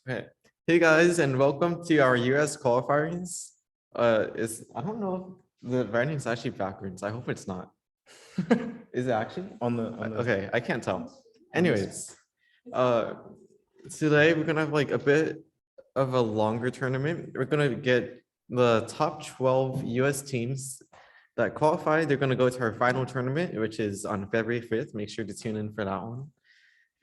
Okay. Hey guys, and welcome to our US Qualifiers. I don't know if the writing is actually backwards. I hope it's not. Is it actually? On the Okay, I can't tell. Anyways, uh, today we're gonna have like a bit of a longer tournament. We're gonna get the top 12 US teams that qualify. They're gonna go to our final tournament, which is on February 5th. Make sure to tune in for that one.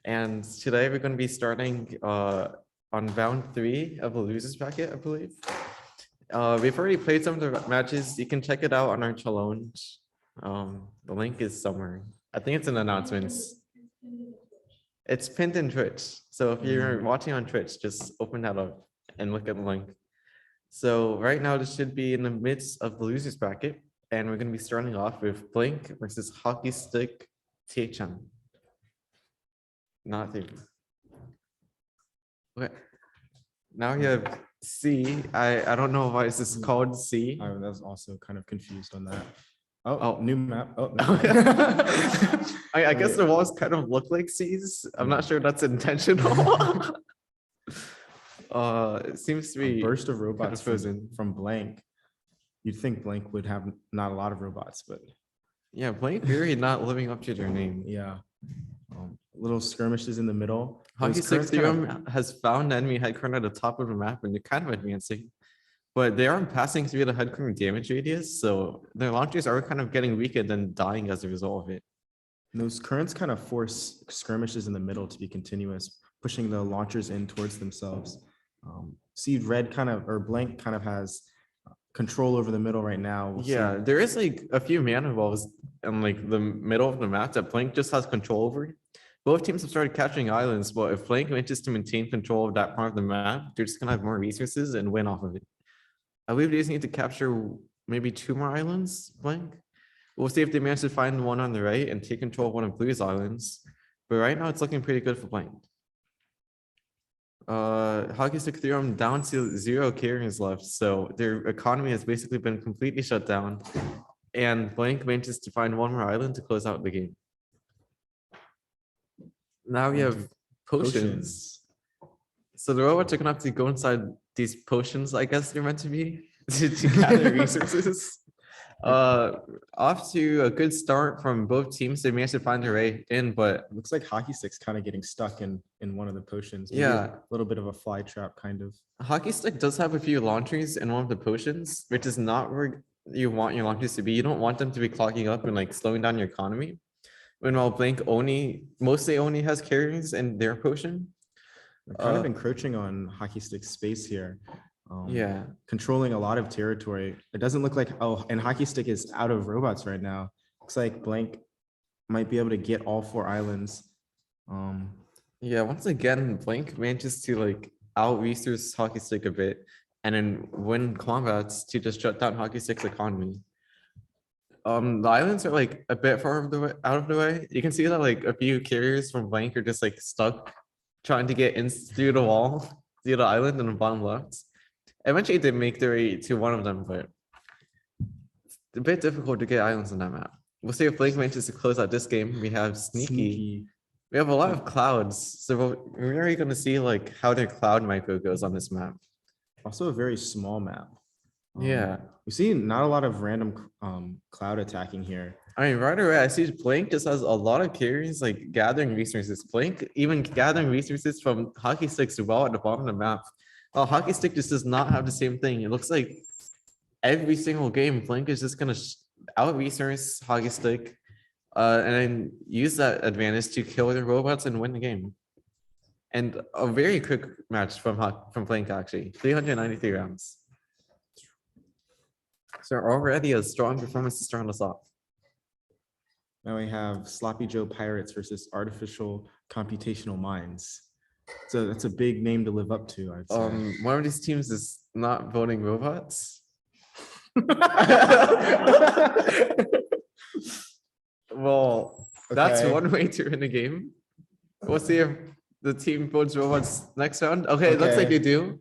And today we're going to be starting on round 3 of the losers bracket, I believe. We've already played some of the matches. You can check it out on our challenge. The link is somewhere. I think it's in announcements. It's pinned in Twitch. So if you're watching on Twitch, just open that up and look at the link. So right now, this should be in the midst of the losers bracket. And we're going to be starting off with Blink versus Hockey Stick Taechan. Not there. Okay. Now you have C. I don't know why is this called C. I was also kind of confused on that. Oh, Oh. new map. Oh, I guess the walls kind of look like C's. I'm not sure that's intentional. It seems to a be burst of robots frozen. from Blank. You'd think Blank would have not a lot of robots, but Yeah, Blank really not living up to their name. yeah. Little skirmishes in the middle. Hockey Those Stick currents kind of- Theorem has found enemy headcurrent at the top of the map and they're kind of advancing. But they aren't passing through the headcurrent damage radius, so their launchers are kind of getting weaker than dying as a result of it. Those currents kind of force skirmishes in the middle to be continuous, pushing the launchers in towards themselves. See, Red kind of or Blank kind of has control over the middle right now. We'll Yeah, see. there is like a few mana balls in like the middle of the map that Blank just has control over. Both teams have started capturing islands, but if Blank manages to maintain control of that part of the map, they're just gonna have more resources and win off of it. I believe they just need to capture maybe 2 more islands, Blank. We'll see if they manage to find one on the right and take control of one of Blue's islands. But right now it's looking pretty good for Blank. Hockey Stick Theorem down to 0 carriers left, so their economy has basically been completely shut down. And Blank manages to find one more island to close out the game. Now we have potions. So the robots are gonna have to go inside these potions, I guess they're meant to be, to gather resources. Off to a good start from both teams. They managed to find their way in, but It looks like Hockey Stick's kind of getting stuck in one of the potions. Maybe yeah, a little bit of a fly trap kind of. Hockey Stick does have a few launchers in one of the potions, which is not where you want your launchers to be. You don't want them to be clogging up and like slowing down your economy. While Blink mostly only has carries in their potion. They're kind of encroaching on Hockey Stick's space here. Yeah, Controlling a lot of territory. It doesn't look like, oh, and Hockey Stick is out of robots right now. Looks like Blank might be able to get all 4 islands. yeah. Once again, Blink manages to like out-resource Hockey Stick a bit and then win combats to just shut down Hockey Stick's economy. The islands are like a bit far out of the way. You can see that like a few carriers from Blank are just like stuck trying to get in through the wall, through the island in the bottom left. Eventually they make their way to one of them, but it's a bit difficult to get islands on that map. We'll see if Blink manages to close out this game. We have Sneaky. We have a lot of clouds, so we're really going to see like how their cloud micro goes on this map. Also a very small map. Yeah. We see not a lot of random cloud attacking here. I mean, right away, I see Blink just has a lot of carries like gathering resources. Blink even gathering resources from Hockey Sticks as well at the bottom of the map. Hockey Stick just does not have the same thing. It looks like every single game, Blink is just going to out-resource Hockey Stick and then use that advantage to kill their robots and win the game. And a very quick match from Blink, actually. 393 rounds. So already a strong performance to start us off. Now we have Sloppy Joe Pirates versus Artificial Computational Minds. So that's a big name to live up to, I'd say. One of these teams is not voting robots. Well, that's Okay. one way to win a game. We'll see if the team builds robots next round. Okay, it looks like Okay. they do.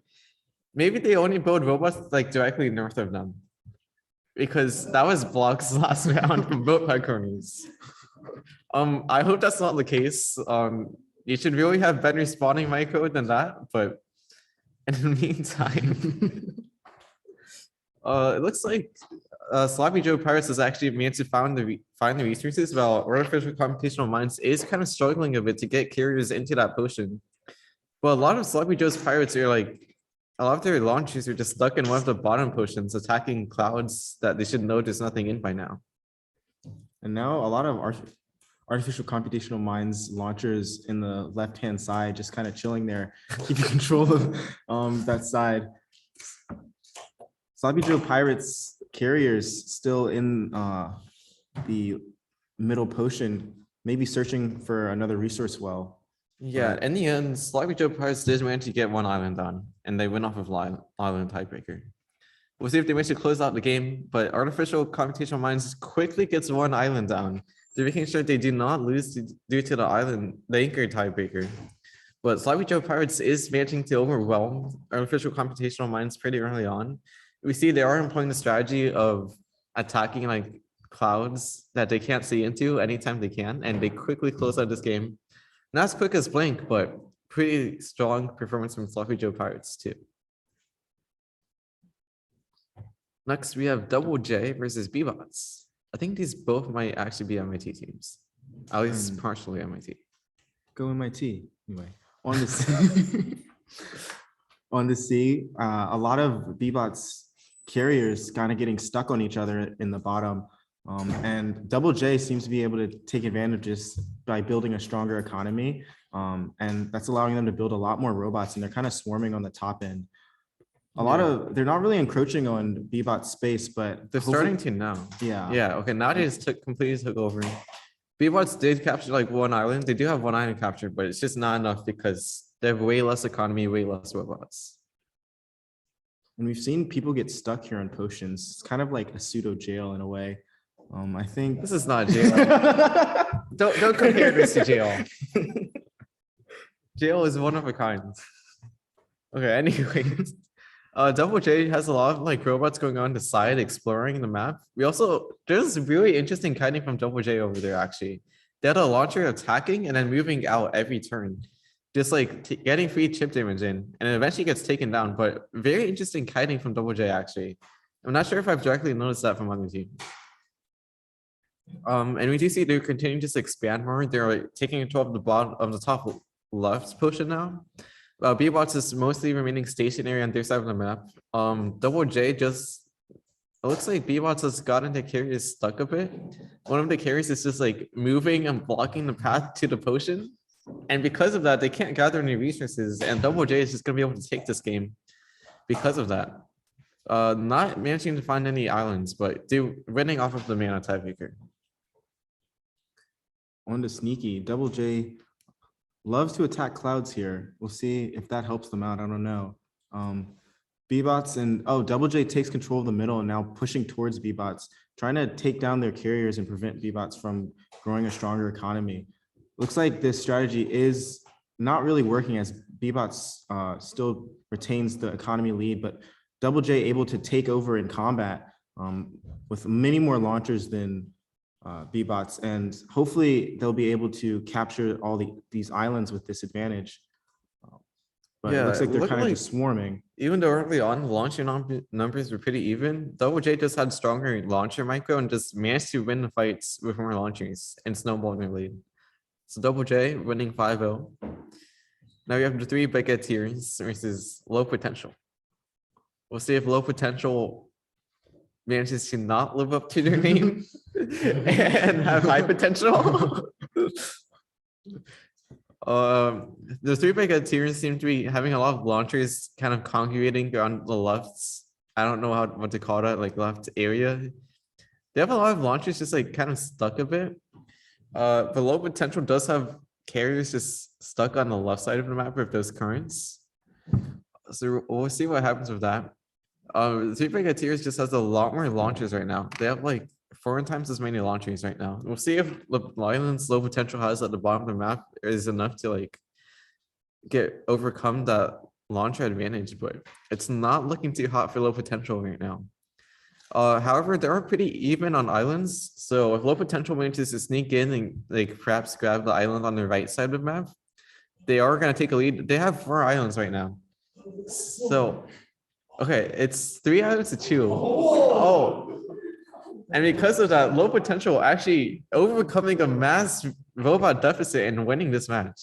Maybe they only build robots like directly north of them. Because that was Block's last round from both headquarters. I hope that's not the case. You should really have better spawning micro than that, but And in the meantime, it looks like Sloppy Joe Pirates has actually managed to find the resources, while Artificial Computational Minds is kind of struggling a bit to get carriers into that potion. But a lot of Sloppy Joe's pirates are like, a lot of their launchers are just stuck in one of the bottom potions, attacking clouds that they should know there's nothing in by now. And now a lot of artificial computational minds launchers in the left-hand side, just kind of chilling there, keeping control of that side. Sloppy Joe Pirates carriers still in the middle potion, maybe searching for another resource well. Yeah, in the end, Sloppy Joe Pirates did manage to get one island on, and they went off of island tiebreaker. We'll see if they manage to close out the game, but Artificial Computational Minds quickly gets one island down. They're making sure they do not lose due to the anchor tiebreaker. But Sloppy Joe Pirates is managing to overwhelm Artificial Computational Minds pretty early on. We see they are employing the strategy of attacking like clouds that they can't see into anytime they can, and they quickly close out this game. Not as quick as Blink, but pretty strong performance from Sloppy Joe Pirates too. Next, we have Double J versus B-Bots. I think these both might actually be MIT teams, at least partially MIT. Go MIT. Anyway, on the C, on the C, a lot of B-Bots carriers kind of getting stuck on each other in the bottom. And Double J seems to be able to take advantages by building a stronger economy. And that's allowing them to build a lot more robots, and they're kind of swarming on the top end. They're not really encroaching on B-Bot space, but they're starting to now. Yeah. Okay, now they just completely took over. B-Bots did capture like one island. They do have one island captured, but it's just not enough because they have way less economy, way less robots. And we've seen people get stuck here on potions. It's kind of like a pseudo jail in a way. I think this is not jail. don't compare this to jail. Jail is one of a kind. Okay, anyways. Double J has a lot of like robots going on the side exploring the map. There's really interesting kiting from Double J over there actually. They had a launcher attacking and then moving out every turn. Just like getting free chip damage in, and it eventually gets taken down, but very interesting kiting from Double J actually. I'm not sure if I've directly noticed that from other teams. And we do see they're continuing to just expand more. They're like taking control of the bottom of the top left potion now. B-Bots is mostly remaining stationary on their side of the map. Double J it looks like B-Bots has gotten the carriers stuck a bit. One of the carriers is just like moving and blocking the path to the potion. And because of that, they can't gather any resources, and Double J is just gonna be able to take this game because of that. Not managing to find any islands, but they're winning off of the mana tiebreaker. On to Sneaky, Double J loves to attack clouds here. We'll see if that helps them out. I don't know. B-Bots and Double J takes control of the middle and now pushing towards B-Bots, trying to take down their carriers and prevent B-Bots from growing a stronger economy. Looks like this strategy is not really working as B-Bots still retains the economy lead, but Double J able to take over in combat with many more launchers than B-Bots, and hopefully they'll be able to capture all these islands with this advantage. But it looks like they're kind of just swarming. Even though early on the launcher numbers were pretty even, Double J just had stronger launcher micro and just managed to win the fights with more launchers and snowball their lead. So Double J winning 5-0. Now we have the 3 big tiers versus Low Potential. We'll see if Low Potential manages to not live up to their name and have high potential. The 3 big tiers seem to be having a lot of launchers kind of congregating on the lefts. I don't know what to call that, like left area. They have a lot of launchers just like kind of stuck a bit. But Low Potential does have carriers just stuck on the left side of the map with those currents. So we'll see what happens with that. The 3 big tiers just has a lot more launchers right now. They have like 4 times as many launchers right now. We'll see if the islands Low Potential has at the bottom of the map is enough to like overcome that launcher advantage, but it's not looking too hot for Low Potential right now. However, they are pretty even on islands. So if Low Potential manages to sneak in and like perhaps grab the island on the right side of the map, they are going to take a lead. They have 4 islands right now. So, okay, it's 3 out of 2. Oh, and because of that, low potential actually overcoming a mass robot deficit and winning this match.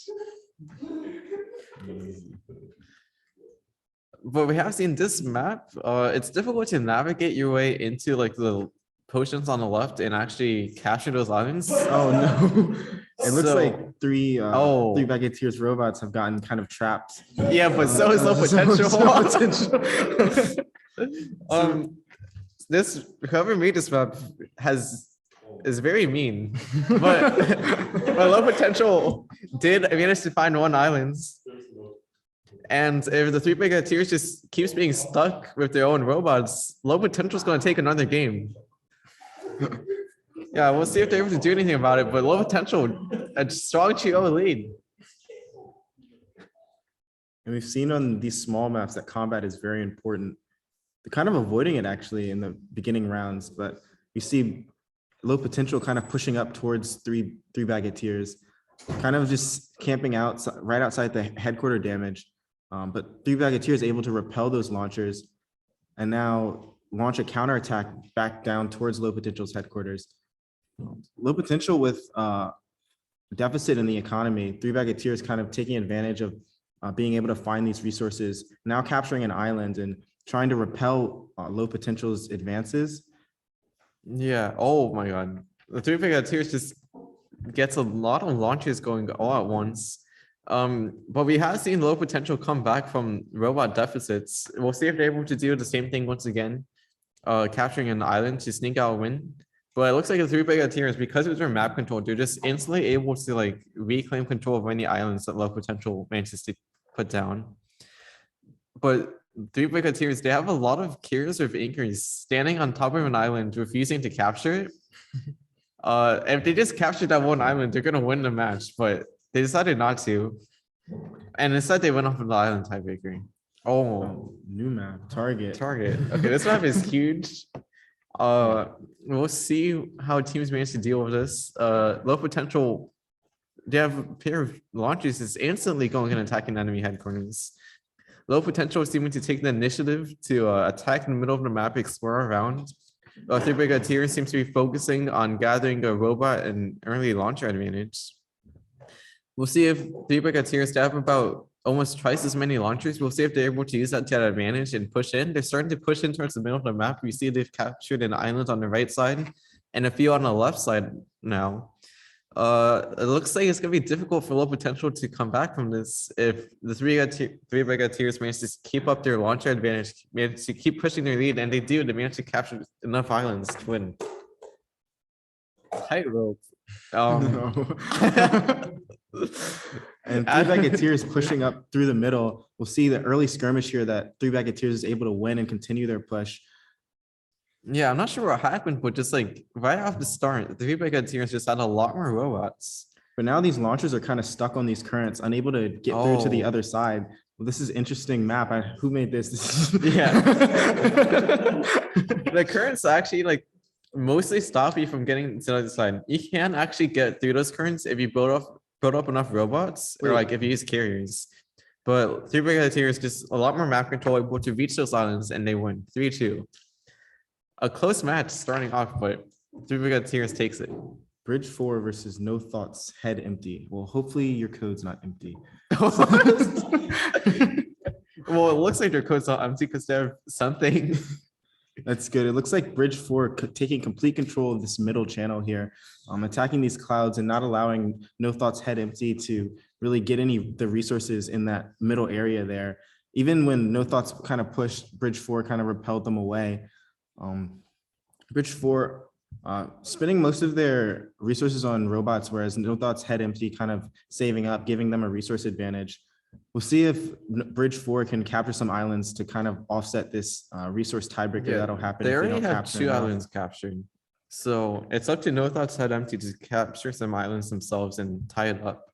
But we have seen this map, it's difficult to navigate your way into like the potions on the left and actually capture those islands. Oh no. It looks like So- three Oh. Baguetteers robots have gotten kind of trapped. Yeah, but so is low potential. potential. This whoever made this map is very mean, but low potential did manage to find 1 island. And if the 3 Baguetteers just keeps being stuck with their own robots, low potential is going to take another game. Yeah, we'll see if they're able to do anything about it, but low potential, a strong 2-0 lead. And we've seen on these small maps that combat is very important. They're kind of avoiding it actually in the beginning rounds, but you see low potential kind of pushing up towards three Baguetteers, kind of just camping out right outside the headquarter damage. But 3 Baguetteers able to repel those launchers and now launch a counterattack back down towards low potential's headquarters. Low potential with deficit in the economy, 3 Baguetteers kind of taking advantage of being able to find these resources, now capturing an island and trying to repel low potential's advances. Yeah. Oh my God. The 3 Baguetteers just gets a lot of launches going all at once. But we have seen low potential come back from robot deficits. We'll see if they're able to do the same thing once again, capturing an island to sneak out a win. But it looks like the 3 Baguetteers, because of their map control, they're just instantly able to like reclaim control of any islands that low potential manages to put down. But 3 Baguetteers, they have a lot of carriers with anchors standing on top of an island, refusing to capture it. If they just capture that 1 island, they're gonna win the match, but they decided not to. And instead they went off of the island tiebreaker. Oh, New map, target. Okay, this map is huge. We'll see how teams manage to deal with this. Low potential, they have a pair of launches is instantly going and attacking enemy headquarters. Low potential is seeming to take the initiative to attack in the middle of the map, explore around. 3 Baguetteers seems to be focusing on gathering a robot and early launcher advantage. We'll see if 3 Baguetteers have about almost twice as many launchers. We'll see if they're able to use that to their advantage and push in. They're starting to push in towards the middle of the map. We see they've captured an island on the right side and a few on the left side now. It looks like it's going to be difficult for low potential to come back from this if the 3 Baguetteers manage to keep up their launcher advantage, manage to keep pushing their lead, and they do. They manage to capture enough islands to win. Tightrope. No. And 3 Baguetteers pushing up through the middle. We'll see the early skirmish here that 3 Baguetteers is able to win and continue their push. Yeah, I'm not sure what happened, but just like right off the start, the 3 Baguetteers just had a lot more robots. But now these launchers are kind of stuck on these currents, unable to get through to the Oh. other side. Well, this is interesting map. Who made this? Yeah. The currents actually like mostly stop you from getting to the other side. You can actually get through those currents if you build up enough robots or Wait. like if you use carriers. But 3 Baguetteers just a lot more map control, able to reach those islands, and they win 3-2. A close match starting off, but 3 Baguetteers takes it. Bridge 4 versus No Thoughts, head empty. Well, hopefully your code's not empty. Well, it looks like their code's not empty because they have something. That's good. It looks like Bridge 4 taking complete control of this middle channel here, attacking these clouds and not allowing No Thoughts head empty to really get any of the resources in that middle area there. Even when No Thoughts kind of pushed, Bridge 4 kind of repelled them away. Bridge 4 spending most of their resources on robots, whereas No Thoughts head empty, kind of saving up, giving them a resource advantage. We'll see if Bridge 4 can capture some islands to kind of offset this resource tiebreaker that'll happen. They if already don't have capture 2 enough. islands captured. So it's up to No Thoughts head empty to capture some islands themselves and tie it up.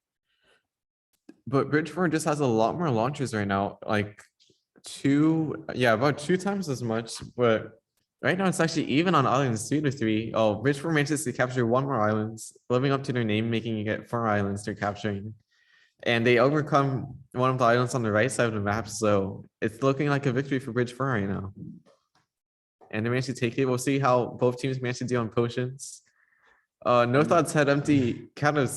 But Bridge 4 just has a lot more launchers right now, like about 2 times as much, but right now it's actually even on islands 2-3. Oh, Bridge 4 manages to capture 1 more islands, living up to their name, making it 4 islands they're capturing. And they overcome one of the islands on the right side of the map, so it's looking like a victory for Bridge 4 right now. And they managed to take it. We'll see how both teams managed to deal on potions. No Thoughts Head Empty kind of,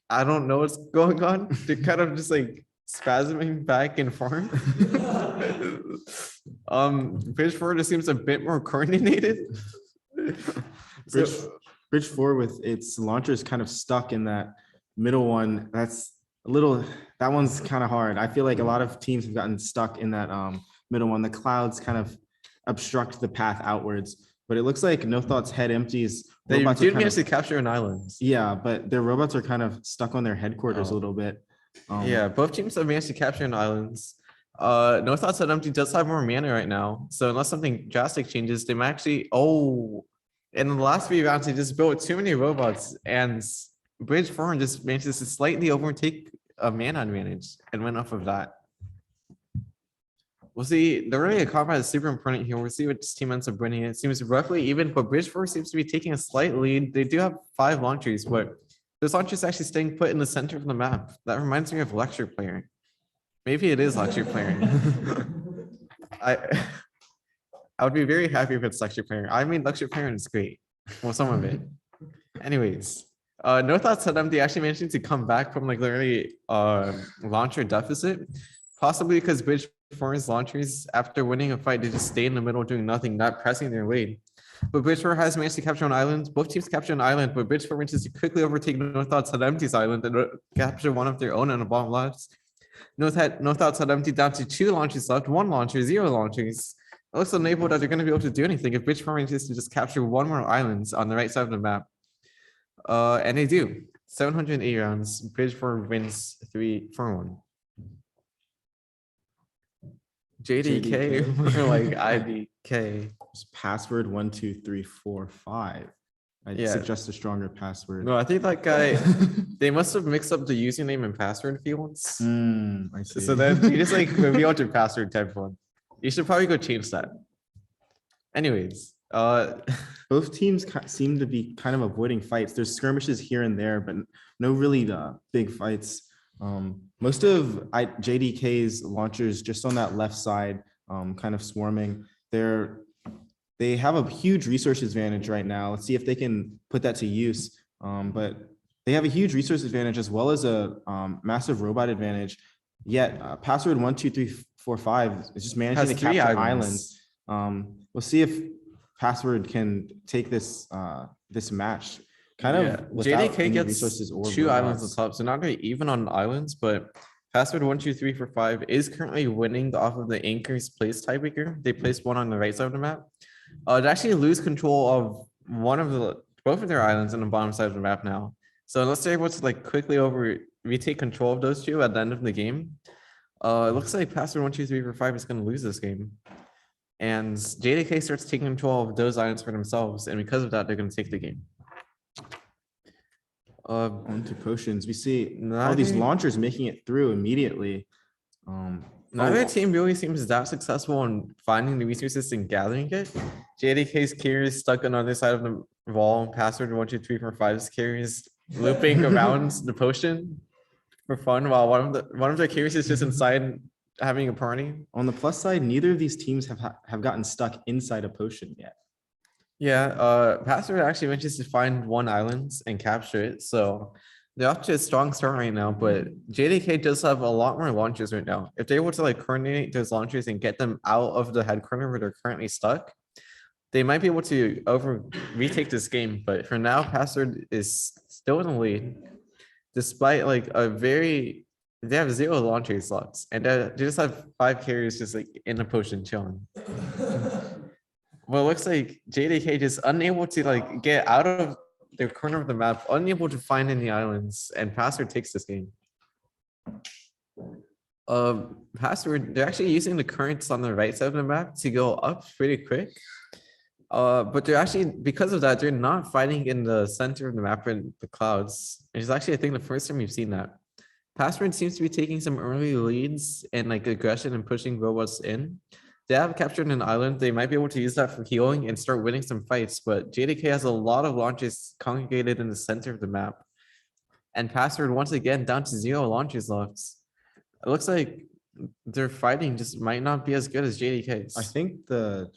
I don't know what's going on. They're kind of just like spasming back and forth. Bridge 4 just seems a bit more coordinated. Bridge, Bridge 4 with its launchers kind of stuck in that middle one. That's a little, that one's kind of hard. I feel like a lot of teams have gotten stuck in that middle one. The clouds kind of obstruct the path outwards, but it looks like No Thoughts Head Empties. They robots are did kind manage of- to capture an island. Yeah, but their robots are kind of stuck on their headquarters a Oh. little bit. Yeah, both teams have managed to capture an islands. No Thoughts Head Empty does have more mana right now, so unless something drastic changes, they might actually. Oh, in the last few rounds, they just built too many robots, and Bridge 4 just manages to slightly overtake a mana advantage and went off of that. We'll see. The early combat is super important here. We'll see what this team ends up winning. It seems roughly even, but Bridge 4 seems to be taking a slight lead. They do have 5 launchers, but this launcher is actually staying put in the center of the map. That reminds me of Lecture Player. Maybe it is Lecture Player. I would be very happy if it's Lecture Player. I mean, Lecture Player is great. Well, some of it. Anyways, No Thoughts Head Empty actually managing to come back from like literally launcher deficit, possibly because Bridge 4's launchers, after winning a fight, they just stay in the middle doing nothing, not pressing their lead. But Bridge 4 has managed to capture an island. Both teams capture an island, but Bridge 4 manages to quickly overtake No Thoughts Head Empty's island and capture one of their own on the bottom left. No Thoughts Head Empty down to 2 launchers left, 1 launcher, 0 launchers. It looks unable that they're going to be able to do anything if Bridge 4 manages to just capture 1 more island on the right side of the map. And they do. 780 rounds. Bridge 4 wins 3-1. JDK or like IDK. Password 1, 2, 3, 4, 5. I Yeah. suggest a stronger password. No, I think that guy, they must have mixed up the username and password fields. I see. So then you just like revealed your password type one. You should probably go change that. Anyways, Both teams seem to be kind of avoiding fights. There's skirmishes here and there, but no really big fights. Most of JDK's launchers just on that left side, kind of swarming. They have a huge resource advantage right now. Let's see if they can put that to use. But they have a huge resource advantage as well as a massive robot advantage. Yet password 1, 2, 3, 4, 5 is just managing has to 3 capture islands. islands. We'll see if password can take this this match. Kind of without JDK any gets resources or 2 islands robots. on top, so not really even on islands, but password 1, 2, 3, 4, 5 is currently winning off of the anchor's place tiebreaker. They placed one on the right side of the map. They actually lose control of both of their islands on the bottom side of the map now. So unless they're able to like quickly retake control of those 2 at the end of the game, it looks like password 1, 2, 3, 4, 5 is going to lose this game. And JDK starts taking control of those islands for themselves, and because of that, they're going to take the game. Onto potions. We see all these Neither- launchers making it through immediately. Neither Oh, team really seems that successful in finding the resources and gathering it. JDK's carry is stuck on the other side of the wall. Password 1, 2, 3, 4, 5's carry is looping around the potion for fun, while one of the carries is just inside having a party. On the plus side, neither of these teams have gotten stuck inside a potion yet. Yeah, Password actually manages to find 1 island and capture it. So they're off to a strong start right now, but JDK does have a lot more launchers right now. If they're able to like coordinate those launchers and get them out of the head corner where they're currently stuck, they might be able to retake this game. But for now, Password is still in the lead, despite like they have 0 launcher slots, and they just have 5 carriers just like in a potion chilling. Well, it looks like JDK just unable to like get out of their corner of the map, unable to find any islands, and Password takes this game. Password, they're actually using the currents on the right side of the map to go up pretty quick. But they're actually, because of that, they're not fighting in the center of the map in the clouds. It's actually, I think, the first time we've seen that. Password seems to be taking some early leads and like aggression and pushing robots in. They have captured an island. They might be able to use that for healing and start winning some fights, but JDK has a lot of launches congregated in the center of the map. And Password once again down to 0 launches left. It looks like their fighting just might not be as good as JDK's. I think the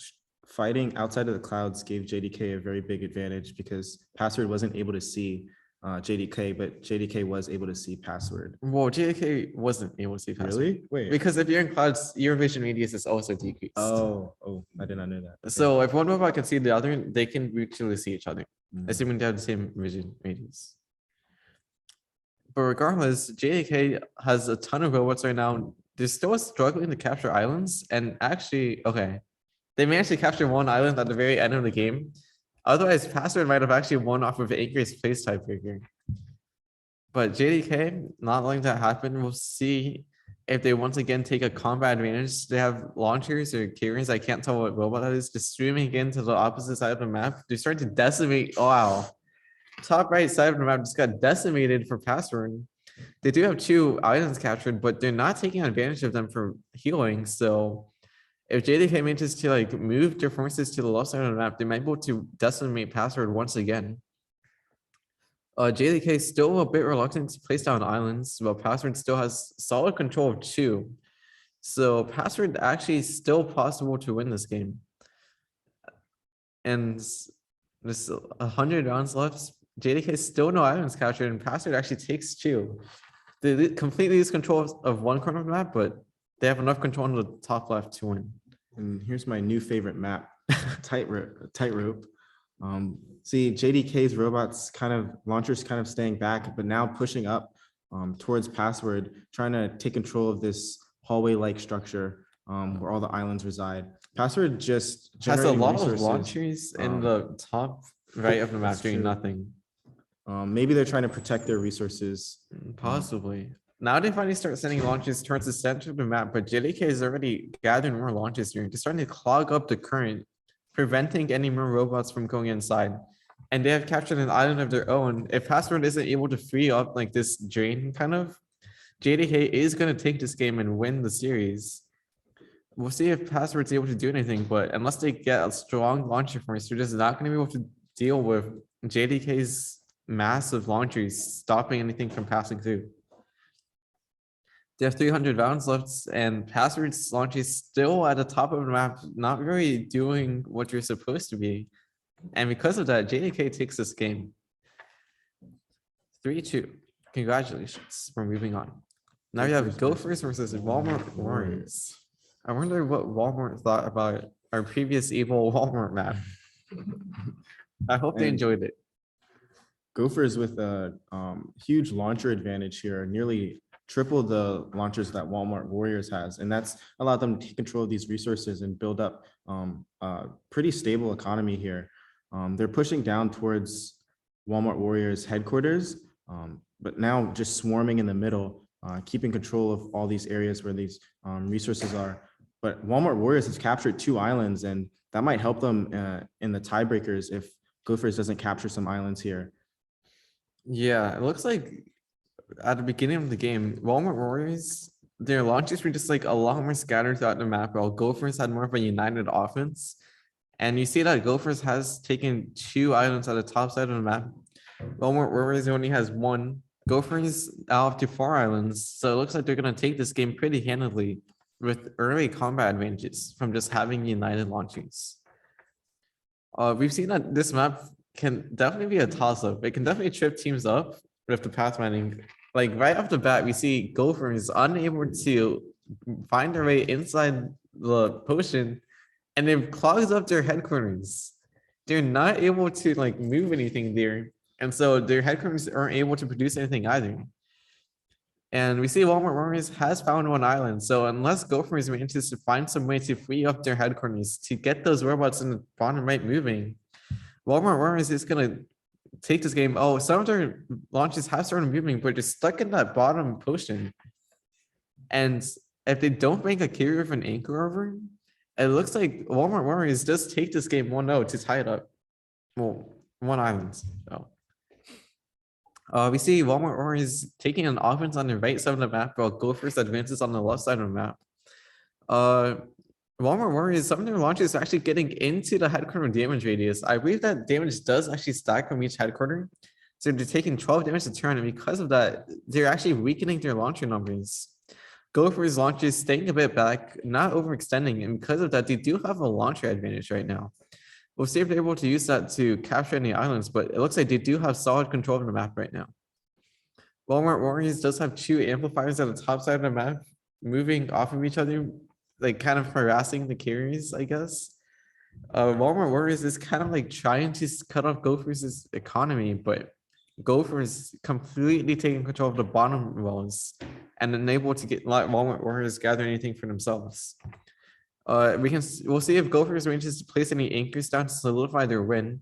fighting outside of the clouds gave JDK a very big advantage because Password wasn't able to see JDK, but JDK was able to see Password. Well, JDK wasn't able to see Password. Really? Wait. Because if you're in clouds, your vision radius is also decreased. Oh, I did not know that. Okay. So if one robot can see the other, they can mutually see each other, Mhm. assuming they have the same vision radius. But regardless, JDK has a ton of robots right now. They're still struggling to capture islands. And actually, okay, they managed to capture one island at the very end of the game. Otherwise, Password might have actually won off of Anchor's place tiebreaker. But JDK, not letting that happen. We'll see if they once again take a combat advantage. They have launchers or carriers. I can't tell what robot that is. Just streaming into the opposite side of the map. They're starting to decimate. Wow. Top right side of the map just got decimated for Password. They do have 2 islands captured, but they're not taking advantage of them for healing. So if JDK manages to like move their forces to the left side of the map, they might be able to decimate Password once again. JDK is still a bit reluctant to place down islands, but Password still has solid control of 2. So Password actually is still possible to win this game. And there's 100 rounds left. JDK still no islands captured, and Password actually takes 2. They completely lose control of one corner of the map, but they have enough control on the top left to win. And here's my new favorite map, tightrope. See JDK's robots launchers kind of staying back, but now pushing up towards Password, trying to take control of this hallway-like structure where all the islands reside. Password just has a generating lot resources. of launchers in the top right of the map That's doing true. nothing. Maybe they're trying to protect their resources. Possibly. Now they finally start sending launches towards the center of the map, but JDK is already gathering more launches here. They're starting to clog up the current, preventing any more robots from going inside. And they have captured an island of their own. If Password isn't able to free up like this drain JDK is going to take this game and win the series. We'll see if Password's able to do anything, but unless they get a strong launcher force, they're just not going to be able to deal with JDK's massive launchers stopping anything from passing through. They have 300 rounds left, and Password's launch is still at the top of the map, not really doing what you're supposed to be. And because of that, JDK takes this game. 3-2. Congratulations. We're moving on. Now you have Gophers versus Walmart Warriors. I wonder what Walmart thought about our previous evil Walmart map. I hope they enjoyed it. Gophers with a huge launcher advantage here, nearly triple the launchers that Walmart Warriors has, and that's allowed them to take control of these resources and build up a pretty stable economy here. They're pushing down towards Walmart Warriors headquarters, but now just swarming in the middle, keeping control of all these areas where these resources are. But Walmart Warriors has captured 2 islands, and that might help them in the tiebreakers if Gophers doesn't capture some islands here. Yeah, it looks like at the beginning of the game, Walmart Warriors, their launches were just like a lot more scattered throughout the map, while Gophers had more of a united offense. And you see that Gophers has taken 2 islands at the top side of the map. Walmart Warriors only has 1. Gophers now up to 4 islands. So it looks like they're going to take this game pretty handily with early combat advantages from just having united launchers. We've seen that this map can definitely be a toss-up. It can definitely trip teams up with the pathfinding. Like right off the bat, we see Gophers unable to find their way inside the potion, and it clogs up their headquarters. They're not able to like move anything there, and so their headquarters aren't able to produce anything either. And we see Walmart Warriors has found 1 island. So unless Gophers manages to find some way to free up their headquarters to get those robots in the bottom right moving, Walmart Warriors is gonna take this game. Oh, some of their launches have started moving, but they're stuck in that bottom potion. And if they don't make a carrier of an anchor over, it looks like Walmart Warriors does take this game 1-0 to tie it up. Well, 1 island. So we see Walmart Warriors taking an offense on the right side of the map, while Gophers advances on the left side of the map. Walmart Warriors, some of their launches are actually getting into the headquarter damage radius. I believe that damage does actually stack from each headquarter. So they're taking 12 damage a turn, and because of that, they're actually weakening their launcher numbers. Gophers launches staying a bit back, not overextending, and because of that, they do have a launcher advantage right now. We'll see if they're able to use that to capture any islands, but it looks like they do have solid control of the map right now. Walmart Warriors does have 2 amplifiers at the top side of the map, moving off of each other, like kind of harassing the carriers, I guess. Walmart Warriors is kind of like trying to cut off Gophers' economy, but Gophers completely taking control of the bottom wells and unable to get Walmart Warriors gather anything for themselves. We'll see if Gophers manages to place any anchors down to solidify their win,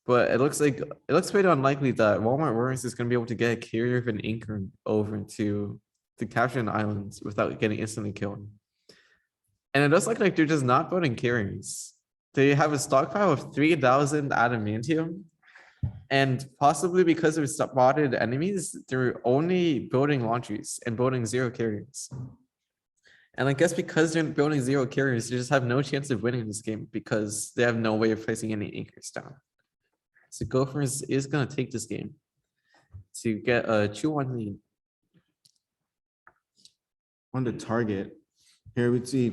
but it looks pretty unlikely that Walmart Warriors is going to be able to get a carrier of an anchor over to capture an island without getting instantly killed. And it does look like they're just not building carriers. They have a stockpile of 3,000 adamantium, and possibly because of spotted enemies, they're only building launchers and building 0 carriers. And I guess because they're building 0 carriers, they just have no chance of winning this game because they have no way of placing any anchors down. So Gophers is going to take this game to get a 2-1 lead. On the target, here we see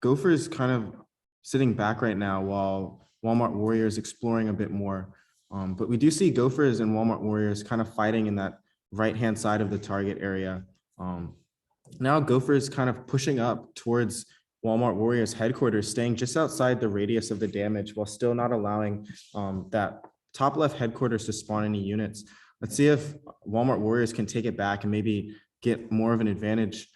Gophers kind of sitting back right now while Walmart Warriors exploring a bit more. But we do see Gophers and Walmart Warriors kind of fighting in that right-hand side of the target area. Now Gophers kind of pushing up towards Walmart Warriors headquarters, staying just outside the radius of the damage while still not allowing that top left headquarters to spawn any units. Let's see if Walmart Warriors can take it back and maybe get more of an advantage.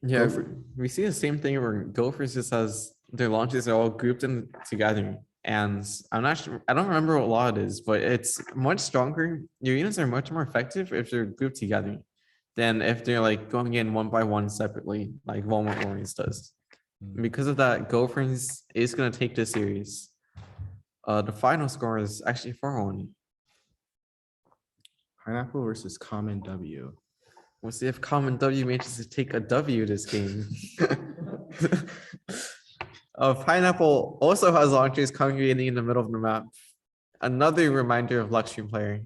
Yeah, we see the same thing where Gophers just has their launches are all grouped in together. And I'm not sure, I don't remember what law it is, but it's much stronger. Your units are much more effective if they're grouped together than if they're like going in one by one separately, like Walmart Warriors does. Because of that, Gophers is going to take this series. The final score is actually 4-1. Pineapple versus Common W. We'll see if Common W manages to take a W this game. Pineapple also has launchers congregating in the middle of the map. Another reminder of Luxstream player.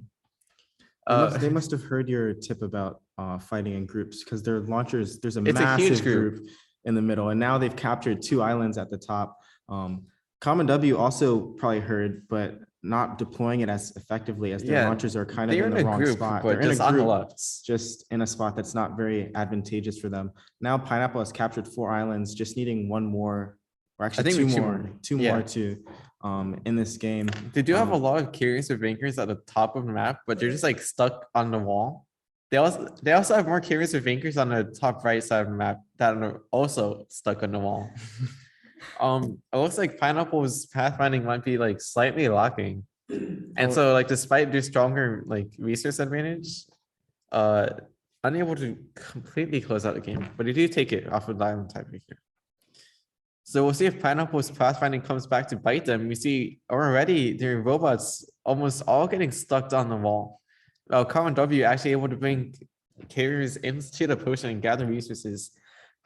They must have heard your tip about fighting in groups because their launchers, there's a It's a massive huge group group in the middle, and now they've captured 2 islands at the top. Common W also probably heard, but not deploying it as effectively as their launchers are kind of in the wrong spot. They're in a group, just in a spot that's not very advantageous for them. Now Pineapple has captured 4 islands, just needing 1 more, or actually 2 more, 2 more to in this game. They do have a lot of carriers or anchors at the top of the map, but they're just like stuck on the wall. They also have more carriers or anchors on the top right side of the map that are also stuck on the wall. It looks like Pineapple's pathfinding might be like slightly lacking, and so like despite their stronger like resource advantage, unable to completely close out the game, but they do take it off of the island type here. So we'll see if Pineapple's pathfinding comes back to bite them. We see already their robots almost all getting stuck on the wall. Common W actually able to bring carriers into the potion and gather resources.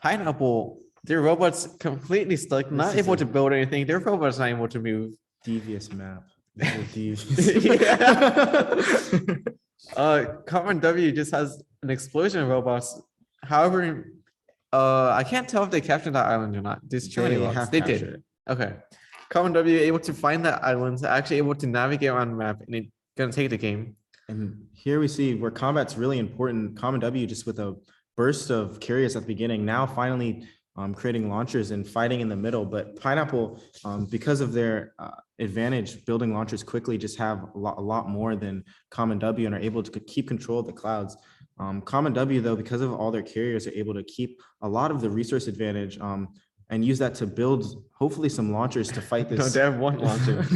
Pineapple, their robots completely stuck, not able to build anything. Their robots not able to move. Devious map. Common W just has an explosion of robots. However, I can't tell if they captured that island or not. There's too many logs. They did. Okay. Common W able to find that island, actually able to navigate around the map, and it's gonna take the game. And here we see where combat's really important. Common W just with a burst of carriers at the beginning, now finally creating launchers and fighting in the middle. But Pineapple, because of their advantage, building launchers quickly, just have a lot more than Common W and are able to keep control of the clouds. Common W, though, because of all their carriers, are able to keep a lot of the resource advantage and use that to build hopefully some launchers to fight this. No, they have 1 launcher.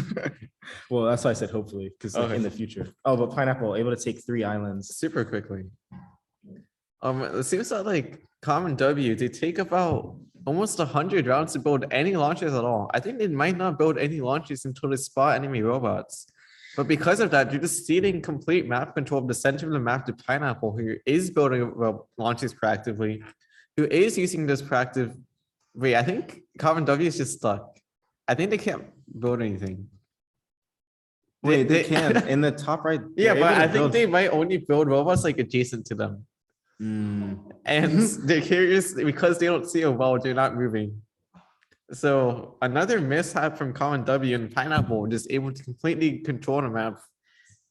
Well, that's why I said hopefully, because in the future. Oh, but Pineapple able to take 3 islands super quickly. It seems that like Common W, they take about almost 100 rounds to build any launchers at all. I think they might not build any launchers until they spot enemy robots. But because of that, you're just ceding complete map control of the center of the map to Pineapple, who is building launchers proactively, who is using this proactive. Wait, I think Common W is just stuck. I think they can't build anything. Wait, they can in the top right. Yeah, they're but able to I think build- they might only build robots like adjacent to them. And they're curious because they don't see a wall, they're not moving. So another mishap from Common W and Pineapple, just able to completely control the map.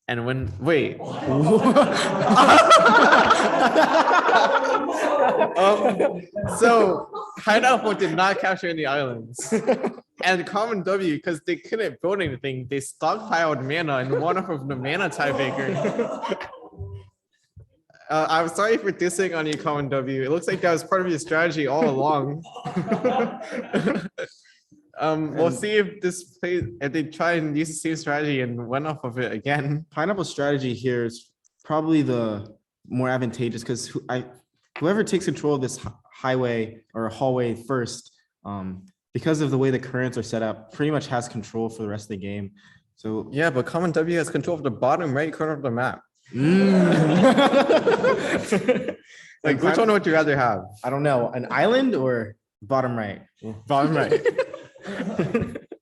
And when wait. So Pineapple did not capture any islands. And Common W, because they couldn't build anything, they stockpiled mana and one off of the mana tiebreaker. I'm sorry for dissing on you, Common W. It looks like that was part of your strategy all along. We'll see if if they try and use the same strategy and went off of it again. Pineapple strategy here is probably the more advantageous because whoever takes control of this highway or hallway first, because of the way the currents are set up, pretty much has control for the rest of the game. So yeah, but Common W has control of the bottom right corner of the map. Like, which one would you rather have? I don't know, an island or bottom right? Bottom right.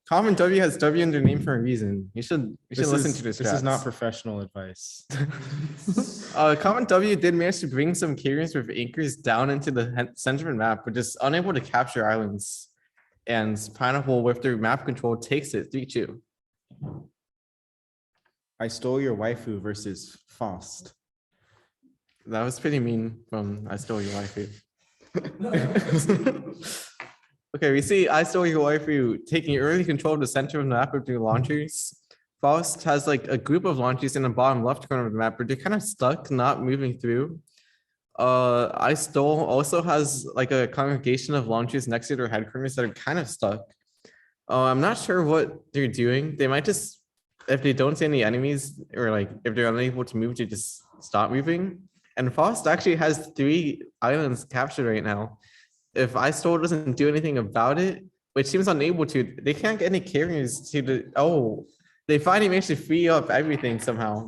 Common W has W in their name for a reason. You should listen to this. This is not professional advice. Common W did manage to bring some carriers with anchors down into the center of the map, but just unable to capture islands. And Pineapple, with their map control, takes it 3-2. I stole your waifu versus Faust. That was pretty mean from I stole your waifu. Okay, we see I stole your waifu taking early control of the center of the map with their launchers. Faust has like a group of launchers in the bottom left corner of the map, but they're kind of stuck, not moving through. I stole also has like a congregation of launchers next to their headquarters that are kind of stuck. I'm not sure what they're doing. They might just, if they don't see any enemies or like if they're unable to move, to just stop moving. And Faust actually has 3 islands captured right now. If I stole doesn't do anything about it, which seems unable to, they can't get any carriers to the, they finally managed to free up everything somehow.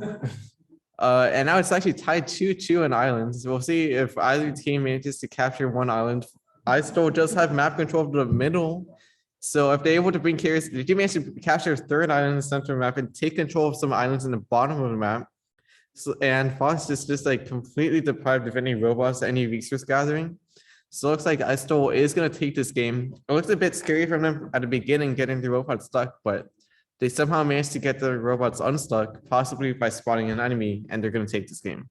And now it's actually tied 2-2 in islands. We'll see if either team manages to capture 1 island. I still just have map control of the middle. So if they're able to bring carriers, if you manage to capture a 3rd island in the center of the map and take control of some islands in the bottom of the map. So, and Faust is just like completely deprived of any robots, any resource gathering. So it looks like Isto is going to take this game. It looks a bit scary from them at the beginning, getting the robots stuck, but they somehow managed to get the robots unstuck, possibly by spotting an enemy, and they're going to take this game.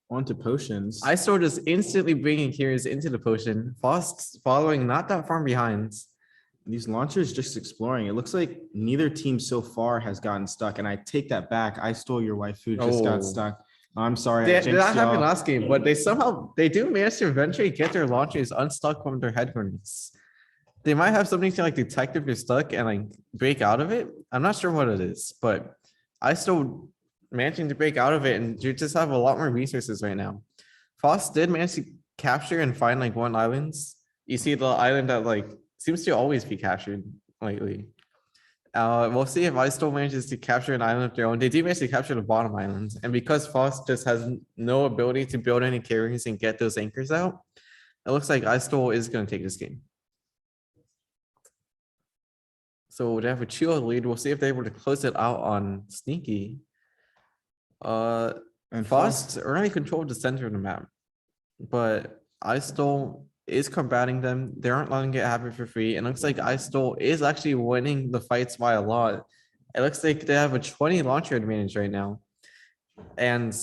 On to potions. Isto just instantly bringing carriers into the potion. Faust following not that far behind. These launchers just exploring. It looks like neither team so far has gotten stuck, and I take that back. I stole your waifu, just got stuck. I'm sorry. That happened last game, but they do manage to eventually get their launchers unstuck from their headquarters. They might have something to like detect if you're stuck and like break out of it. I'm not sure what it is, but I still managing to break out of it, and you just have a lot more resources right now. Faust did manage to capture and find like 1 island. You see the island that like seems to always be captured lately. We'll see if Isto manages to capture an island of their own. They do manage to capture the bottom islands, and because Faust just has no ability to build any carriers and get those anchors out, it looks like Isto is going to take this game. So they have a 2-0 lead. We'll see if they're able to close it out on Sneaky. And Faust already controlled the center of the map, but Isto is combating them. They aren't letting it happen for free. And looks like Isto is actually winning the fights by a lot. It looks like they have a 20 launcher advantage right now. And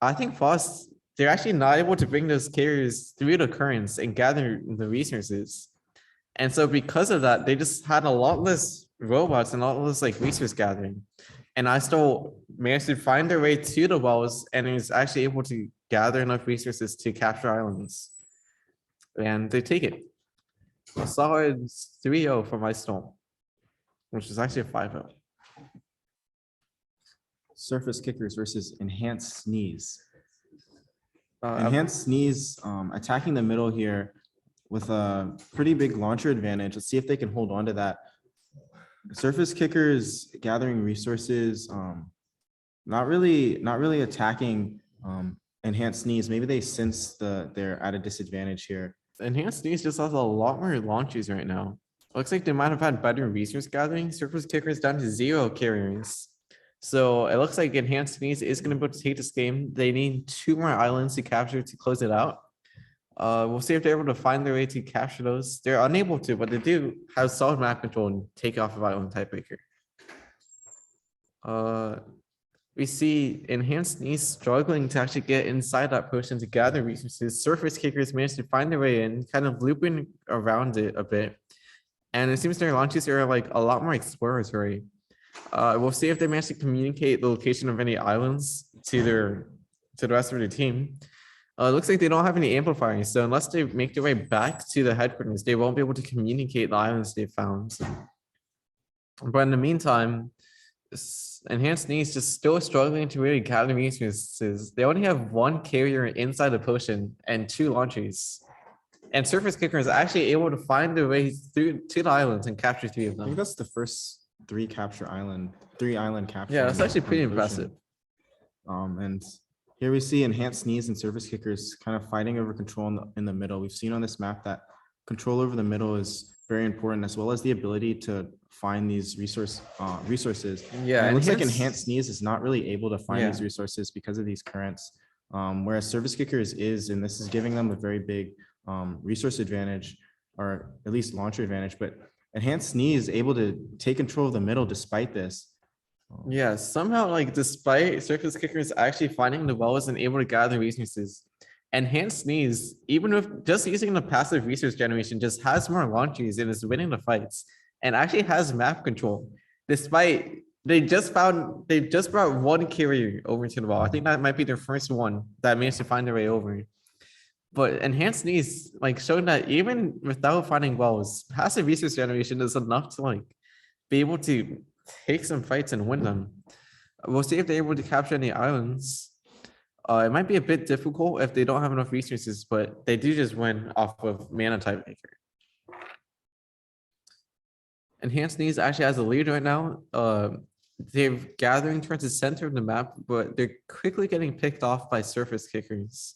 I think Faust, they're actually not able to bring those carriers through the currents and gather the resources. And so because of that, they just had a lot less robots and a lot less like resource gathering. And I still managed to find their way to the walls and is actually able to gather enough resources to capture islands. And they take it. A solid 3-0 from Isto, which is actually a 5-0. Surface kickers versus enhanced sneeze. Enhanced sneeze attacking the middle here with a pretty big launcher advantage. Let's see if they can hold on to that. Surface kickers gathering resources, not really attacking enhanced sneeze. Maybe they sense they're at a disadvantage here. Enhanced sneeze just has a lot more launches right now. Looks like they might have had better resource gathering. Surface kickers down to 0 carriers. So it looks like Enhanced Needs is going to be able to take this game. They need 2 more islands to capture to close it out. We'll see if they're able to find their way to capture those. They're unable to, but they do have solid map control and take off of island tiebreaker. We see Enhanced Needs struggling to actually get inside that potion to gather resources. Surface kickers managed to find their way in, kind of looping around it a bit. And it seems their launches are like a lot more exploratory. We'll see if they manage to communicate the location of any islands to the rest of their team. It looks like they don't have any amplifiers, so unless they make their way back to the headquarters, they won't be able to communicate the islands they found. But in the meantime, Enhanced Needs just still struggling to really gather resources. They only have 1 carrier inside the potion and 2 launchers. And Surface Kicker is actually able to find their way through to the islands and capture 3 of I think them. that's the first 3 island capture. Yeah, that's actually pretty impressive. And here we see Enhanced Needs and Surface Kickers kind of fighting over control in the middle. We've seen on this map that control over the middle is very important, as well as the ability to find these resources. Yeah, And it looks like Enhanced Needs is not really able to find these resources because of these currents, whereas Surface Kickers is, and this is giving them a very big resource advantage, or at least launcher advantage. But Enhanced Needs is able to take control of the middle despite this. Yeah, somehow, like, despite Surface Kickers actually finding the wells and able to gather resources, Enhanced Needs, even with just using the passive resource generation, just has more launches and is winning the fights, and actually has map control. Despite they just brought 1 carrier over to the wall. I think that might be their first one that managed to find their way over. But Enhanced Needs, like, showing that even without finding wells, passive resource generation is enough to like be able to take some fights and win them. We'll see if they're able to capture any islands. It might be a bit difficult if they don't have enough resources, but they do just win off of mana tiebreaker. Enhanced Needs actually has a lead right now. They're gathering towards the center of the map, but they're quickly getting picked off by Surface Kickers.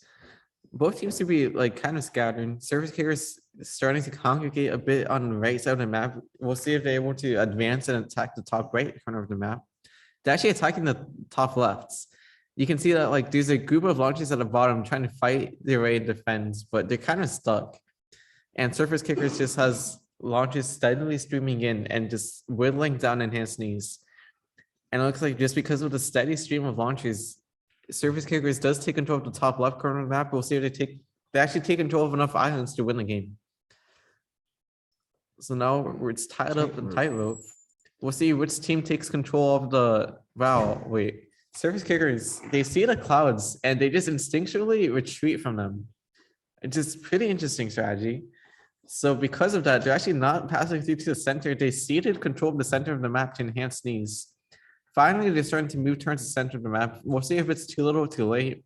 Both teams to be like kind of scattered. Surface Kickers starting to congregate a bit on the right side of the map. We'll see if they're able to advance and attack the top right corner of the map. They're actually attacking the top left. You can see that like there's a group of launchers at the bottom trying to fight their way in defense, but they're kind of stuck. And Surface Kickers just has launches steadily streaming in and just whittling down Enhanced Needs. And it looks like just because of the steady stream of launches, Surface Kickers does take control of the top left corner of the map. We'll see if they actually take control of enough islands to win the game. So now it's tied up in tightrope. We'll see which team takes control of the Surface Kickers, they see the clouds and they just instinctually retreat from them. It's just pretty interesting strategy. So because of that, they're actually not passing through to the center. They ceded control of the center of the map to Enhanced Needs. Finally, they're starting to move towards the center of the map. We'll see if it's too little or too late.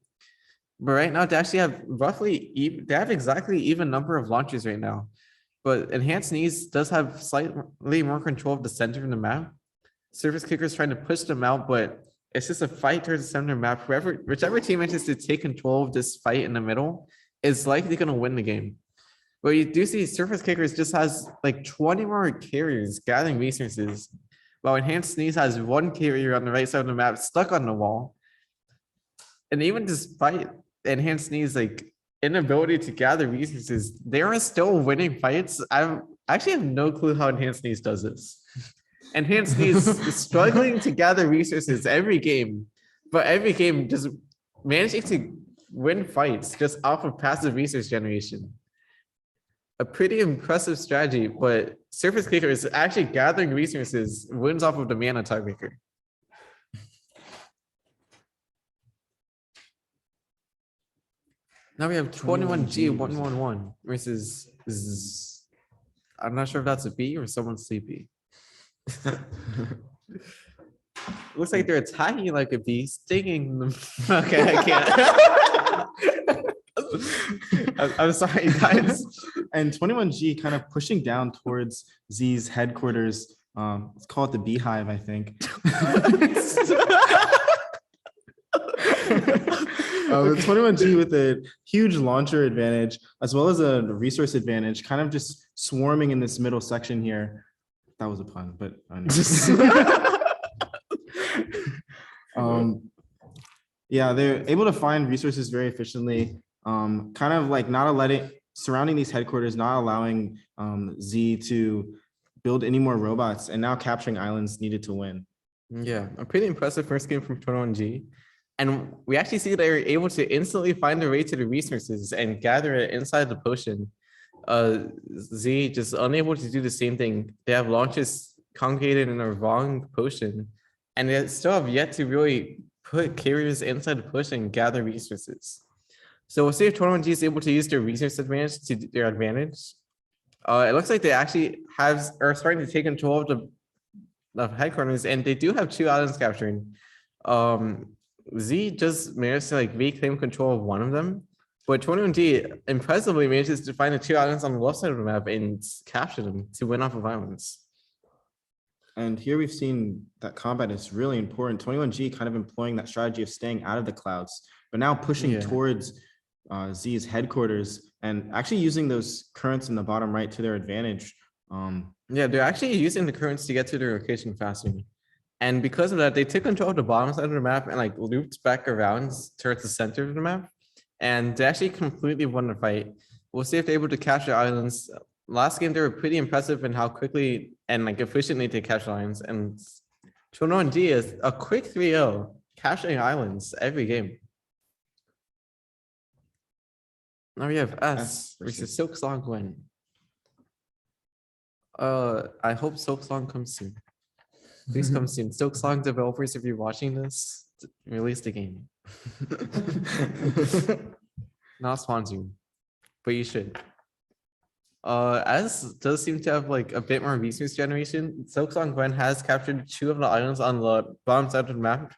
But right now, they actually have they have exactly even number of launches right now. But Enhanced Needs does have slightly more control of the center of the map. Surface Kickers trying to push them out, but it's just a fight towards the center of the map. Whichever team manages to take control of this fight in the middle is likely going to win the game. But you do see Surface Kickers just has like 20 more carriers gathering resources, while Enhanced Needs has 1 carrier on the right side of the map stuck on the wall. And even despite Enhanced Needs like inability to gather resources, they are still winning fights. I actually have no clue how Enhanced Needs does this. Enhanced Needs is struggling to gather resources every game, but every game just managing to win fights just off of passive resource generation. A pretty impressive strategy, but Surface Kicker is actually gathering resources, wins off of the mana tiebreaker. Now we have 21G111 versus I'm not sure if that's a B or someone's CP. Looks like they're attacking like a bee, stinging them. Okay, I can't. I'm sorry, guys. And 21G kind of pushing down towards Z's headquarters. Let's call it the Beehive, I think. 21G with a huge launcher advantage, as well as a resource advantage, kind of just swarming in this middle section here. That was a pun, but I know. Yeah, they're able to find resources very efficiently. Kind of like not letting surrounding these headquarters, not allowing Z to build any more robots, and now capturing islands needed to win. Yeah, a pretty impressive first game from 21G. And we actually see they're able to instantly find their way to the resources and gather it inside the potion. Z just unable to do the same thing. They have launches congregated in a wrong potion, and they still have yet to really put carriers inside the potion and gather resources. So we'll see if 21G is able to use their resource advantage to their advantage. It looks like they actually are starting to take control of headquarters, and they do have 2 islands capturing. Z just managed to like reclaim control of one of them, but 21G impressively manages to find the 2 islands on the left side of the map and capture them to win off of islands. And here we've seen that combat is really important. 21G kind of employing that strategy of staying out of the clouds, but now pushing towards Z's headquarters and actually using those currents in the bottom right to their advantage. Yeah, they're actually using the currents to get to their location faster. And because of that, they took control of the bottom side of the map and like looped back around towards the center of the map. And they actually completely won the fight. We'll see if they're able to capture islands. Last game, they were pretty impressive in how quickly and like efficiently they capture islands. And 21G is a quick 3-0, capturing islands every game. Now we have S versus Silk Song Gwen. I hope Silk Song comes soon. Please come soon. Silk Song developers, if you're watching this, release the game. Not sponsored, but you should. S does seem to have like a bit more resource generation. Silk Song Gwen has captured 2 of the islands on the bottom side of the map.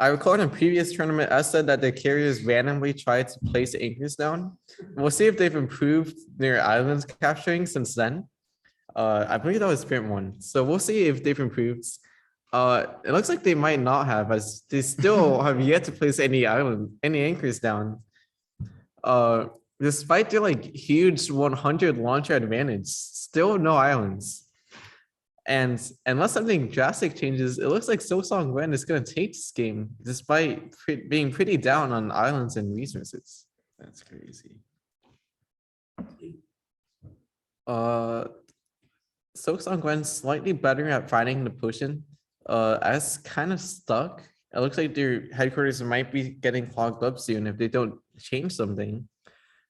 I recall in a previous tournament, S said that the carriers randomly tried to place anchors down. We'll see if they've improved their islands capturing since then. I believe that was sprint 1. So we'll see if they've improved. It looks like they might not have, as they still have yet to place any anchors down. Despite their like huge 100 launcher advantage, still no islands. And unless something drastic changes, it looks like Silk Song Gwen is going to take this game despite being pretty down on islands and resources. That's crazy. Silk Song Gwen slightly better at finding the potion. S kind of stuck. It looks like their headquarters might be getting clogged up soon if they don't change something.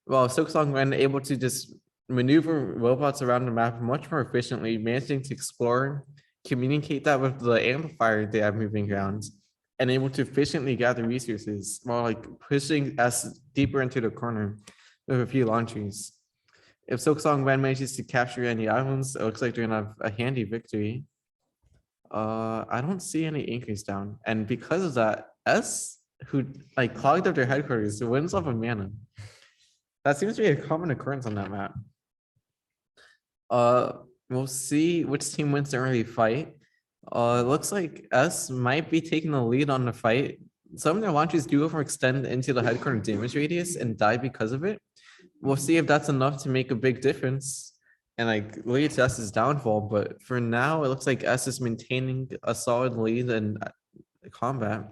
Well, Silk Song Gwen able to just maneuver robots around the map much more efficiently, managing to explore, communicate that with the amplifier they have moving around, and able to efficiently gather resources while like pushing S deeper into the corner with a few launchers. If Silk Song Gwen manages to capture any islands, it looks like they're gonna have a handy victory. I don't see any anchors down, and because of that, S, who like clogged up their headquarters, wins off of mana. That seems to be a common occurrence on that map. We'll see which team wins the early fight. It looks like S might be taking the lead on the fight. Some of their launchers do overextend into the headquarter damage radius and die because of it. We'll see if that's enough to make a big difference and like lead to S's downfall. But for now, it looks like S is maintaining a solid lead in combat.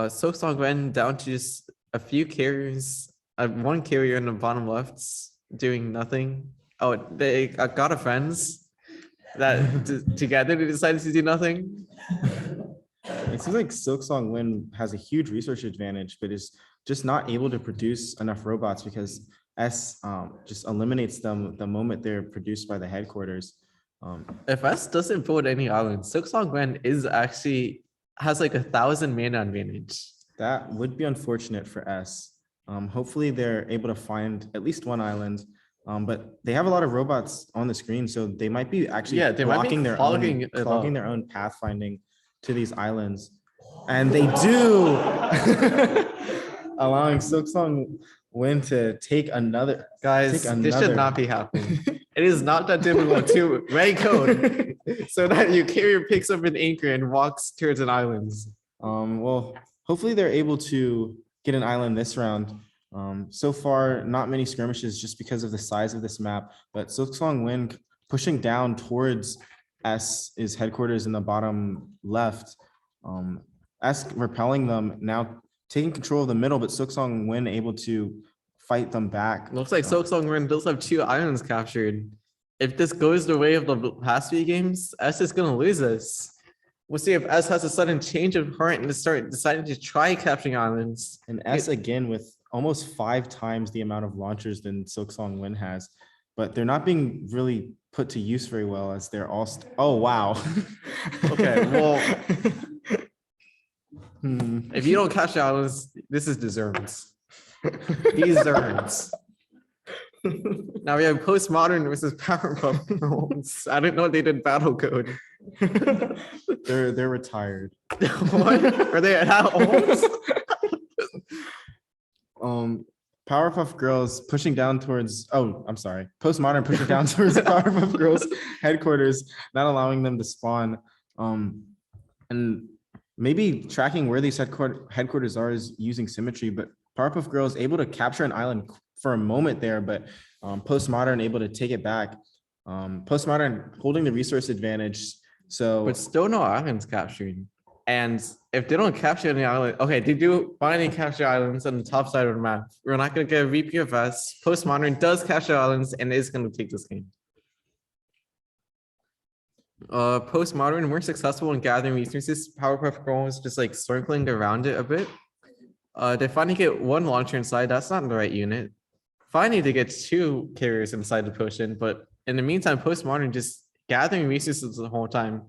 Silk Song Gwen down to just a few carriers. One carrier in the bottom left doing nothing. Oh, they got a friends that together they decided to do nothing. It seems like Silk Song Gwen has a huge resource advantage, but is just not able to produce enough robots because S just eliminates them the moment they're produced by the headquarters. If S doesn't build any islands, Silk Song Gwen is actually has like 1,000 mana advantage. That would be unfortunate for S. Hopefully they're able to find at least one island, but they have a lot of robots on the screen, so they might be actually blocking their own, clogging their own pathfinding to these islands, and they do, allowing Silk Song Gwen to take another. Guys, this should not be happening. It is not that difficult to write code so that your carrier picks up an anchor and walks towards an island. Well, hopefully they're able to get an island this round. So far, not many skirmishes just because of the size of this map, but Silksong Win pushing down towards S's headquarters in the bottom left. S repelling them, now taking control of the middle, but Silksong Win able to fight them back. Looks like Silksong Rin does have 2 islands captured. If this goes the way of the past few games, S is gonna lose this. We'll see if S has a sudden change of heart and start deciding to try capturing islands. And S again with almost 5 times the amount of launchers than Silksong Win has, but they're not being really put to use very well as they're all. Oh wow. Okay, well, if you don't capture islands, this is deserves. Deserves. Now we have Postmodern versus Powerpuff Girls. I didn't know they did Battlecode. They're retired. What? Are they at homes? Powerpuff Girls pushing down towards, oh, I'm sorry. Postmodern pushing down towards the Powerpuff Girls headquarters, not allowing them to spawn. And maybe tracking where these headquarters are is using symmetry, but Powerpuff Girls able to capture an island for a moment there, but Postmodern able to take it back. Postmodern holding the resource advantage. So, But still no islands captured. And if they don't capture any island, okay, they do finally capture islands on the top side of the map. We're not gonna get a repeat of us. Postmodern does capture islands and is gonna take this game. Postmodern, more successful in gathering resources. Powerpuff Girls just like circling around it a bit. They finally get 1 launcher inside. That's not the right unit. Finally, they get 2 carriers inside the potion, but in the meantime, Postmodern just gathering resources the whole time,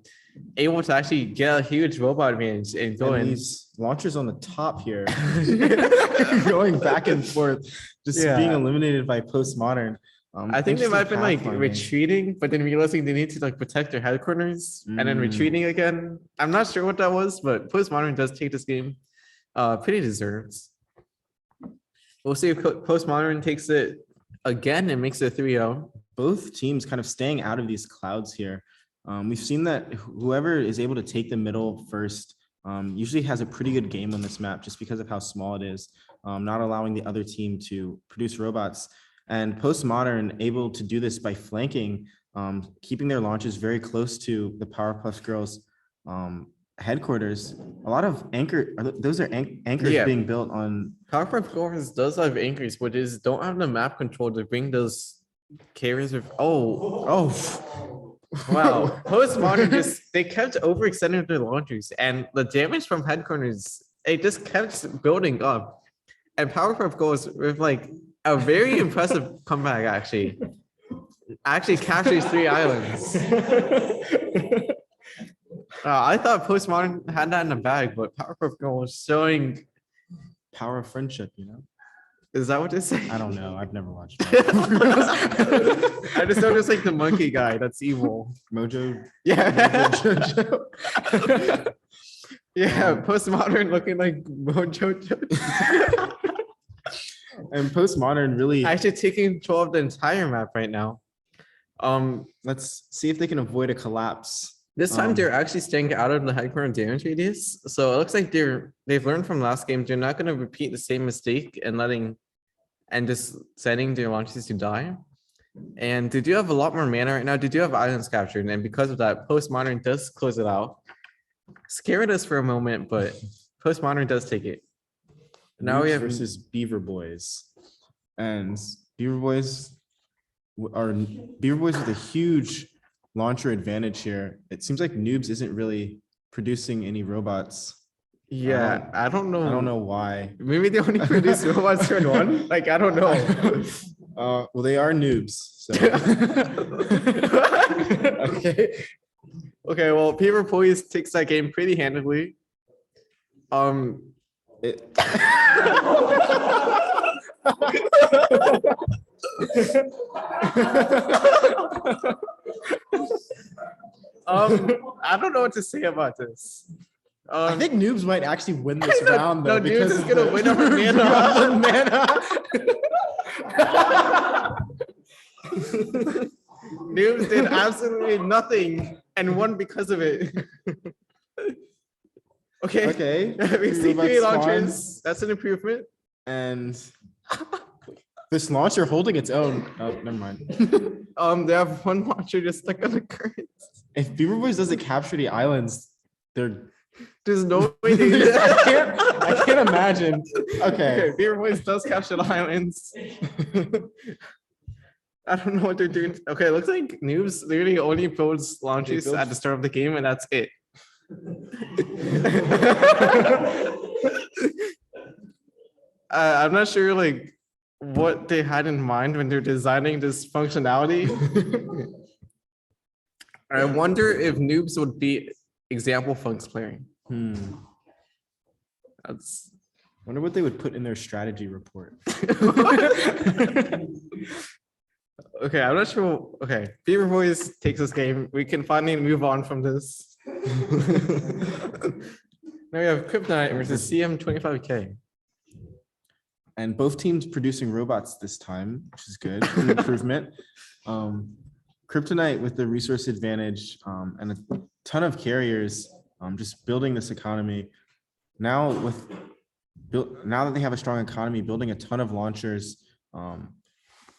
able to actually get a huge robot advantage and go in. These launchers on the top here, going back and forth, just Yeah. being eliminated by Postmodern. I think they might have been like pathfinding. retreating, but then realizing they need to like protect their headquarters and then retreating again. I'm not sure what that was, but Postmodern does take this game. Pretty deserved. We'll see if Postmodern takes it again and makes it 3-0. Both teams kind of staying out of these clouds here. We've seen that whoever is able to take the middle first usually has a pretty good game on this map just because of how small it is, not allowing the other team to produce robots. And Postmodern able to do this by flanking, keeping their launches very close to the Powerpuff Girls headquarters. A lot of those are anchors Yeah. being built on. Powerpuff Girls does have anchors, but is don't have the map control to bring those carriers with. Oh, wow. Postmodern they kept overextending their launchers, and the damage from headquarters, it just kept building up. And Powerpuff Girls with like a very impressive comeback, actually captures 3 islands. I thought Postmodern had that in the bag, but Powerpuff Girls was showing. Power of friendship, you know? Is that what they say? I don't know. I've never watched I just noticed like the monkey guy that's evil. Mojo. Yeah. Mojo Jojo. Yeah, Postmodern looking like Mojo Jojo. And Postmodern really. Actually taking control of the entire map right now. Let's see if they can avoid a collapse. This time they're actually staying out of the headquarter damage radius. So it looks like they've learned from last game. They're not going to repeat the same mistake and just setting their launches to die. And they do have a lot more mana right now. They do have islands captured, and because of that, Postmodern does close it out. Scared us for a moment, but Postmodern does take it. Now we have versus Beaver Boys, and Beaver Boys with a huge launcher advantage here. It seems like Noobs isn't really producing any robots. Yeah, I don't know. I don't know why. Maybe they only produce robots turn 1. Like I don't know. Well, they are noobs. So. Okay. Well, Beaver Boys takes that game pretty handily. I don't know what to say about this. I think Noobs might actually win this round though. No, Noobs is gonna win over mana. Noobs did absolutely nothing and won because of it. Okay. Okay. We see 3 launchers. That's an improvement. And This launcher holding its own. Oh, never mind. They have one launcher just stuck on the currents. If Beaver Boys doesn't capture the islands, they're. There's no way they I can't imagine. Okay. Beaver Boys does capture the islands. I don't know what they're doing. Okay, it looks like Noobs literally only builds launches build- at the start of the game, and that's it. I'm not sure like what they had in mind when they're designing this functionality. I wonder if Noobs would be example funks playing. That's Wonder what they would put in their strategy report. okay. I'm not sure. Okay, Beaver Boys takes this game. We can finally move on from this. Now we have Kryptonite versus CM25K. And both teams producing robots this time, which is good, an improvement. Kryptonite with the resource advantage and a ton of carriers, just building this economy. Now that they have a strong economy, building a ton of launchers.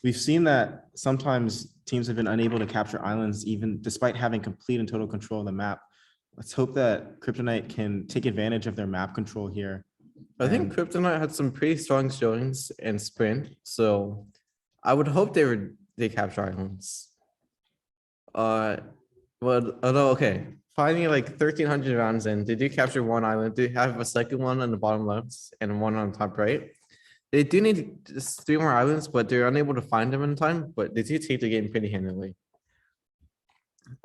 We've seen that sometimes teams have been unable to capture islands even despite having complete and total control of the map. Let's hope that Kryptonite can take advantage of their map control here. I think Kryptonite had some pretty strong showings in sprint, so I would hope they capture islands. Well, although okay, finding like 1,300 rounds in, they do capture one island. They have a second one on the bottom left and one on top right. They do need just 3 more islands, but they're unable to find them in time. But they do take the game pretty handily.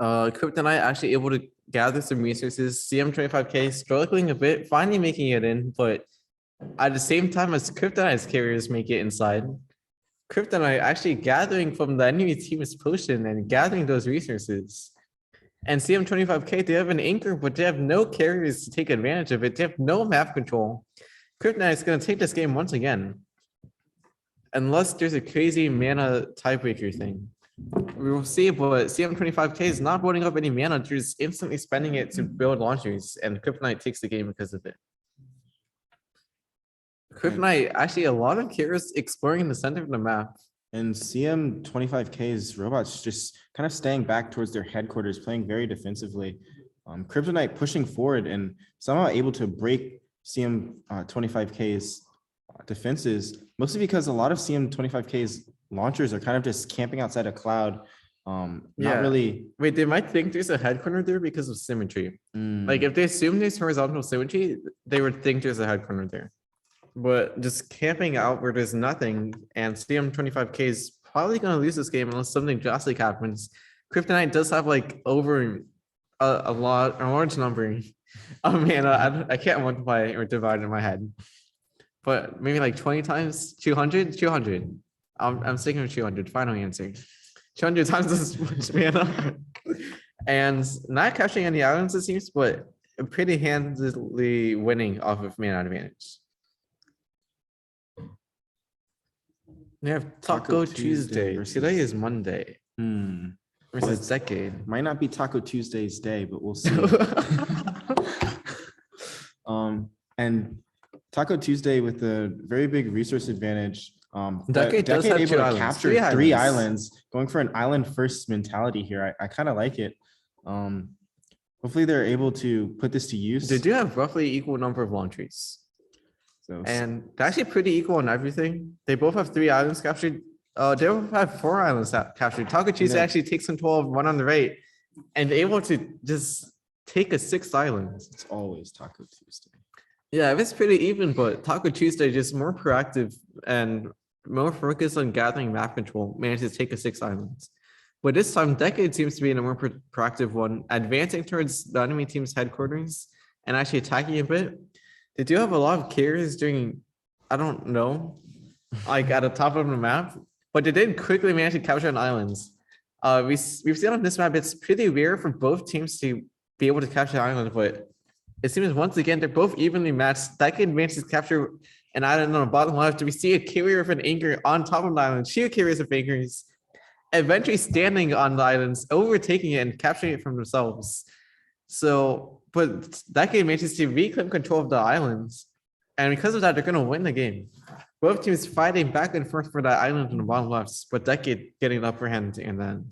Kryptonite actually able to gather some resources. CM25K struggling a bit, finally making it in, but at the same time as Kryptonite's carriers make it inside, Kryptonite actually gathering from the enemy team's potion and gathering those resources. And CM25K, they have an anchor, but they have no carriers to take advantage of it. They have no map control. Kryptonite is going to take this game once again. Unless there's a crazy mana tiebreaker thing. We will see, but CM25K is not building up any mana. They're just instantly spending it to build launchers, and Kryptonite takes the game because of it. Kryptonite, actually a lot of carriers exploring the center of the map. And CM25K's robots just kind of staying back towards their headquarters, playing very defensively. Kryptonite pushing forward and somehow able to break CM25K's defenses, mostly because a lot of CM25K's launchers are kind of just camping outside a cloud. Not really. Wait, they might think there's a head corner there because of symmetry. Like if they assume there's horizontal symmetry, they would think there's a head corner there. But just camping out where there's nothing, and CM25K is probably going to lose this game unless something drastic happens. Kryptonite does have like over a large number of mana. I can't multiply or divide in my head, but maybe like 20 times 200. I'm sticking with 200. Final answer. 200 times this much mana, and not capturing any islands it seems, but pretty handily winning off of mana advantage. We have Taco Tuesday. Today is Monday. Versus Decade. Might not be Taco Tuesday's day, but we'll see. And Taco Tuesday with a very big resource advantage. Decade does have able two to islands. capture three islands, going for an island first mentality here. I kind of like it. Hopefully they're able to put this to use. They do have roughly equal number of launches. So, And they're actually pretty equal on everything. They both have 3 islands captured. They both have 4 islands captured. Taco Tuesday actually takes control of one on the right and able to just take a 6th island. it's always Taco Tuesday. Yeah, it's pretty even, but Taco Tuesday just more proactive and more focused on gathering map control, managed to take a 6 islands. But this time, Decade seems to be in a more proactive one, advancing towards the enemy team's headquarters and actually attacking a bit. They do have a lot of carriers doing, I don't know, like at the top of the map, but they did quickly manage to capture an islands. We've seen on this map, it's pretty rare for both teams to be able to capture islands, but it seems once again, they're both evenly matched. Decade manages to capture an island on the bottom left. We see a carrier of an anchor on top of the island, 2 carriers of anchors, eventually standing on the islands, overtaking it and capturing it from themselves. So, but Decade manages to reclaim control of the islands. And because of that, they're going to win the game. Both teams fighting back and forth for that island in the bottom left, but Decade getting the upper hand and then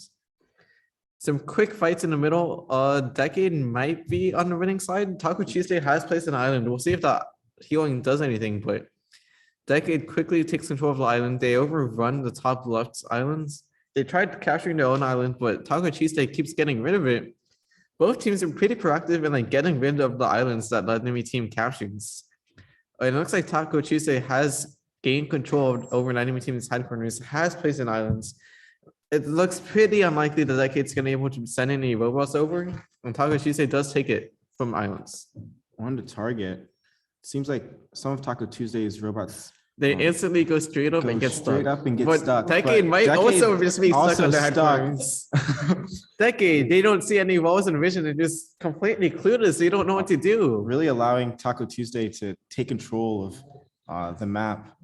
some quick fights in the middle. Decade might be on the winning side. Taco Tuesday has placed an island. We'll see if that healing does anything, but Decade quickly takes control of the island. They overrun the top left islands. They tried capturing their own island, but Taco Tuesday keeps getting rid of it. Both teams are pretty proactive in like getting rid of the islands that the enemy team captures. It looks like Taco Tuesday has gained control over an enemy team's headquarters, has placed in islands. It looks pretty unlikely that Decade's going to be able to send any robots over, and Taco Tuesday does take it from islands. On to target. Seems like some of Taco Tuesday's robots They instantly go straight up go and get straight stuck. up and get But stuck. Decade might also just be stuck also on their stuck. headquarters. Decade, they don't see any walls in vision. They're just completely clueless. They don't know what to do. Really allowing Taco Tuesday to take control of the map.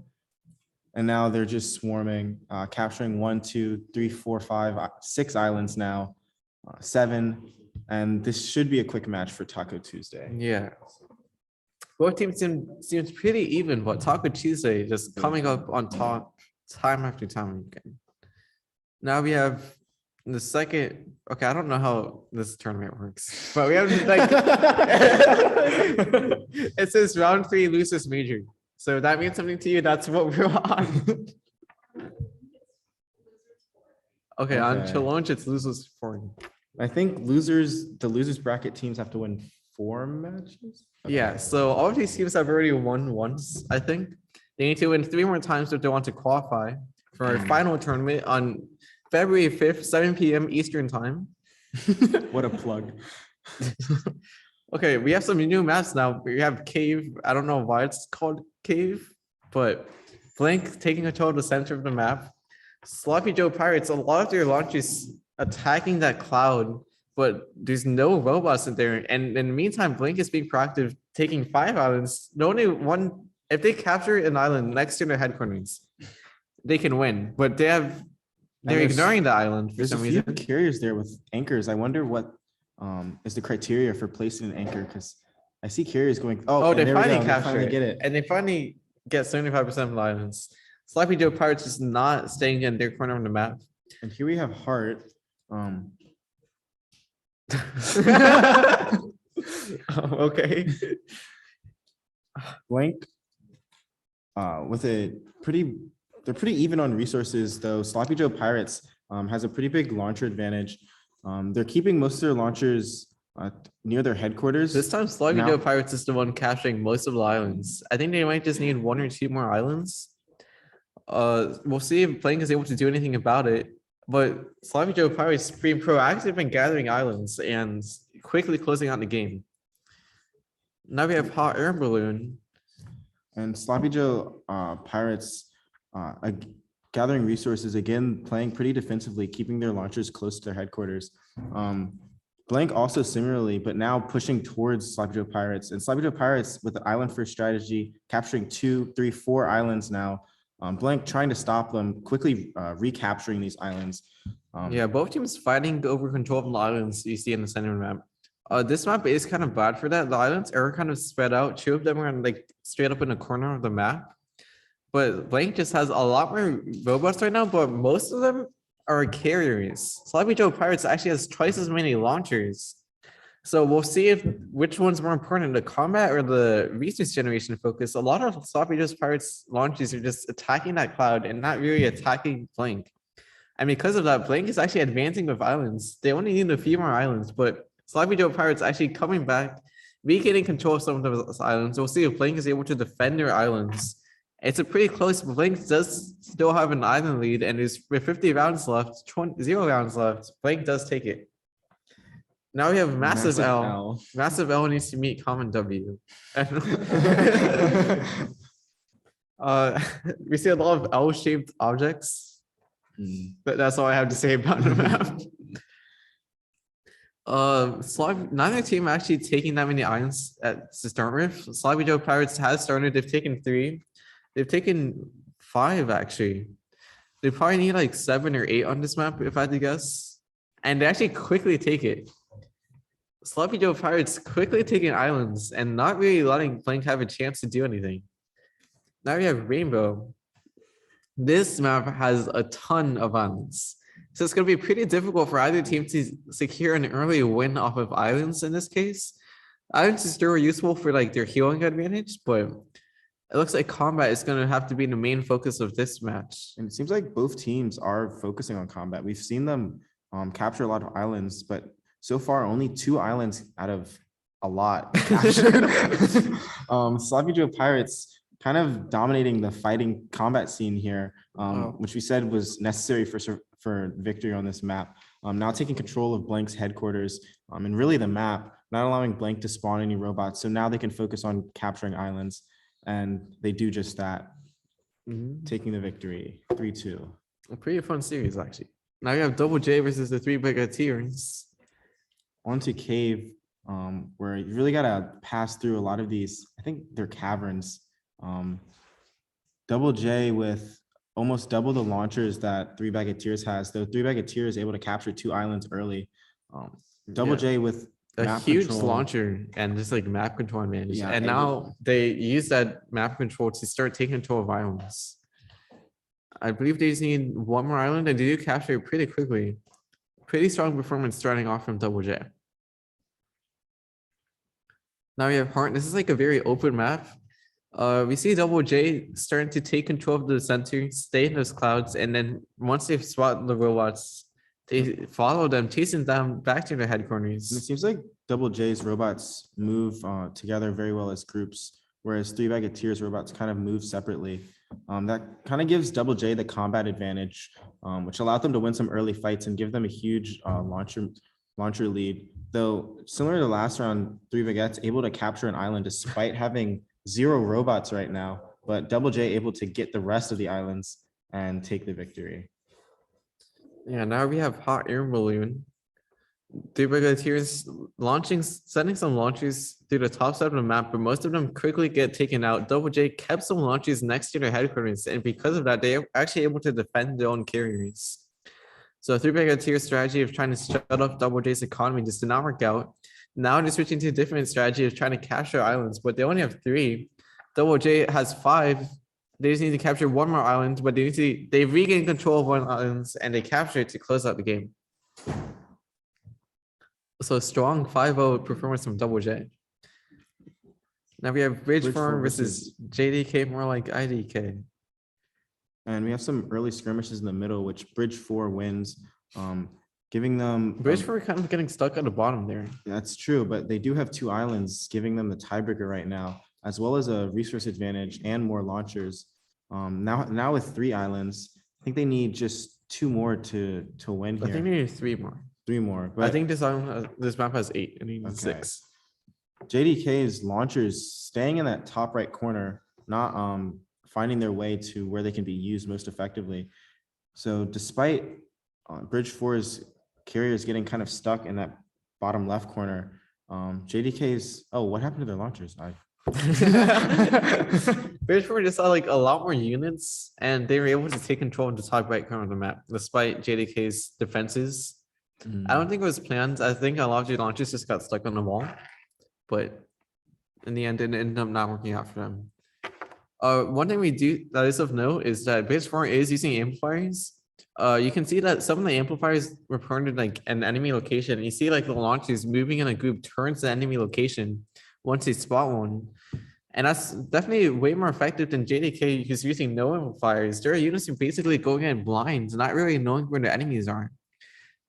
And now they're just swarming, capturing 1, 2, 3, 4, 5, 6 islands now, 7. And this should be a quick match for Taco Tuesday. Yeah. Both teams seems pretty even, but Taco Tuesday just coming up on top time after time again. Now we have the second. Okay, I don't know how this tournament works, but we have like it says round 3 losers major. So if that means something to you, that's what we're on. Okay, on Okay. challenge, it's losers 4. I think the losers bracket teams have to win 4 matches. Yeah, so all of these teams have already won once, I think. They need to win 3 more times if they want to qualify for our final tournament on February 5th, 7 p.m. Eastern time. What a plug. Okay, we have some new maps now. We have Cave. I don't know why it's called Cave, but Blank taking control of the center of the map. Sloppy Joe Pirates, a lot of their launches attacking that cloud, but there's no robots in there. And in the meantime, Blink is being proactive, taking 5 islands. The only one, if they capture an island next to their headquarters, they can win. But they're there's- ignoring the island for There's a some few reason. carriers there with anchors. I wonder what is the criteria for placing an anchor, because I see carriers going, Oh, and they there we finally go, capture it. get it. And they finally get 75% of the islands. Sloppy Joe Pirates is not staying in their corner of the map. And here we have Heart. Okay. Blank. With they're pretty even on resources though. Sloppy Joe Pirates has a pretty big launcher advantage. They're keeping most of their launchers near their headquarters. This time, Sloppy Now- Joe Pirates is the one capturing most of the islands. I think they might just need 1 or 2 more islands. We'll see if Blank is able to do anything about it. But Sloppy Joe Pirates being proactive in gathering islands and quickly closing out the game. Now we have Hot Air Balloon. And Sloppy Joe Pirates gathering resources, again, playing pretty defensively, keeping their launchers close to their headquarters. Blank also similarly, but now pushing towards Sloppy Joe Pirates. And Sloppy Joe Pirates with the island first strategy, capturing 2, 3, 4 islands now. Blank trying to stop them, quickly recapturing these islands. Yeah, both teams fighting over control of the islands you see in the center of the map. This map is kind of bad for that. The islands are kind of spread out. 2 of them are like straight up in the corner of the map. But Blank just has a lot more robots right now, but most of them are carriers. Sloppy Joe Pirates actually has twice as many launchers. So we'll see if which one's more important, the combat or the resource generation focus. A lot of Sloppy Joe Pirates launches are just attacking that cloud and not really attacking Blank. And because of that, Blank is actually advancing with islands. They only need a few more islands, but Sloppy Joe Pirates actually coming back, regaining control of some of those islands. We'll see if Blank is able to defend their islands. It's a pretty close. Blank does still have an island lead, and there's with 50 rounds left, 0 rounds left. Blank does take it. Now we have Massive L. Massive L needs to meet Common W. We see a lot of L-shaped objects. But that's all I have to say about the map. Neither team actually taking that many islands to start with. Sloppy Joe Pirates has started. They've taken 3. They've taken 5 actually. They probably need like 7 or 8 on this map if I had to guess. And they actually quickly take it. Sloppy Joe Pirates quickly taking islands and not really letting Blank have a chance to do anything. Now we have Rainbow. This map has a ton of islands. So it's going to be pretty difficult for either team to secure an early win off of islands in this case. Islands is still useful for like their healing advantage, but it looks like combat is going to have to be the main focus of this match. And it seems like both teams are focusing on combat. We've seen them capture a lot of islands, but so far only 2 islands out of a lot captured. Sloppy Joe Pirates kind of dominating the fighting combat scene here, which we said was necessary for victory on this map. Now taking control of Blank's headquarters and really the map, not allowing Blank to spawn any robots. So now they can focus on capturing islands, and they do just that, taking the victory 3-2. A pretty fun series, actually. Now you have Double J versus the 3 Brigadiers. Onto Cave, where you really got to pass through a lot of these. I think they're caverns. Double J with almost double the launchers that 3 Brigadiers has, though 3 Brigadiers able to capture 2 islands early. Double J with a huge launcher and just like map control advantage. Yeah, and now they use that map control to start taking control of islands. I believe they just need 1 more island and they do capture it pretty quickly. Pretty strong performance starting off from Double J. Now we have Heart. This is like a very open map. We see Double J starting to take control of the center, stay in those clouds, and then once they've spotted the robots, they follow them, chasing them back to their headquarters. And it seems like Double J's robots move together very well as groups, whereas 3 Brigadiers robots kind of move separately. That kind of gives Double J the combat advantage, which allowed them to win some early fights and give them a huge launcher lead. Though similar to last round, 3 Baguettes able to capture an island despite having 0 robots right now, but Double J able to get the rest of the islands and take the victory. Yeah, now we have Hot Air Balloon. 3 Brigadiers launching, sending some launchers through the top side of the map, but most of them quickly get taken out. Double J kept some launchers next to their headquarters, and because of that, they are actually able to defend their own carriers. So 3 Brigadiers strategy of trying to shut off Double J's economy just did not work out. Now they're switching to a different strategy of trying to capture islands, but they only have 3. Double J has 5. They just need to capture 1 more island, but they regain control of 1 island and they capture it to close out the game. So strong 5-0 performance from Double J. Now we have Bridge 4 versus JDK, more like IDK. And we have some early skirmishes in the middle, which Bridge 4 wins, giving them... Bridge 4 kind of getting stuck at the bottom there. That's true, but they do have 2 islands, giving them the tiebreaker right now, as well as a resource advantage and more launchers. Now with 3 islands, I think they need just 2 more to win here. I think they need 3 more. 3 more. But I think this map has 8. I need 6. JDK's launchers staying in that top right corner, not finding their way to where they can be used most effectively. So despite Bridge 4's carriers getting kind of stuck in that bottom left corner, JDK's, what happened to their launchers? Bridge 4 just saw like a lot more units and they were able to take control of the top right corner of the map despite JDK's defenses. I don't think it was planned. I think a lot of the launchers just got stuck on the wall, but in the end, it ended up not working out for them. One thing we do that is of note is that Bridge 4 is using amplifiers. You can see that some of the amplifiers were pointed like an enemy location. You see like the launchers moving in a group towards the enemy location once they spot one. And that's definitely way more effective than JDK who's using no amplifiers. There are units who basically going in blind, not really knowing where the enemies are.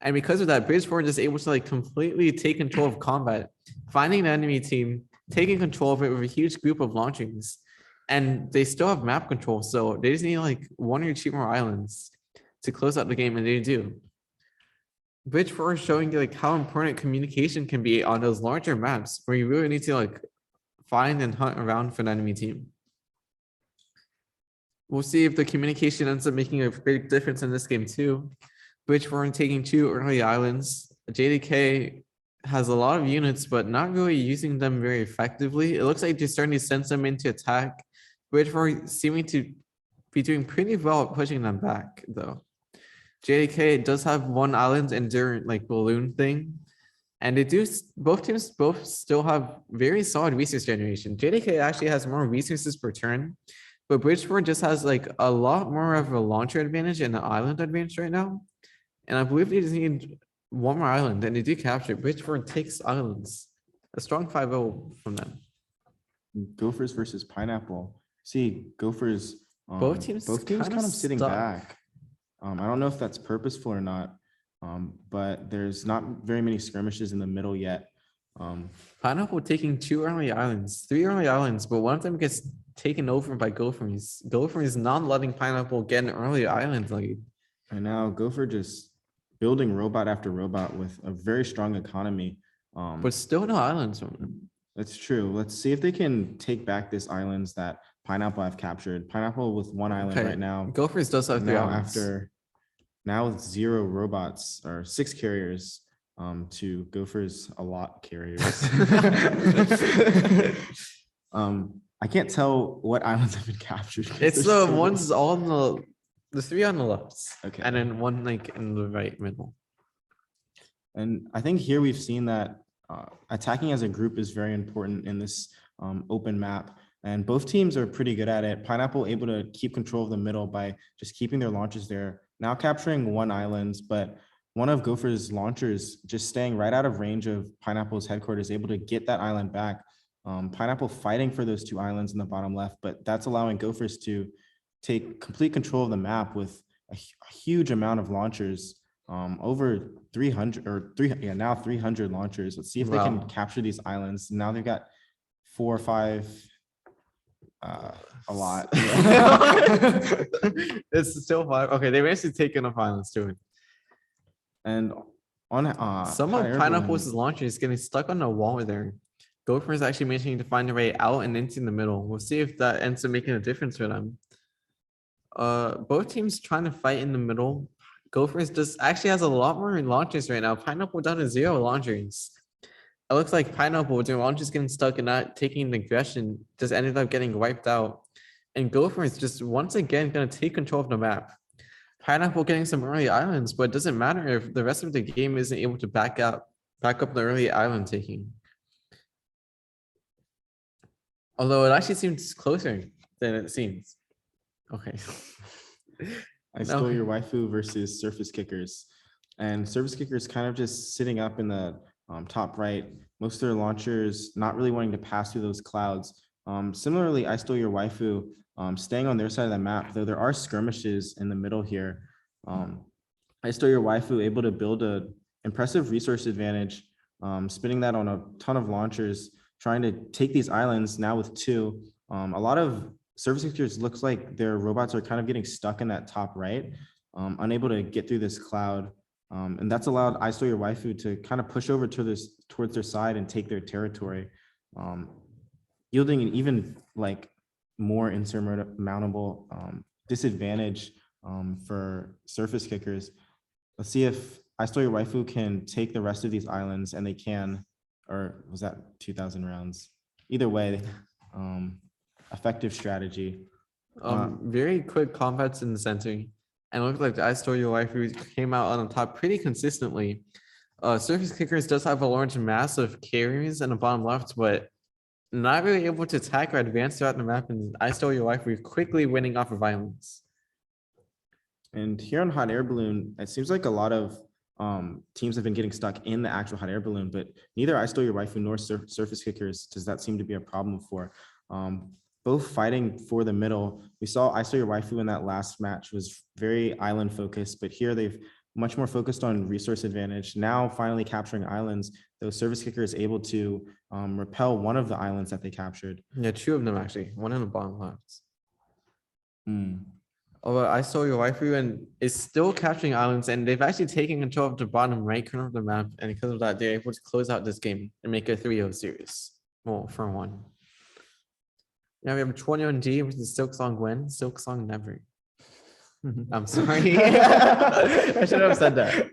And because of that, Bridge 4 is able to like completely take control of combat, finding the enemy team, taking control of it with a huge group of launchings. And they still have map control, so they just need like 1 or 2 more islands to close out the game, and they do. Bridge 4 is showing like how important communication can be on those larger maps where you really need to like find and hunt around for the enemy team. We'll see if the communication ends up making a big difference in this game too. Bridge 4 taking 2 early islands. JDK has a lot of units, but not really using them very effectively. It looks like they're starting to send them into attack. Bridge 4 seeming to be doing pretty well at pushing them back, though. JDK does have 1 island and their like balloon thing, and they do. Both teams still have very solid resource generation. JDK actually has more resources per turn. But Bridgeport just has like a lot more of a launcher advantage and an island advantage right now. And I believe they just need one more island and they do capture it. Bridgeport takes islands. A strong 5-0 from them. Gophers versus Pineapple. See, Gophers. Both teams kind of sitting stuck. back. I don't know if that's purposeful or not, but there's not very many skirmishes in the middle yet. Pineapple taking 2 early islands, 3 early islands, but one of them gets taken over by Gophers. Gophers not letting Pineapple get an early island lead. And now Gopher just building robot after robot with a very strong economy. But still no islands from them. That's true. Let's see if they can take back this islands that Pineapple have captured. Pineapple with 1 island right now. Gophers does have 3 Now islands. now with 0 robots or 6 carriers, to Gophers a lot carriers. I can't tell what islands have been captured. 'cause It's there's the so ones on the 3 on the left. Okay. And then 1 like in the right middle. And I think here we've seen that attacking as a group is very important in this open map. And both teams are pretty good at it. Pineapple able to keep control of the middle by just keeping their launches there. Now capturing 1 island, but one of Gopher's launchers just staying right out of range of Pineapple's headquarters, able to get that island back. Pineapple fighting for those 2 islands in the bottom left, but that's allowing Gophers to take complete control of the map with a huge amount of launchers. Over 300 or now 300 launchers. Let's see if they Wow. can capture these islands. Now they've got 4 or 5, a lot. It's still 5. Okay, they basically taken enough islands too. And on Some hot of air Pineapple's balloon, launcher is getting stuck on the wall there. Gopher is actually managing to find a way out and into the middle. We'll see if that ends up making a difference for them. Both teams trying to fight in the middle. Gophers just actually has a lot more launchers right now. Pineapple down to 0 launchers. It looks like Pineapple with their launchers getting stuck and not taking the aggression just ended up getting wiped out. And Gophers just once again gonna take control of the map. Pineapple getting some early islands, but it doesn't matter if the rest of the game isn't able to back up the early island taking. Although it actually seems closer than it seems. Okay. I stole your waifu versus surface kickers. And surface kickers kind of just sitting up in the top right. Most of their launchers not really wanting to pass through those clouds. Similarly, I stole your waifu staying on their side of the map, though there are skirmishes in the middle here. I stole your waifu able to build a impressive resource advantage, spinning that on a ton of launchers, trying to take these islands now with 2. A lot of surface kickers looks like their robots are kind of getting stuck in that top right, unable to get through this cloud. And that's allowed I Stole Your Waifu to kind of push over towards their side and take their territory, yielding an even like more insurmountable disadvantage for surface kickers. Let's see if I Stole Your Waifu can take the rest of these islands, and they can, or was that 2,000 rounds? Either way, effective strategy. Very quick combats in the center. And it looked like the I Stole Your Waifu came out on the top pretty consistently. Surface Kickers does have a large mass of carries in the bottom left, but not really able to attack or advance throughout the map. And I Stole Your Waifu quickly winning off of violence. And here on Hot Air Balloon, it seems like a lot of teams have been getting stuck in the actual hot air balloon, but neither I Stole Your Waifu nor surface kickers does that seem to be a problem for. Both fighting for the middle. We saw I Stole Your Waifu in that last match was very island focused, but here they've much more focused on resource advantage. Now finally capturing islands, though surface kicker is able to repel one of the islands that they captured. Yeah, 2 of them actually, 1 in the bottom left. Although I Stole Your Waifu and is still capturing islands, and they've actually taken control of the bottom right corner of the map, and because of that, they're able to close out this game and make a 3-0 series. Well, for 1. Now we have 21G versus Silksong Gwen. Silksong never. I'm sorry. I should have said that.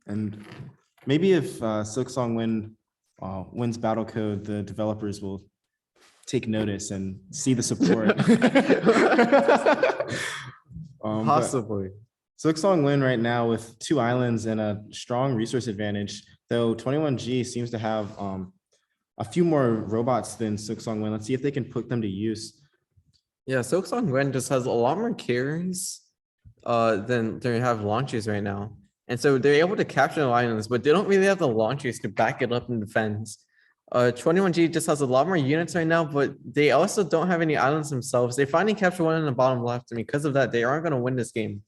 And maybe if Silksong wins Battlecode, the developers will take notice and see the support. Possibly. Silksong win right now with 2 islands and a strong resource advantage, though 21G seems to have a few more robots than Silksong Wen. Let's see if they can put them to use. Yeah, Silksong Wen just has a lot more carries than they have launchers right now. And so they're able to capture the islands, but they don't really have the launchers to back it up in defense. 21G just has a lot more units right now, but they also don't have any islands themselves. They finally capture one in the bottom left, and because of that, they aren't going to win this game.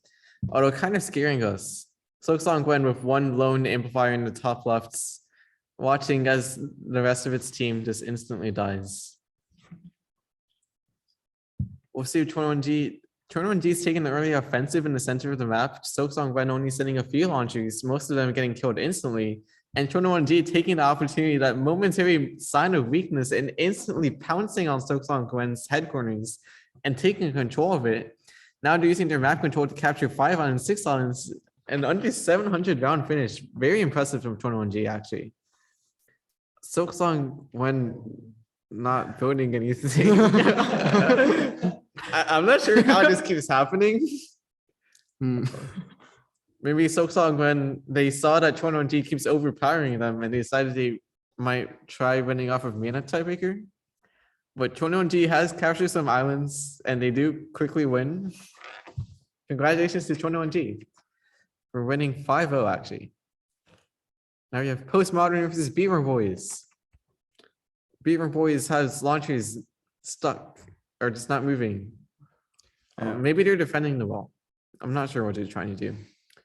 Although kind of scaring us. Silksong Wen with one lone amplifier in the top left, watching as the rest of its team just instantly dies. We'll see 21G. 21G is taking the early offensive in the center of the map. Silksong Wen only sending a few launchers, most of them getting killed instantly. And 21G taking the opportunity, that momentary sign of weakness, and instantly pouncing on Silksong Wen's headquarters and taking control of it. Now they're using their map control to capture 5 islands, 6 islands, and under 700 round finish. Very impressive from 21G, actually. Silksong Wen not building anything. I'm not sure how this keeps happening. Maybe Silksong, when they saw that 21G keeps overpowering them, and they decided they might try winning off of mana tiebreaker. But 21G has captured some islands, and they do quickly win. Congratulations to 21G for winning 5-0, actually. Now we have Postmodern versus Beaver Boys. Beaver Boys has launchers stuck or just not moving. Maybe they're defending the wall. I'm not sure what they're trying to do.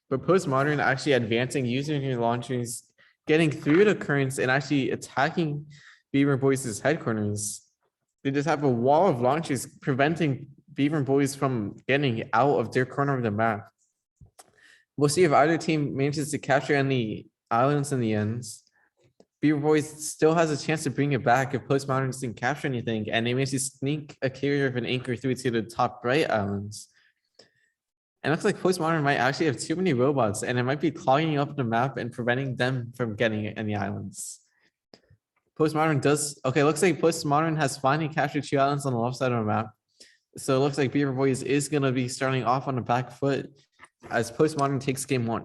But Postmodern actually advancing, using their launchers, getting through the currents, and actually attacking Beaver Boys' headquarters. They just have a wall of launchers preventing Beaver Boys from getting out of their corner of the map. We'll see if either team manages to capture any islands in the end. Beaver Boys still has a chance to bring it back if Postmodern doesn't capture anything, and they manage to sneak a carrier of an anchor through to the top right islands. And it looks like Postmodern might actually have too many robots, and it might be clogging up the map and preventing them from getting any islands. Postmodern does, okay, looks like Postmodern has finally captured 2 islands on the left side of the map. So it looks like Beaver Boys is going to be starting off on the back foot as Postmodern takes game 1.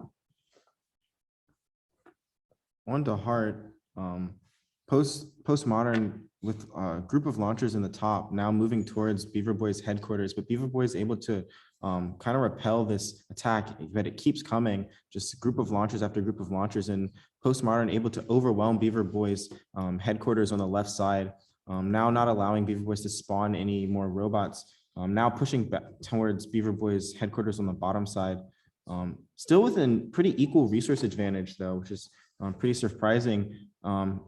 On to Heart. Postmodern with a group of launchers in the top, now moving towards Beaver Boys headquarters, but Beaver Boys able to kind of repel this attack, but it keeps coming, just a group of launchers after group of launchers, and Postmodern able to overwhelm Beaver Boys headquarters on the left side, now not allowing Beaver Boys to spawn any more robots, now pushing back towards Beaver Boys headquarters on the bottom side, still within pretty equal resource advantage though, which is pretty surprising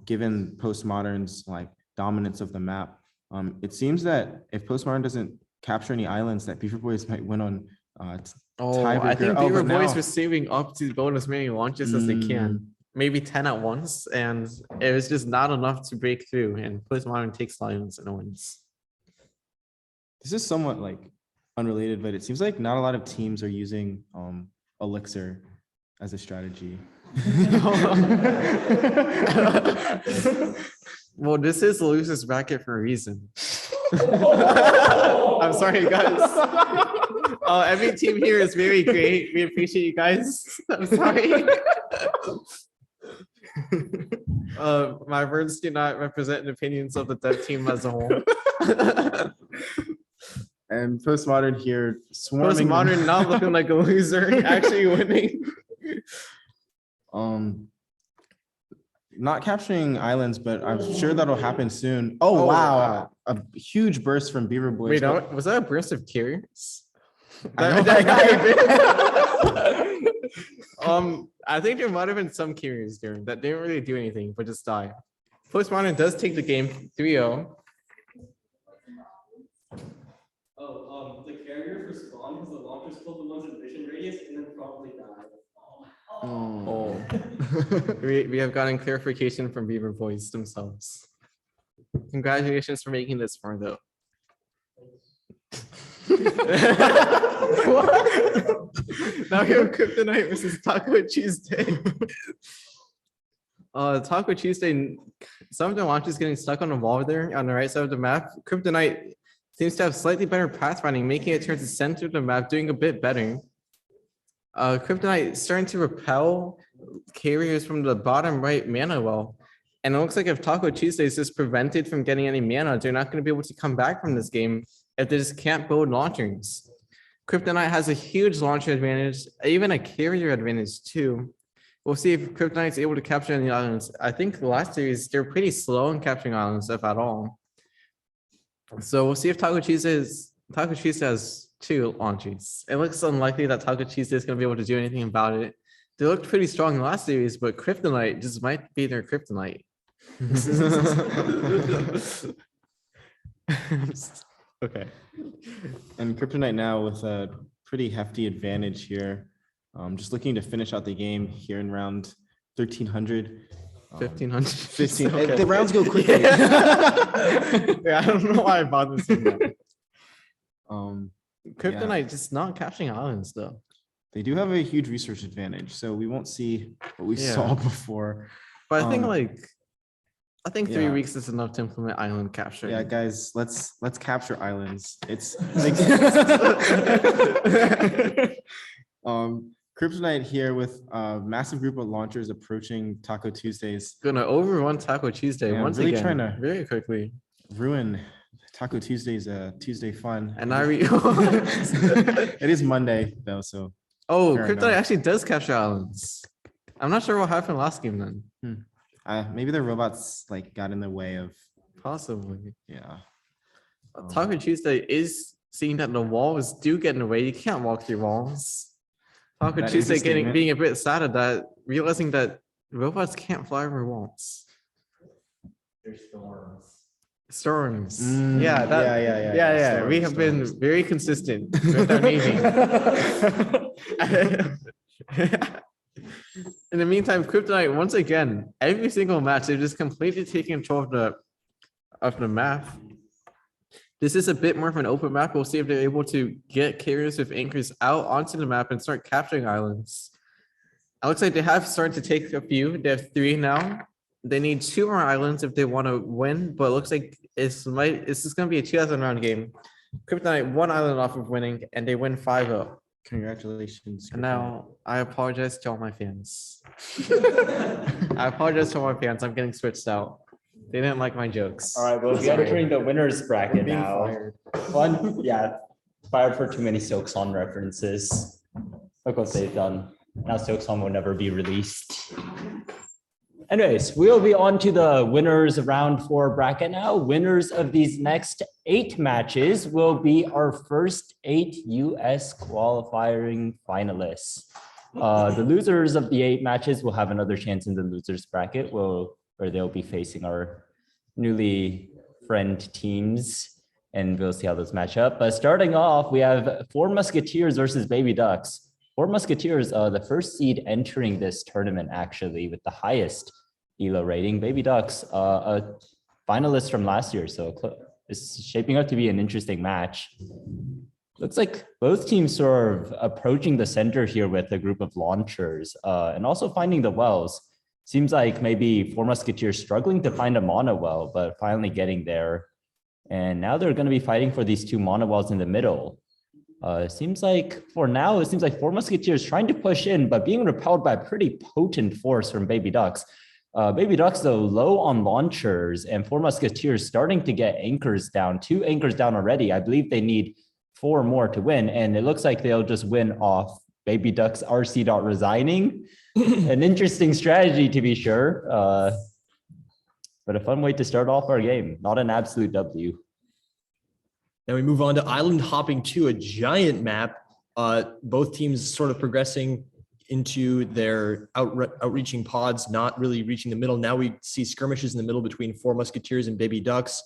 given Postmodern's like dominance of the map. It seems that if Postmodern doesn't capture any islands, that Beaver Boys might win on tiebreaker. I think Beaver Boys now, were saving up to build as many launches as they can. Maybe 10 at once, and it was just not enough to break through, and Postmodern takes islands and wins. This is somewhat like unrelated, but it seems like not a lot of teams are using Elixir as a strategy. Well, this is the losers bracket for a reason. I'm sorry, guys. Every team here is very great. We appreciate you guys. I'm sorry. My words do not represent the opinions of the dev team as a whole. And Postmodern here swarming. Postmodern not looking like a loser, actually winning. Not capturing islands, but I'm sure that'll happen soon. Oh, wow. A huge burst from Beaver Boys. Wait, was that a burst of carriers? I think there might have been some carriers there that didn't really do anything, but just die. Postmodern does take the game 3-0. The carrier for spawn because the launchers killed the ones in vision radius and then probably died. We have gotten clarification from Beaver Boys themselves. Congratulations for making this far, though. Now we have Kryptonite versus Taco Tuesday. Taco Tuesday, some of the launches getting stuck on the wall there on the right side of the map. Kryptonite seems to have slightly better pathfinding, making it towards the center of the map, doing a bit better. Kryptonite starting to repel carriers from the bottom right mana well. And it looks like if Taco Tuesday is just prevented from getting any mana, they're not going to be able to come back from this game if they just can't build launchers. Kryptonite has a huge launcher advantage, even a carrier advantage too. We'll see if Kryptonite's able to capture any islands. I think the last series, they're pretty slow in capturing islands, if at all. So we'll see if Taco Tuesday has 2 launches. It looks unlikely that Taco Tuesday is going to be able to do anything about it. They looked pretty strong in the last series, but Kryptonite just might be their kryptonite. Okay. And Kryptonite now with a pretty hefty advantage here. Just looking to finish out the game here in round 1300. 1500. 15. Okay. The rounds go quickly. Yeah, I don't know why I bothered saying that. Kryptonite just not capturing islands though. They do have a huge research advantage, so we won't see what we Yeah. saw before. But I think Um, I think 3 yeah. weeks is enough to implement island capture. Yeah, guys, let's capture islands. It's Kryptonite here with a massive group of launchers approaching Taco Tuesdays. Gonna overrun Taco Tuesday Yeah, once really again, trying to- very quickly. Ruin Taco Tuesday's Tuesday fun. And I It is Monday though, so oh, Fair Kryptonite enough. actually does capture islands. I'm not sure what happened last game then. maybe the robots like got in the way of Possibly. yeah. Taco Tuesday is seeing that the walls do get in the way. You can't walk through walls. Taco That is a Tuesday statement. being a bit sad at that, realizing that robots can't fly over walls. There's storms. Storms. Mm, Yeah, that, yeah. We have been very consistent with our naming. In the meantime, Kryptonite, once again, every single match, they're just completely taking control of the map. This is a bit more of an open map. We'll see if they're able to get carriers with anchors out onto the map and start capturing islands. It looks like they have started to take a few. They have 3 now. They need 2 more islands if they want to win, but it looks like it's just going to be a 2,000 round game. Kryptonite 1 island off of winning, and they win 5-0. Congratulations. And Kryptonite. now I apologize to all my fans. I apologize to all my fans. I'm getting switched out. They didn't like my jokes. All right, we'll be Sorry. entering the winners bracket Being now. fired. Fired for too many Silkson references. Look what they've done. Now Silkson will never be released. Anyways, we'll be on to the winners of round 4 bracket now. Winners of these next 8 matches will be our first 8 US qualifying finalists. The losers of the 8 matches will have another chance in the losers bracket, where they'll be facing our newly friend teams, and we'll see how those match up. But starting off, we have 4 Musketeers versus Baby Ducks. 4 Musketeers, the first seed entering this tournament, actually, with the highest ELO rating. Baby Ducks, a finalist from last year, so it's shaping up to be an interesting match. Looks like both teams sort of approaching the center here with a group of launchers, and also finding the wells. Seems like maybe 4 Musketeers struggling to find a mono well, but finally getting there. And now they're going to be fighting for these 2 mono wells in the middle. Seems like for now, it seems like 4 Musketeers trying to push in, but being repelled by a pretty potent force from Baby Ducks. Baby Ducks, though, low on launchers, and 4 Musketeers starting to get anchors down. 2 anchors down already. I believe they need 4 more to win, and it looks like they'll just win off Baby Ducks RC dot resigning. An interesting strategy, to be sure, but a fun way to start off our game. Not an absolute W. Now we move on to Island Hopping 2, a giant map. Both teams sort of progressing into their outreaching pods, not really reaching the middle. Now we see skirmishes in the middle between 4 Musketeers and Baby Ducks.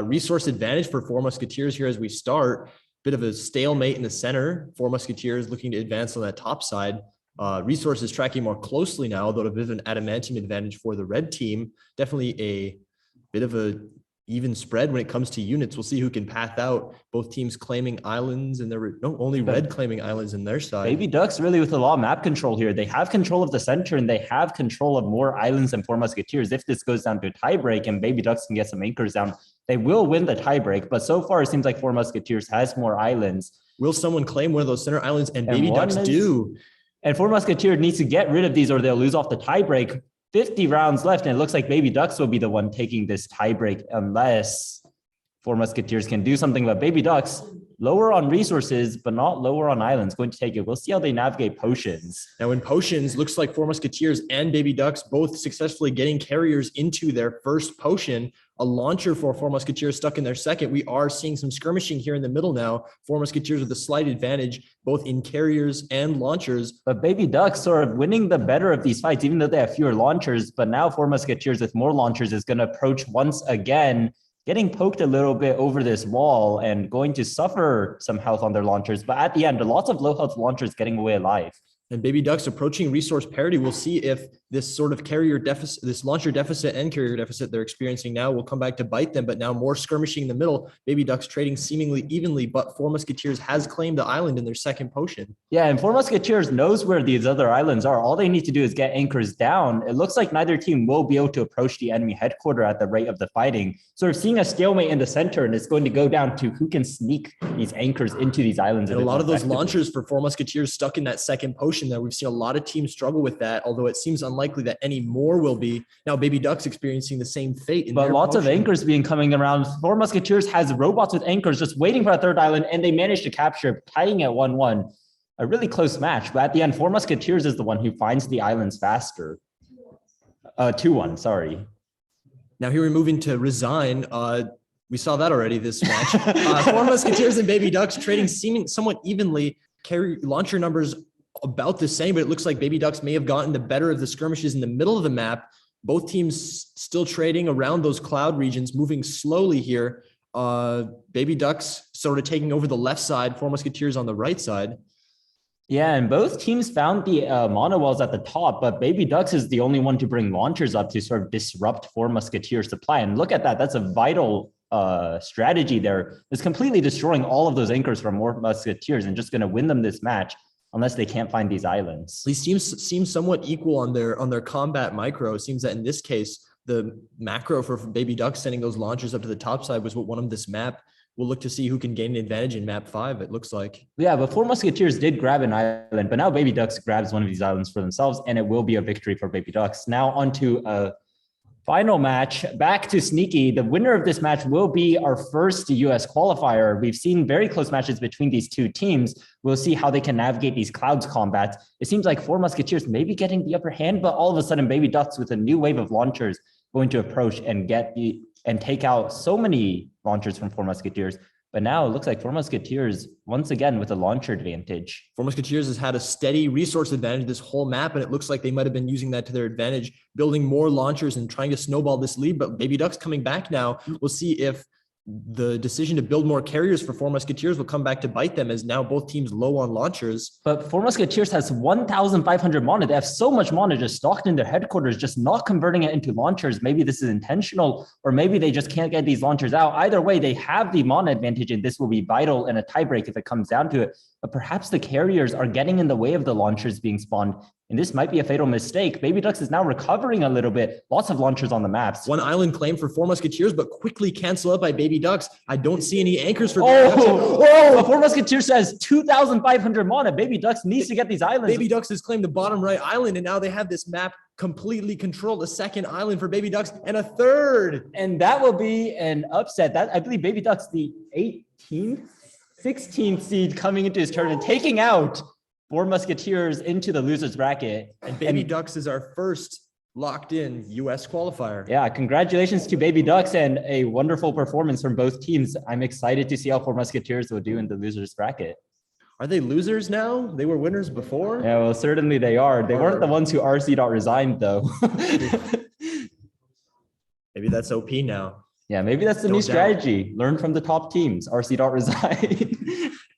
Resource advantage for 4 Musketeers here as we start. Bit of a stalemate in the center. 4 Musketeers looking to advance on that top side. Resources tracking more closely now, though a bit of an adamantium advantage for the red team. Definitely a bit of a even spread when it comes to units. We'll see who can path out. Both teams claiming islands, and only red claiming islands in their side. Baby Ducks really with a lot of map control here. They have control of the center, and they have control of more islands than 4 Musketeers. If this goes down to a tiebreak and Baby Ducks can get some anchors down, they will win the tiebreak. But so far, it seems like 4 Musketeers has more islands. Will someone claim one of those center islands? And And Baby one Ducks is- do. And 4 Musketeers needs to get rid of these or they'll lose off the tiebreak. 50 rounds left, and it looks like Baby Ducks will be the one taking this tiebreak unless Four Musketeers can do something. But Baby Ducks, lower on resources, but not lower on islands, going to take it. We'll see how they navigate potions. Now in potions, looks like Four Musketeers and Baby Ducks both successfully getting carriers into their first potion. A launcher for Four Musketeers stuck in their second. We are seeing some skirmishing here in the middle now. Four Musketeers with a slight advantage, both in carriers and launchers. But Baby Ducks sort of winning the better of these fights, even though they have fewer launchers. But now Four Musketeers with more launchers is going to approach once again, getting poked a little bit over this wall and going to suffer some health on their launchers. But at the end, lots of low health launchers getting away alive. And Baby Ducks approaching resource parity. We'll see if this sort of carrier deficit, this launcher deficit and carrier deficit they're experiencing now will come back to bite them. But now more skirmishing in the middle. Baby Ducks trading seemingly evenly, but Four Musketeers has claimed the island in their second potion. Yeah, and Four Musketeers knows where these other islands are. All they need to do is get anchors down. It looks like neither team will be able to approach the enemy headquarters at the rate of the fighting. So we're seeing a stalemate in the center, and it's going to go down to who can sneak these anchors into these islands. And a lot of those launchers for Four Musketeers stuck in that second potion there. We've seen a lot of teams struggle with that, although it seems unlikely that any more will be. Now Baby Ducks experiencing the same fate. But lots of anchors being coming around. Four Musketeers has robots with anchors just waiting for a third island, and they managed to capture, tying at 1-1. A really close match, but at the end, Four Musketeers is the one who finds the islands faster. 2-1, sorry. Now here we're moving to Resign. We saw that already this match. Four Musketeers and Baby Ducks trading seeming somewhat evenly. Carry launcher numbers about the same, but it looks like Baby Ducks may have gotten the better of the skirmishes in the middle of the map. Both teams still trading around those cloud regions, moving slowly here. Baby Ducks sort of taking over the left side, Four Musketeers on the right side. Yeah, and both teams found the mono wells at the top, but Baby Ducks is the only one to bring launchers up to sort of disrupt Four Musketeers' supply. And look at that, that's a vital strategy there. It's completely destroying all of those anchors from Four Musketeers and just going to win them this match unless they can't find these islands. These teams seem somewhat equal on their combat micro. It seems that in this case, the macro for Baby Ducks sending those launchers up to the top side was what won them this map. We'll look to see who can gain an advantage in map 5, it looks like. Yeah, but Four Musketeers did grab an island, but now Baby Ducks grabs one of these islands for themselves, and it will be a victory for Baby Ducks. Now onto a final match, back to Sneaky. The winner of this match will be our first US qualifier. We've seen very close matches between these two teams. We'll see how they can navigate these clouds combats. It seems like Four Musketeers may be getting the upper hand, but all of a sudden Baby Ducks with a new wave of launchers going to approach and take out so many launchers from Four Musketeers. But now it looks like Four Musketeers once again with a launcher advantage. Four Musketeers has had a steady resource advantage this whole map, and it looks like they might have been using that to their advantage, building more launchers and trying to snowball this lead. But Baby Ducks coming back now. We'll see if the decision to build more carriers for Four Musketeers will come back to bite them, as now both teams low on launchers. But Four Musketeers has 1,500 mana. They have so much mana just stocked in their headquarters, just not converting it into launchers. Maybe this is intentional, or maybe they just can't get these launchers out. Either way, they have the mana advantage, and this will be vital in a tiebreak if it comes down to it. But perhaps the carriers are getting in the way of the launchers being spawned, and this might be a fatal mistake. Baby Ducks is now recovering a little bit. Lots of launchers on the maps. One island claim for Four Musketeers, but quickly canceled out by Baby Ducks. I don't see any anchors for Baby Ducks. Oh, Four Musketeers has 2,500 mana. Baby Ducks needs to get these islands. Baby Ducks has claimed the bottom right island, and now they have this map completely controlled. A second island for Baby Ducks and a third. And that will be an upset. That I believe Baby Ducks, the 16th seed coming into his tournament, taking out Four Musketeers into the losers bracket. And Baby Ducks is our first locked in US qualifier. Yeah, congratulations to Baby Ducks and a wonderful performance from both teams. I'm excited to see how Four Musketeers will do in the losers bracket. Are they losers now? They were winners before? Yeah, well, certainly they are. They weren't the ones who resigned though. Maybe that's OP now. Yeah, maybe that's the No new doubt. strategy. Learn from the top teams. resign.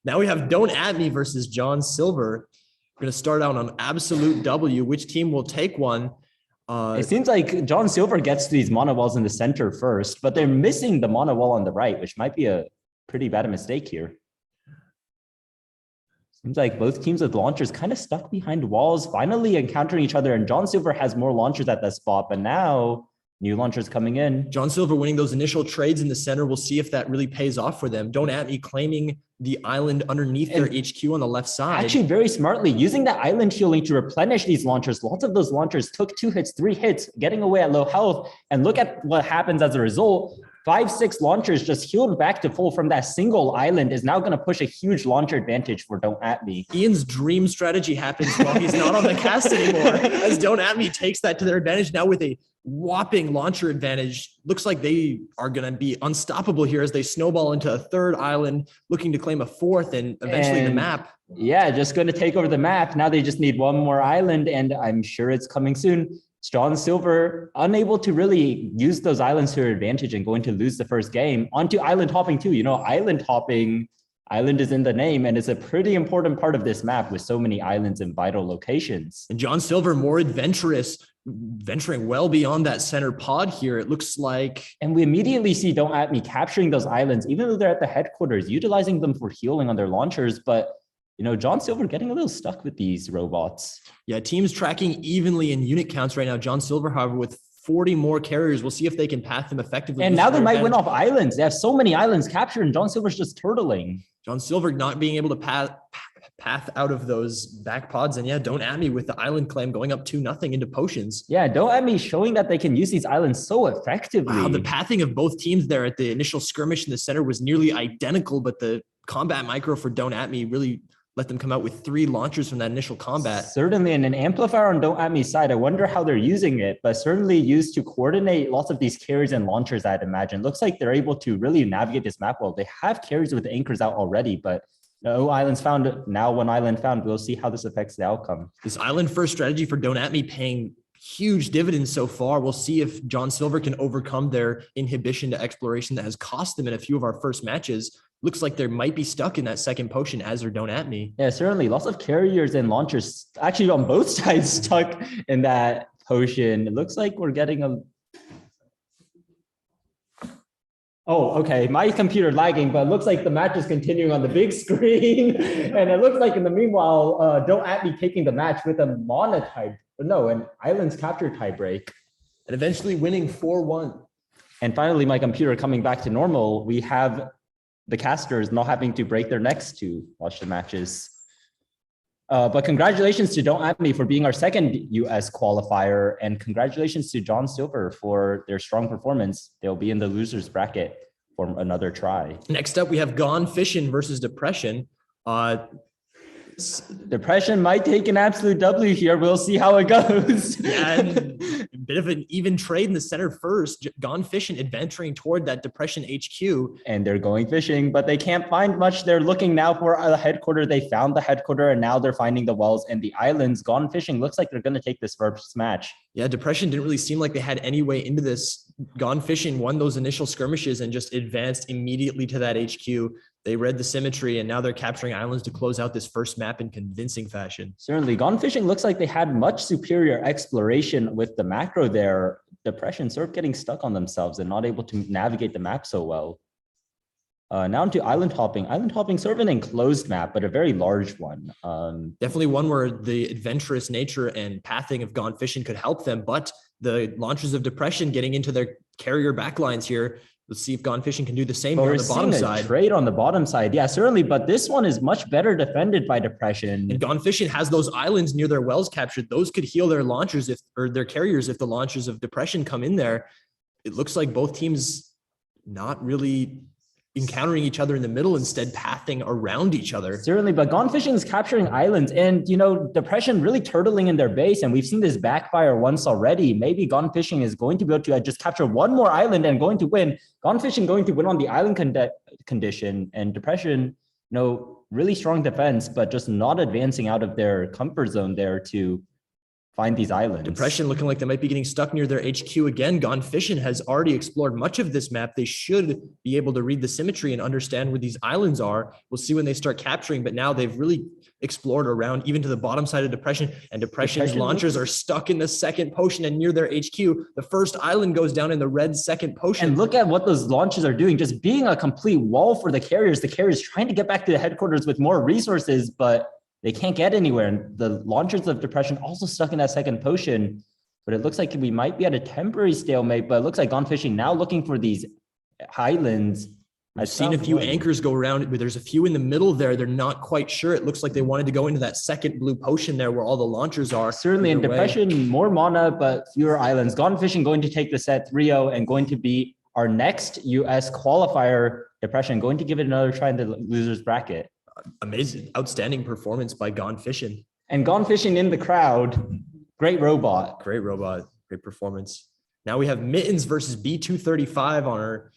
Now we have Don't At Me versus John Silver. We're going to start out on absolute W. Which team will take one? It seems like John Silver gets these mono walls in the center first, but they're missing the mono wall on the right, which might be a pretty bad mistake here. Seems like both teams with launchers kind of stuck behind walls, finally encountering each other, and John Silver has more launchers at that spot, but now New launchers coming in. John Silver winning those initial trades in the center. We'll see if that really pays off for them. Don't At Me claiming the island underneath their And HQ on the left side. Actually, very smartly, using that island healing to replenish these launchers. Lots of those launchers took 2 hits, 3 hits, getting away at low health. And look at what happens as a result. 5, 6 launchers just healed back to full from that single island is now going to push a huge launcher advantage for Don't At Me. Ian's dream strategy happens while he's not on the cast anymore, as Don't At Me takes that to their advantage now with a whopping launcher advantage. Looks like they are going to be unstoppable here as they snowball into a third island, looking to claim a fourth and eventually the And map. Yeah, just going to take over the map. Now they just need one more island, and I'm sure it's coming soon. John Silver unable to really use those islands to their advantage and going to lose the first game. Onto island hopping too. You know, island hopping, island is in the name, and it's a pretty important part of this map with so many islands in vital locations. And John Silver more adventurous, venturing well beyond that center pod here. It looks like. And we immediately see Don't At Me capturing those islands, even though they're at the headquarters, utilizing them for healing on their launchers. But, you know, John Silver getting a little stuck with these robots. Yeah, teams tracking evenly in unit counts right now. John Silver, however, with 40 more carriers. We'll see if they can path them effectively. And now they might win off islands. They have so many islands captured, and John Silver's just turtling. John Silver not being able to path out of those back pods. And yeah, Don't At Me with the island claim going up 2-0 into potions. Yeah, Don't At Me showing that they can use these islands so effectively. Wow, the pathing of both teams there at the initial skirmish in the center was nearly identical, but the combat micro for Don't At Me really let them come out with 3 launchers from that initial combat. Certainly, and an amplifier on Don't At Me's side. I wonder how they're using it, but certainly used to coordinate lots of these carries and launchers, I'd imagine. Looks like they're able to really navigate this map well. They have carries with anchors out already, but no islands found. Now one island found. We'll see how this affects the outcome. This island first strategy for Don't At Me paying huge dividends so far. We'll see if John Silver can overcome their inhibition to exploration that has cost them in a few of our first matches. Looks like they might be stuck in that second potion as or Don't At Me. Yeah, certainly. Lots of carriers and launchers actually on both sides stuck in that potion. It looks like we're getting a... Oh, okay. My computer lagging, but it looks like the match is continuing on the big screen. And it looks like in the meanwhile, Don't At Me taking the match with a an islands capture tiebreak. And eventually winning 4-1. And finally, my computer coming back to normal. We have the casters not having to break their necks to watch the matches. But congratulations to Don't At Me for being our second US qualifier, and congratulations to John Silver for their strong performance. They'll be in the losers bracket for another try. Next up, we have Gone Fishing versus Depression. Depression might take an absolute W here. We'll see how it goes. Yeah, and a bit of an even trade in the center first. Gone Fishing adventuring toward that Depression HQ. And they're going fishing, but they can't find much. They're looking now for a headquarter. They found the headquarter, and now they're finding the wells and the islands. Gone Fishing looks like they're going to take this first match. Yeah, Depression didn't really seem like they had any way into this. Gone Fishing won those initial skirmishes and just advanced immediately to that HQ. They read the symmetry, and now they're capturing islands to close out this first map in convincing fashion. Certainly. Gone Fishing looks like they had much superior exploration with the macro there. Depression sort of getting stuck on themselves and not able to navigate the map so well. Now into island hopping. Island hopping sort of an enclosed map, but a very large one. Definitely one where the adventurous nature and pathing of Gone Fishing could help them, but the launchers of Depression getting into their carrier backlines here. Let's see if Gone Fishing can do the same here on the bottom side. Trade on the bottom side. Yeah, certainly. But this one is much better defended by Depression. And Gone Fishing has those islands near their wells captured. Those could heal their launchers or their carriers if the launchers of Depression come in there. It looks like both teams not really encountering each other in the middle, instead pathing around each other. Certainly, but Gone Fishing is capturing islands, and you know, Depression really turtling in their base, and we've seen this backfire once already. Maybe Gone Fishing is going to be able to just capture one more island and going to win. Gone Fishing going to win on the island condition, and Depression, you know, really strong defense, but just not advancing out of their comfort zone there to find these islands. Depression looking like they might be getting stuck near their HQ again. Gone Fishing has already explored much of this map. They should be able to read the symmetry and understand where these islands are. We'll see when they start capturing, but now they've really explored around even to the bottom side of Depression, and Depression's launchers are stuck in the second potion and near their HQ. The first island goes down in the red second potion. And look at what those launches are doing, just being a complete wall for the carriers. The carriers trying to get back to the headquarters with more resources, but they can't get anywhere. And the launchers of Depression also stuck in that second potion. but it looks like we might be at a temporary stalemate, but it looks like Gone Fishing now looking for these islands. I've seen a few anchors go around, but there's a few in the middle there. They're not quite sure. It looks like they wanted to go into that second blue potion there where all the launchers are. Certainly in Either way. Depression, more mana, but fewer islands. Gone Fishing going to take the set 3-0 and going to be our next US qualifier. Depression going to give it another try in the losers bracket. Amazing, outstanding performance by Gone Fishing. And Gone Fishing in the crowd. Great robot. Great robot, great performance. Now we have Mittens versus B235 on our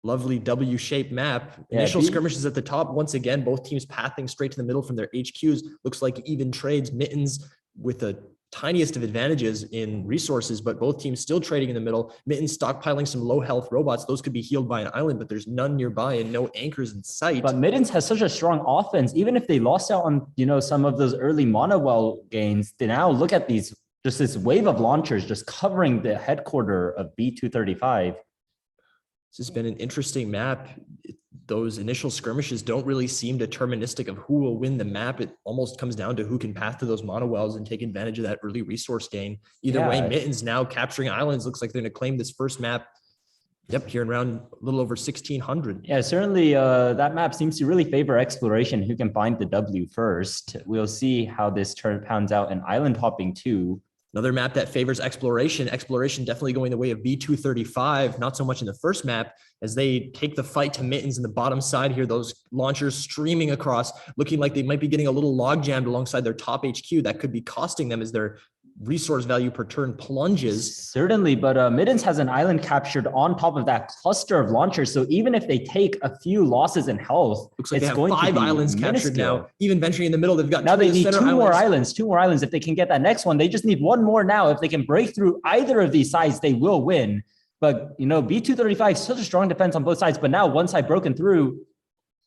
lovely W-shaped map. Yeah, Initial skirmishes at the top. Once again, both teams pathing straight to the middle from their HQs. Looks like even trades. Mittens with the tiniest of advantages in resources, but both teams still trading in the middle. Mittens stockpiling some low health robots. Those could be healed by an island, but there's none nearby and no anchors in sight. But Mittens has such a strong offense. Even if they lost out on, some of those early mana well gains, they now look at these, just this wave of launchers just covering the headquarter of B235. This has been an interesting map. Those initial skirmishes don't really seem deterministic of who will win the map. It almost comes down to who can path to those mono wells and take advantage of that early resource gain. Either way, Mittens now capturing islands. Looks like they're going to claim this first map. Yep, here in around a little over 1,600. Yeah, certainly that map seems to really favor exploration. Who can find the W first? We'll see how this turn pounds out in island hopping too. Another map that favors exploration. Exploration definitely going the way of B235, not so much in the first map as they take the fight to Mittens in the bottom side here. Those launchers streaming across, looking like they might be getting a little log jammed alongside their top HQ. That could be costing them as their resource value per turn plunges. Certainly, but Mittens has an island captured on top of that cluster of launchers. So even if they take a few losses in health, Looks like it's they have going 5 to be islands captured minuscule. now. Even venturing in the middle, they've got Now they two need center two more islands. If they can get that next one, they just need one more now. If they can break through either of these sides, they will win. But, B235 is such a strong defense on both sides. But now one side broken through,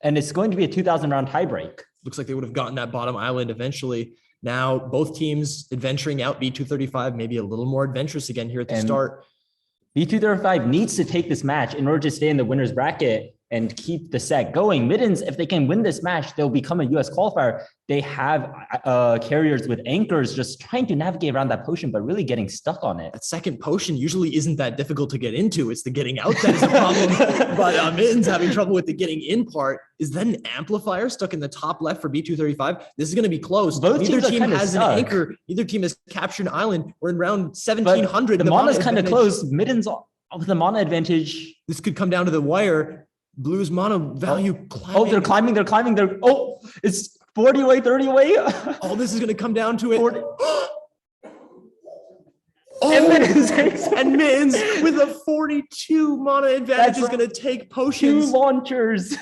and it's going to be a 2,000 round tiebreak. Looks like they would have gotten that bottom island eventually. Now both teams adventuring out. B235 maybe a little more adventurous again here at the start. B235 needs to take this match in order to stay in the winner's bracket and keep the set going. Mittens, if they can win this match, they'll become a US qualifier. They have carriers with anchors just trying to navigate around that potion, but really getting stuck on it. That second potion usually isn't that difficult to get into. It's the getting out that is a problem. But Mittens having trouble with the getting in part. Is that an amplifier stuck in the top left for B235? This is going to be close. Neither team has an anchor. Neither team has captured an island. We're in round 1,700. The mana's kind of close. Mittens with the mana advantage. This could come down to the wire. Blue's mana value climbing. They're climbing. It's 40 away, 30 away. Oh, this is going to come down to it. 40. And Mittens with a 42 mana advantage is going to take potions. 2 launchers.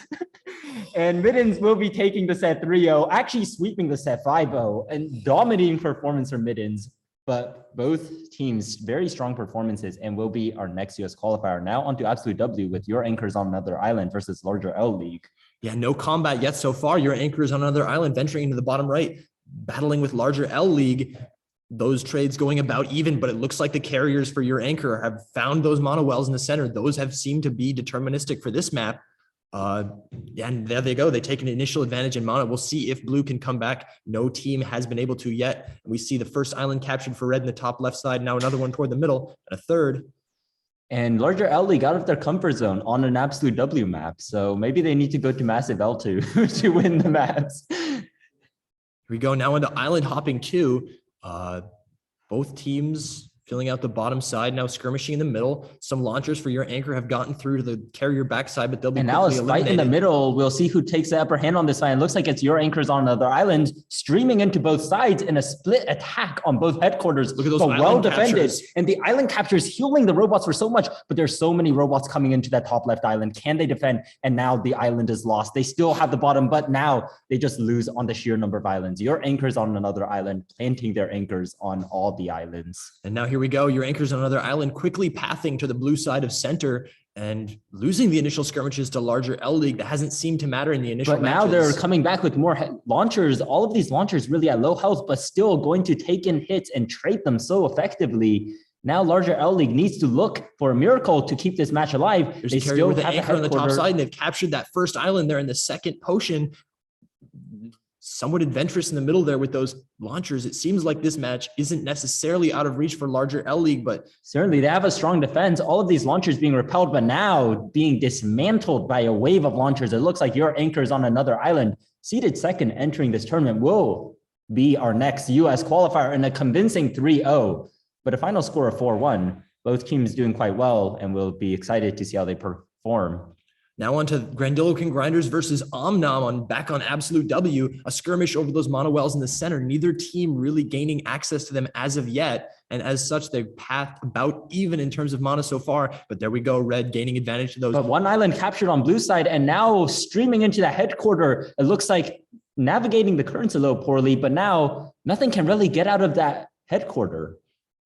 And Mittens will be taking the set 3-0, actually sweeping the set 5-0, and dominating performance for Mittens. But both teams, very strong performances, and will be our next US qualifier. Now onto Absolute W with your anchors on another island versus larger L League. Yeah, no combat yet so far. Your anchors on another island venturing into the bottom right, battling with larger L League. Those trades going about even, but it looks like the carriers for your anchor have found those mono wells in the center. Those have seemed to be deterministic for this map. And there they go. They take an initial advantage in mana. We'll see if blue can come back. No team has been able to yet. We see the first island captured for red in the top left side. Now another one toward the middle and a third. And larger L League out of their comfort zone on an Absolute W map. So maybe they need to go to massive L2 to win the maps. Here we go now into island hopping 2. Both teams filling out the bottom side, now skirmishing in the middle. Some launchers for your anchor have gotten through to the carrier backside, but they'll be now quickly it's fight in the middle. We'll see who takes the upper hand on this side. It looks like it's your anchors on another island, streaming into both sides in a split attack on both headquarters. Look at those but well defended. Captures. And the island captures healing the robots for so much, but there's so many robots coming into that top left island. Can they defend? And now the island is lost. They still have the bottom, but now they just lose on the sheer number of islands. Your anchors on another island, planting their anchors on all the islands. And now here we go. Your anchors on another island, quickly pathing to the blue side of center and losing the initial skirmishes to larger L League. That hasn't seemed to matter in the initial But now they're coming back with more launchers. All of these launchers really at low health, but still going to take in hits and trade them so effectively. Now larger L League needs to look for a miracle to keep this match alive. There's they a carrier still with the have anchor on the top side, and they've captured that first island there in the second potion. somewhat adventurous in the middle there with those launchers. It seems like this match isn't necessarily out of reach for larger L League, but certainly they have a strong defense. All of these launchers being repelled, but now being dismantled by a wave of launchers. It looks like your anchors on another island, seeded second entering this tournament, will be our next US qualifier in a convincing 3-0, but a final score of 4-1. Both teams doing quite well, and we'll be excited to see how they perform. now on to Grandiloquent Grinders versus Omnom back on Absolute W, a skirmish over those mono wells in the center. Neither team really gaining access to them as of yet. And as such, they've pathed about even in terms of mana so far. But there we go, Red gaining advantage to those. But one island captured on blue side, and now streaming into the headquarter. It looks like navigating the currents a little poorly, but now nothing can really get out of that headquarter.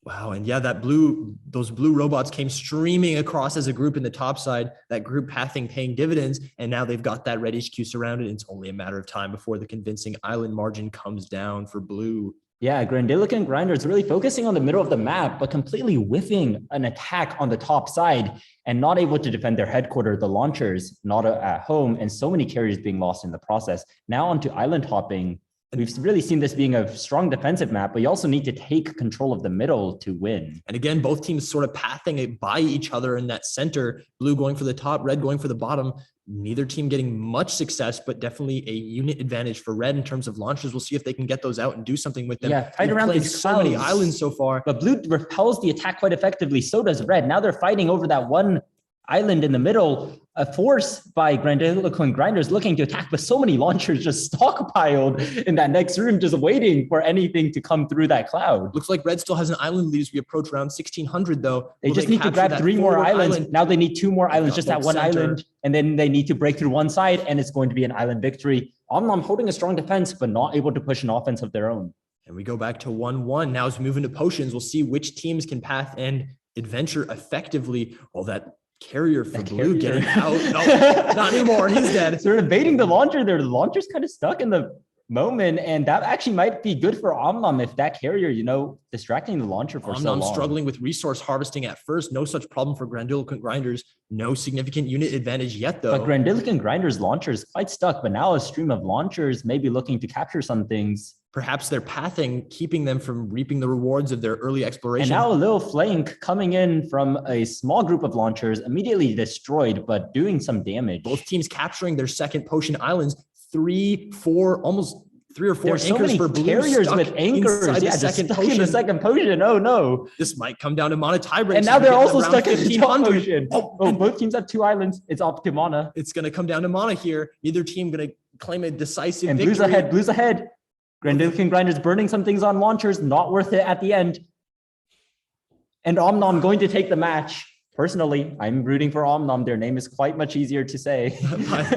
Wow. And yeah, those blue robots came streaming across as a group in the top side, that group pathing paying dividends. And now they've got that red HQ surrounded. It's only a matter of time before the convincing island margin comes down for blue. Yeah, Grandiloquent Grinders really focusing on the middle of the map, but completely whiffing an attack on the top side and not able to defend their headquarters, the launchers not at home, and so many carriers being lost in the process. Now onto island hopping. We've really seen this being a strong defensive map, but you also need to take control of the middle to win. And again, both teams sort of pathing it by each other in that center, blue going for the top, red going for the bottom. Neither team getting much success, but definitely a unit advantage for red in terms of launchers. We'll see if they can get those out and do something with them. Yeah, fight around these so many clouds. islands so far. But blue repels the attack quite effectively. So does red. Now they're fighting over that one island in the middle, a force by Grandiloquent Grinders looking to attack, but so many launchers just stockpiled in that next room, just waiting for anything to come through that cloud. Looks like red still has an island lead as we approach round 1600 though. They Will just need to capture grab that 3 more forward islands. island? Now they need 2 more islands, just that one Center. island, and then they need to break through one side, and it's going to be an island victory. Omnom holding a strong defense, but not able to push an offense of their own. And we go back to 1-1. Now as we move into potions, we'll see which teams can path and adventure effectively. Well, that carrier for blue carrier. getting out. No, not anymore. He's dead. They're evading the launcher there. The launcher's kind of stuck in the moment, and that actually might be good for Omnom if that carrier, distracting the launcher for so Omnom long. struggling with resource harvesting at first. No such problem for Grandiloquent Grinders. No significant unit advantage yet, though. But Grandiloquent Grinders launchers quite stuck, but now a stream of launchers maybe looking to capture some things. Perhaps their pathing keeping them from reaping the rewards of their early exploration. And now a little flank coming in from a small group of launchers, immediately destroyed, but doing some damage. Both teams capturing their second potion islands. 3, 4, almost 3 or 4 There's so anchors many for blue carriers stuck with anchors. inside Yeah, the just second stuck in the potion. second potion. Oh no. This might come down to mana tiebreaks. And now they're also Around stuck in the top 1500. potion. Oh, Oh, and both teams have 2 islands. It's up to mana. it's going to come down to mana here. Neither team going to claim a decisive And victory. blue's ahead. Grandiloquent Grinders burning some things on launchers, not worth it at the end. And Omnom going to take the match. Personally, I'm rooting for Omnom. Their name is quite much easier to say.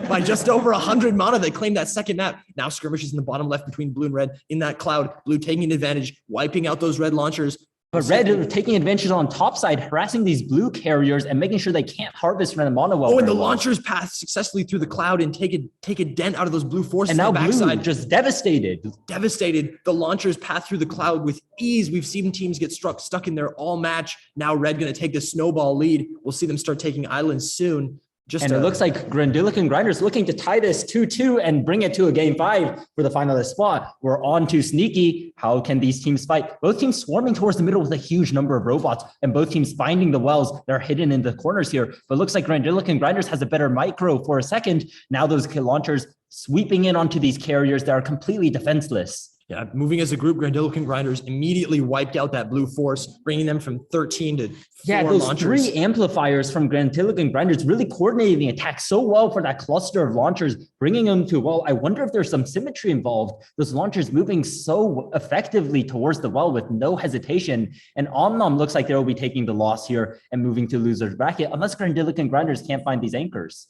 by just over 100 mana, they claim that second map. Now skirmishes in the bottom left between blue and red in that cloud. Blue taking advantage, wiping out those red launchers. But red are taking advantage on top side, harassing these blue carriers and making sure they can't harvest from the mono well. Oh, and the very well. launchers pass successfully through the cloud and take a dent out of those blue forces. And now on the blue backside. just devastated. Devastated. The launchers pass through the cloud with ease. We've seen teams get stuck in there all match. Now red going to take the snowball lead. We'll see them start taking islands soon. And it looks like Grandiloquent Grinders looking to tie this 2-2 and bring it to a game 5 for the finalist spot. We're on to Sneaky. How can these teams fight? Both teams swarming towards the middle with a huge number of robots, and both teams finding the wells that are hidden in the corners here. But it looks like Grandiloquent Grinders has a better micro for a second. Now those launchers sweeping in onto these carriers that are completely defenseless. Yeah, moving as a group, Grandiloquent Grinders immediately wiped out that blue force, bringing them from 13 to 4 those launchers. 3 amplifiers from Grandiloquent Grinders really coordinating the attack so well for that cluster of launchers, bringing them to, well, I wonder if there's some symmetry involved. Those launchers moving so effectively towards the well with no hesitation. And Omnom looks like they'll be taking the loss here and moving to loser's bracket, unless Grandiloquent Grinders can't find these anchors.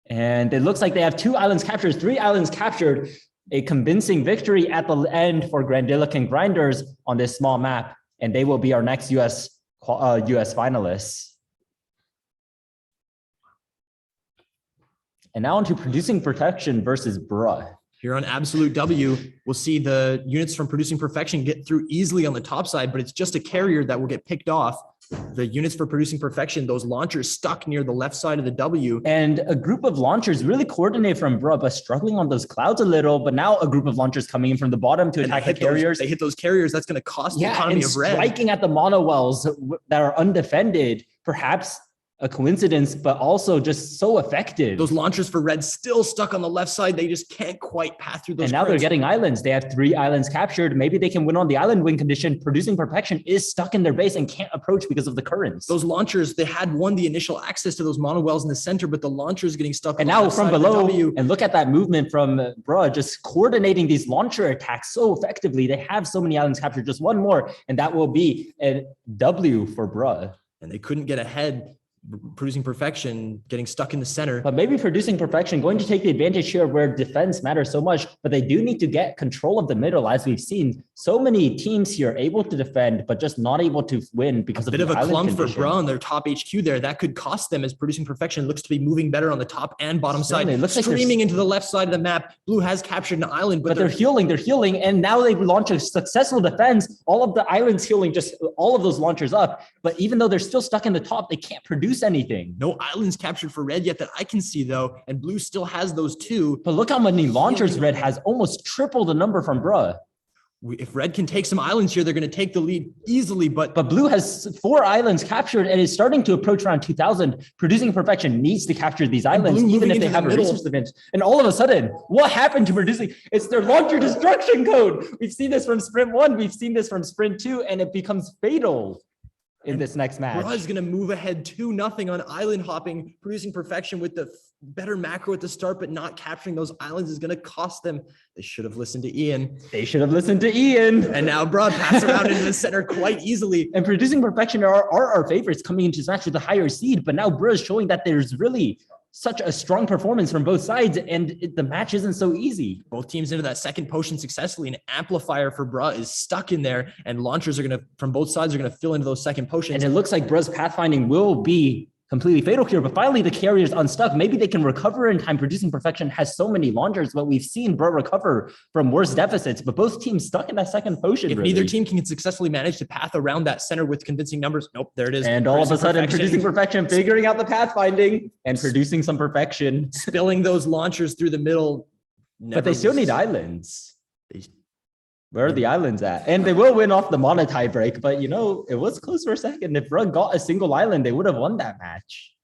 And it looks like they have 2 islands captured, 3 islands captured. A convincing victory at the end for Grandiloquent Grinders on this small map, and they will be our next US finalists. And now into Producing Protection versus Bruh. Here on Absolute W, we'll see the units from Producing Perfection get through easily on the top side, but it's just a carrier that will get picked off. The units for Producing Perfection, those launchers stuck near the left side of the W. And a group of launchers really coordinate from Bruh, but struggling on those clouds a little. But now a group of launchers coming in from the bottom to And attack the carriers. They hit those carriers. That's going to cost the economy and of red. striking at the mono wells that are undefended. Perhaps a coincidence, but also just so effective. Those launchers for red still stuck on the left side. They just can't quite pass through those. And now they're crits. getting islands. They have 3 islands captured. Maybe they can win on the island win condition. Producing Perfection is stuck in their base and can't approach because of the currents. Those launchers, they had won the initial access to those mono wells in the center, but the launchers getting stuck. And on the now left from side of the below, W. and look at that movement from Bruh, just coordinating these launcher attacks so effectively. They have so many islands captured. Just one more, and that will be a W for Bruh. And they couldn't get ahead. Producing Perfection getting stuck in the center. But maybe Producing Perfection going to take the advantage here where defense matters so much, but they do need to get control of the middle. As we've seen, so many teams here able to defend, but just not able to win because A of bit the of a island clump for condition. Bra on their top HQ there. That could cost them as Producing Perfection looks to be moving better on the top and bottom side. Certainly, it looks like they're- streaming into the left side of the map. Blue has captured an island, But they're healing, and now they launch a successful defense. All of the islands healing, just all of those launchers up. But even though they're still stuck in the top, they can't produce anything. no islands captured for red yet that I can see though. And blue still has those 2. But look how many launchers red has, almost triple the number from Bruh. If red can take some islands here, they're going to take the lead easily. But But blue has 4 islands captured and is starting to approach around 2,000. Producing Perfection needs to capture these islands, blue even moving if they into have the a middle. resource advantage. And all of a sudden, what happened to Producing? It's their launcher destruction code. We've seen this from Sprint 1. We've seen this from Sprint 2, and it becomes fatal in this next match. Bra is going to move ahead 2-0 on island hopping. Producing Perfection with the better macro at the start, but not capturing those islands is going to cost them. They should have listened to Ian. They should have listened to Ian. And now Bra pass around into the center quite easily. And Producing Perfection are our favorites coming into this match with a higher seed, but now Bruh is showing that there's really such a strong performance from both sides, and the match isn't so easy. Both teams into that second potion successfully. An amplifier for Bra is stuck in there, and launchers are going to, from both sides, are going to fill into those second potions. And it looks like Bruh's pathfinding will be completely fatal here, but finally the carrier's unstuck. Maybe they can recover in time. Producing Perfection has so many launchers, but we've seen Bruh recover from worse deficits, but both teams stuck in that second potion. If neither team can successfully manage to path around that center with convincing numbers, nope, there it is. And all of a sudden, Perfection. Producing Perfection figuring out the pathfinding and producing some perfection. Spilling those launchers through the middle. But they still need islands. They- Where are the islands at? And they will win off the Mana tie break, but you know, it was close for a second. If Rug got a single island, they would have won that match.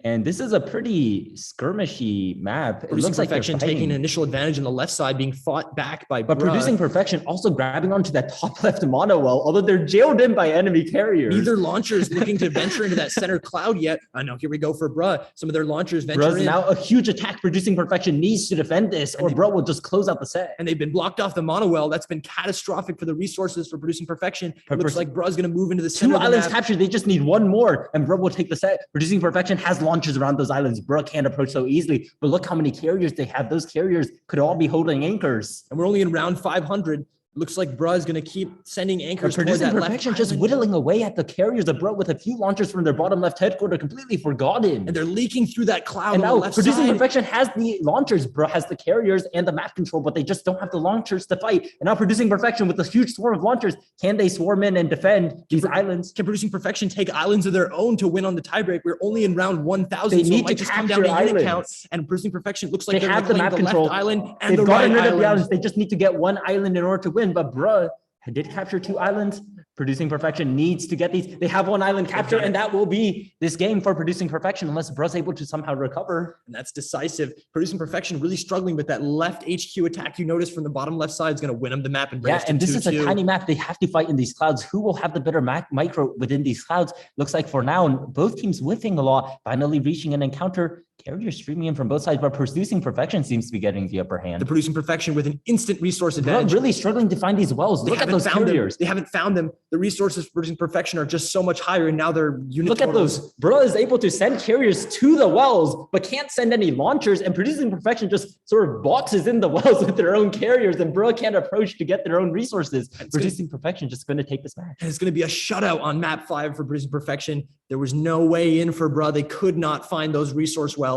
And this is a pretty skirmishy map. It Producing looks like they're Perfection taking fighting. an initial advantage on the left side, being fought back by But Bruh. Producing Perfection also grabbing onto that top left mono well, although they're jailed in by enemy carriers. Neither launcher is looking to venture into that center cloud yet. I know, here we go for Bruh. Some of their launchers venture Bruh's in. now a huge attack. Producing Perfection needs to defend this, or they- Bruh will just close out the set. And they've been blocked off the mono well. That's been catastrophic for the resources for Producing Perfection. It But looks Pro- like Bruh's going to move into the Two center of the islands map. captured. They just need one more, and Bruh will take the set. Producing Perfection has launches around those islands. Bruh can't approach so easily, but look how many carriers they have. Those carriers could all be holding anchors. And we're only in round 500. Looks like Bruh is going to keep sending But anchors toward Producing that left Perfection just island. whittling away at the carriers of Bruh with a few launchers from their bottom left headquarter, completely forgotten. And they're leaking through that cloud And on the now left Producing side. Perfection has the launchers. Bruh has the carriers and the map control, but they just don't have the launchers to fight. And now Producing Perfection with a huge swarm of launchers. Can they swarm in and defend these islands? Can Producing Perfection take islands of their own to win on the tiebreak? We're only in round 1,000, They so need it might to just come down capture to unit count. islands. And Producing Perfection looks like They they're have going the to map claim the control. left island and They've the right gotten rid of the island. islands. They just need to get one island in order to win. But Bruh did capture 2 islands. Producing Perfection needs to get these. They have 1 island captured, and that will be this game for Producing Perfection unless Bruh's able to somehow recover. And that's decisive. Producing Perfection really struggling with that left HQ attack. You notice from the bottom left side is going to win them the map and bring Yeah, us to and this is a 2-2. tiny map. They have to fight in these clouds. Who will have the better micro within these clouds? Looks like for now, both teams whiffing a lot, finally reaching an encounter. Carrier streaming in from both sides, but Producing Perfection seems to be getting the upper hand. The Producing Perfection with an instant resource Bruh advantage. really struggling to find these wells. They Look at haven't those found carriers. them. They haven't found them. The resources for Producing Perfection are just so much higher, and now their unit Look at totals- those. Bruh is able to send carriers to the wells, but can't send any launchers. And Producing Perfection just sort of boxes in the wells with their own carriers, and Bruh can't approach to get their own resources. Producing Perfection just going to take this match. And it's going to be a shutout on map 5 for Producing Perfection. There was no way in for Bruh. They could not find those resource wells.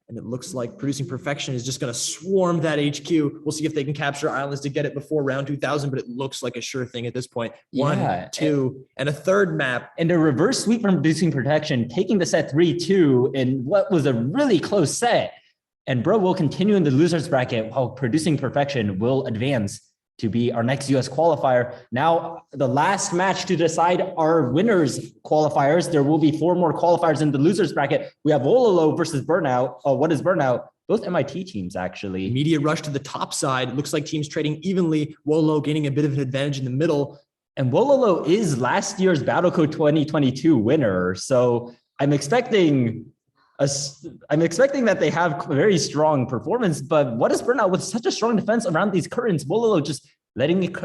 And it looks like Producing Perfection is just going to swarm that HQ. We'll see if they can capture islands to get it before round 2000, but it looks like a sure thing at this point. One, Yeah, two, and a third map. And a reverse sweep from Producing Protection, taking the set 3-2 in what was a really close set. And Bro will continue in the losers bracket while Producing Perfection will advance to be our next US qualifier. Now, the last match to decide our winners qualifiers. There will be 4 more qualifiers in the losers bracket. We have Wololo versus Burnout. What is Burnout? Both MIT teams, actually. Immediate rush to the top side. It looks like teams trading evenly. Wolo gaining a bit of an advantage in the middle. And Wololo is last year's Battlecode 2022 winner. So I'm expecting that they have a very strong performance, but what is Burnout with such a strong defense around these currents? Wololo just letting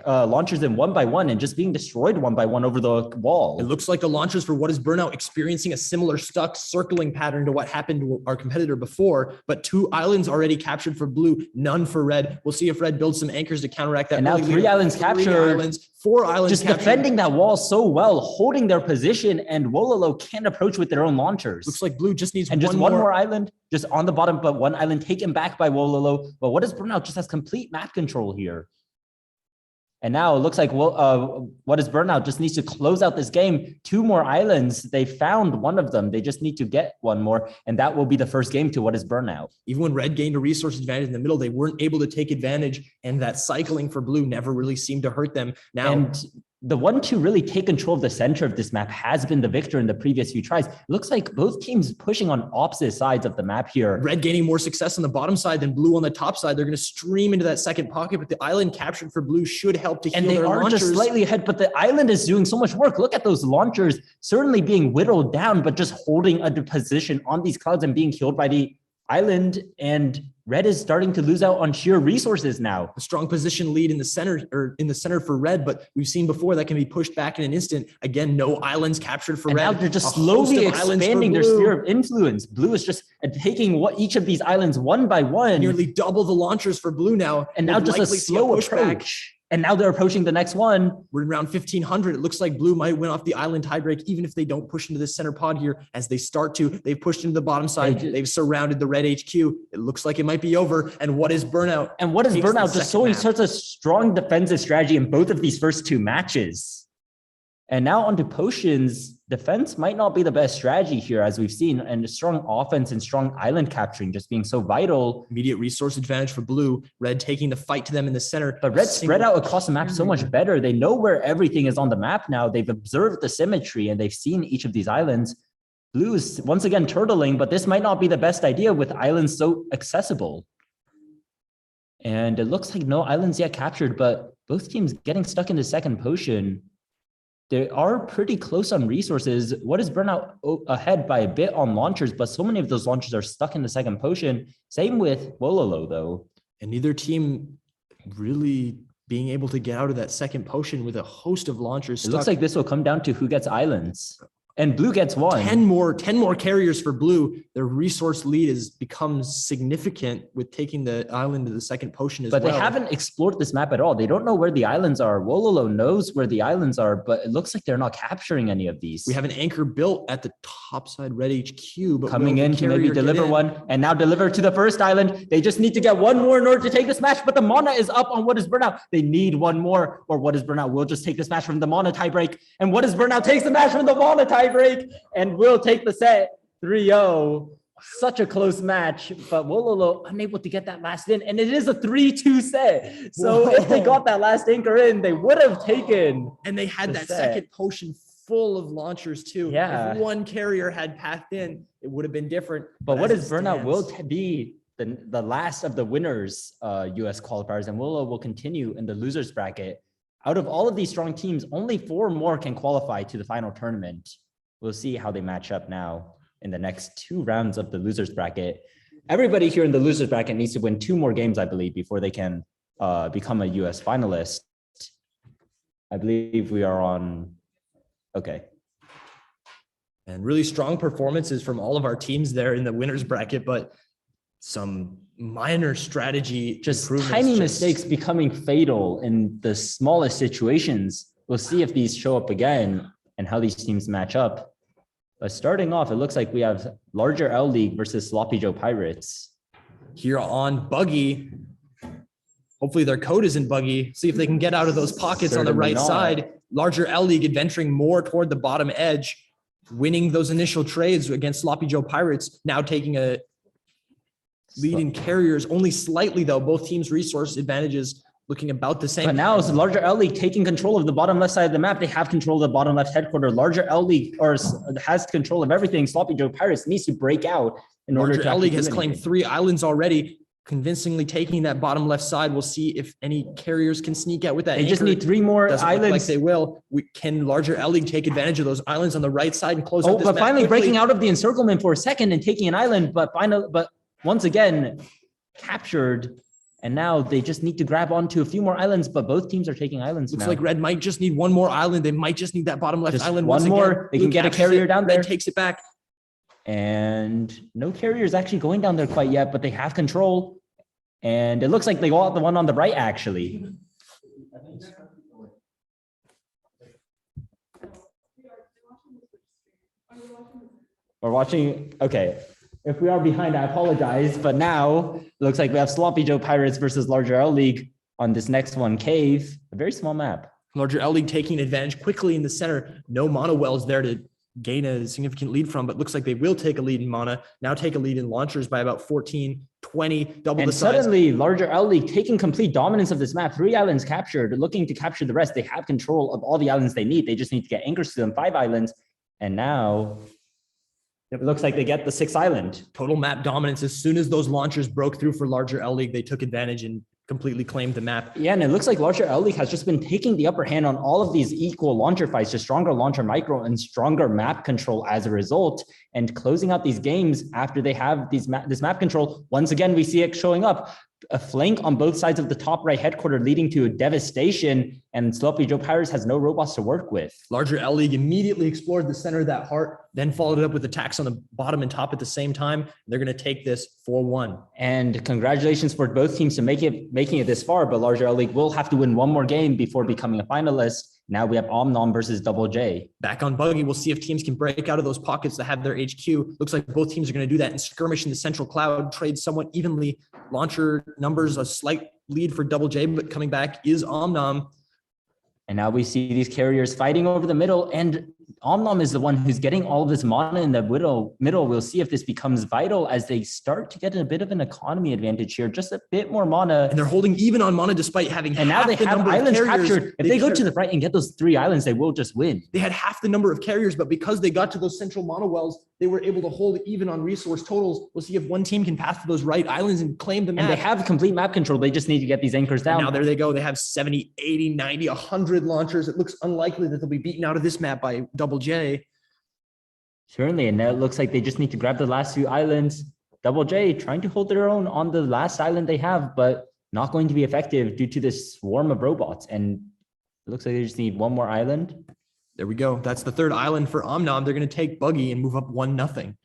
launchers in one by one and just being destroyed one by one over the wall. It looks like the launchers for What is Burnout experiencing a similar stuck circling pattern to what happened to our competitor before, but 2 islands already captured for blue, none for red. We'll see if red builds some anchors to counteract that. And now early 3 lead. islands 3 captured. islands, 4 islands Just captured. defending that wall so well, holding their position, and Wololo can't approach with their own launchers. Looks like blue just needs And just one more island, just on the bottom, but 1 island taken back by Wololo. But What is Burnout just has complete map control here. And now it looks like What is Burnout just needs to close out this game. 2 more islands. They found one of them. They just need to get one more. And that will be the first game to What is Burnout. Even when red gained a resource advantage in the middle, they weren't able to take advantage. And that cycling for blue never really seemed to hurt them. Now, And the one to really take control of the center of this map has been the victor in the previous few tries. It looks like both teams pushing on opposite sides of the map here. red gaining more success on the bottom side than blue on the top side. They're going to stream into that second pocket, but the island captured for blue should help to heal And they their are launchers. just slightly ahead, but the island is doing so much work. Look at those launchers certainly being whittled down, but just holding a position on these clouds and being killed by the island. And red is starting to lose out on sheer resources now. A strong position lead in the center for red, but we've seen before that can be pushed back in an instant. Again, no islands captured for And red. now they're just A host slowly of islands for expanding their blue. sphere of influence. Blue is just taking each of these islands one by one. Nearly double the launchers for blue now. And now We'll just a likely see slow pushback. approach. And now they're approaching the next one. We're in round 1500. It looks like blue might win off the island tiebreak, even if they don't push into this center pod here. As they start to, they've pushed into the bottom side. They've surrounded the red HQ. It looks like it might be over. And what is Burnout? And What is Takes the Burnout just showing second such a strong defensive strategy in both of these first 2 matches. And now onto potions. Defense might not be the best strategy here, as we've seen, and strong offense and strong island capturing just being so vital. Immediate resource advantage for blue. Red taking the fight to them in the center. But red spread out across the map so much better. They know where everything is on the map now. They've observed the symmetry and they've seen each of these islands. Blue is once again turtling, but this might not be the best idea with islands so accessible. And it looks like no islands yet captured, but both teams getting stuck in the second potion. They are pretty close on resources. What is Burnout ahead by a bit on launchers, but so many of those launchers are stuck in the second potion. Same with Wololo, though. And neither team really being able to get out of that second potion with a host of launchers. It looks like this will come down to who gets islands. And blue gets 1. 10 more carriers for blue. Their resource lead has become significant with taking the island to the second potion as But well. they haven't explored this map at all. They don't know where the islands are. Wololo knows where the islands are, but it looks like they're not capturing any of these. We have an anchor built at the top side red HQ, but Coming will the in to maybe carrier get deliver in? one, and now deliver to the first island. They just need to get one more in order to take this match, but the mana is up on What is Burnout. They need one more, or What is Burnout will just take this match from the mana tiebreak. And What is Burnout takes the match from the mana tiebreak and will take the set 3-0. Such a close match, but Wololo unable to get that last in, and it is a 3-2 set. So if they got that last anchor in, they would have taken. And they had the that set. second potion full of launchers too. Yeah. If one carrier had pathed in, it would have been different. But What as is it Burnout will stands- be the last of the winners US qualifiers, and Wololo will continue in the losers bracket. Out of all of these strong teams, only 4 more can qualify to the final tournament. We'll see how they match up now in the next 2 rounds of the losers bracket. Everybody here in the losers bracket needs to win 2 more games, I believe, before they can become a US finalist. I believe we are on, okay. And really strong performances from all of our teams there in the winners bracket, but some minor strategy Just improvements, tiny just- mistakes becoming fatal in the smallest situations. We'll see if these show up again and how these teams match up. But starting off, it looks like we have larger L League versus Sloppy Joe Pirates. Here on Buggy. Hopefully their code isn't buggy. See if they can get out of those pockets on the Certainly right not. side. Larger L League adventuring more toward the bottom edge, winning those initial trades against Sloppy Joe Pirates, now taking a lead in carriers only slightly though. Both teams' resource advantages looking about the same. But now it's larger L League taking control of the bottom left side of the map. They have control of the bottom left headquarter. Larger L League has control of everything. Sloppy Joe Pirates needs to break out in order Larger to L League actually has do claimed anything. 3 islands already, convincingly taking that bottom left side. We'll see if any carriers can sneak out with that. They just anchor. need 3 more Doesn't look like islands. they will. Can larger L League take advantage of those islands on the right side and close out Oh, this but map finally quickly? breaking out of the encirclement for a second and taking an island, but once again captured. And now they just need to grab onto a few more islands, but both teams are taking islands Looks now. like Red might just need one more island. They might just need that bottom left Just island. one once more. Again. They can Blue get a captures carrier it. down Red there. takes it back. And no carrier is actually going down there quite yet, but they have control. And it looks like they got the one on the right, actually. We're watching, okay. If we are behind, I apologize, but now it looks like we have Sloppy Joe Pirates versus Larger L League on this next one, Cave, a very small map. Larger L League taking advantage quickly in the center. No mono wells there to gain a significant lead from, but looks like they will take a lead in mana. Now take a lead in launchers by about 14, 20, double And the size. suddenly, Larger L League taking complete dominance of this map. 3 islands captured, looking to capture the rest. They have control of all the islands they need. They just need to get anchors to them, 5 islands. And now it looks like they get the 6th island. Total map dominance. As soon as those launchers broke through for larger L League, they took advantage and completely claimed the map. Yeah, and it looks like Larger L League has just been taking the upper hand on all of these equal launcher fights, just stronger launcher micro and stronger map control as a result, and closing out these games after they have this map control. Once again, we see it showing up. A flank on both sides of the top right headquarter leading to a devastation, and Sloppy Joe Pirates has no robots to work with. Larger L League immediately explored the center of that heart, then followed it up with attacks on the bottom and top at the same time. They're going to take this 4-1. And congratulations for both teams to making it this far, but Larger L League will have to win one more game before becoming a finalist. Now we have Omnom versus Double J. Back on Buggy, we'll see if teams can break out of those pockets that have their HQ. Looks like both teams are going to do that and skirmish in the central cloud, trade somewhat evenly. Launcher numbers, a slight lead for Double J, but coming back is Omnom. And now we see these carriers fighting over the middle, and Omnom is the one who's getting all of this mana in the middle. We'll see if this becomes vital as they start to get a bit of an economy advantage here, just a bit more mana. And they're holding even on mana despite having And now half they the have number of islands carriers. captured. If they go to the right and get those 3 islands, they will just win. They had half the number of carriers, but because they got to those central mono wells, they were able to hold even on resource totals. We'll see if one team can pass to those right islands and claim the map. And they have complete map control. They just need to get these anchors down. And now there they go. They have 70, 80, 90, 100 launchers. It looks unlikely that they'll be beaten out of this map by Double J. Certainly, and now it looks like they just need to grab the last few islands. Double J trying to hold their own on the last island they have, but not going to be effective due to this swarm of robots. And it looks like they just need one more island. There we go. That's the 3rd island for Omnom. They're going to take Buggy and move up 1-0.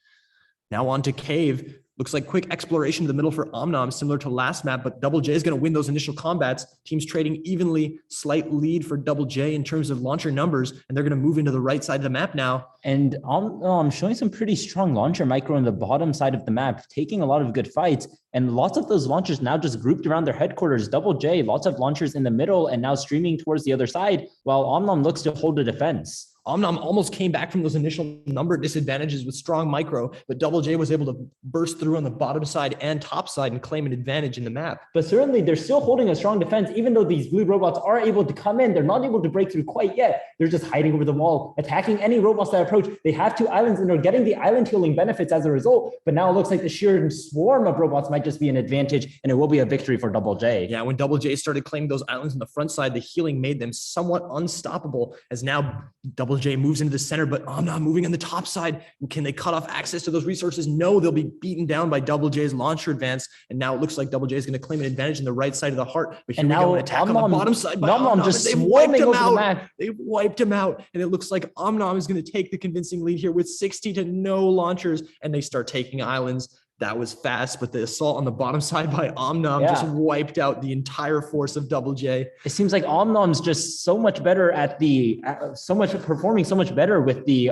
Now on to Cave. Looks like quick exploration to the middle for Omnom, similar to last map, but Double J is going to win those initial combats. Teams trading evenly, slight lead for Double J in terms of launcher numbers, and they're going to move into the right side of the map now. And I'm showing some pretty strong launcher micro on the bottom side of the map, taking a lot of good fights. And lots of those launchers now just grouped around their headquarters. Double J, lots of launchers in the middle and now streaming towards the other side, while Omnom looks to hold the defense. Omnom almost came back from those initial number disadvantages with strong micro, but Double J was able to burst through on the bottom side and top side and claim an advantage in the map. But certainly they're still holding a strong defense, even though these blue robots are able to come in. They're not able to break through quite yet. They're just hiding over the wall, attacking any robots that approach. They have 2 islands and they're getting the island healing benefits as a result. But now it looks like the sheer swarm of robots might just be an advantage, and it will be a victory for Double J. Yeah, when Double J started claiming those islands on the front side, the healing made them somewhat unstoppable as now Double J moves into the center, but Omnom moving on the top side. Can they cut off access to those resources? No, they'll be beaten down by Double J's launcher advance. And now it looks like Double J is going to claim an advantage in the right side of the heart. But here And we now go, an attack on the Omnom- bottom side by Omnom Omnom. just They've wiped swarming him over the out. map. They've wiped him out. And it looks like Omnom is going to take the convincing lead here with 60 to no launchers. And they start taking islands. That was fast, but the assault on the bottom side by Omnom just wiped out the entire force of Double J. It seems like Omnom's just so much better at performing so much better with the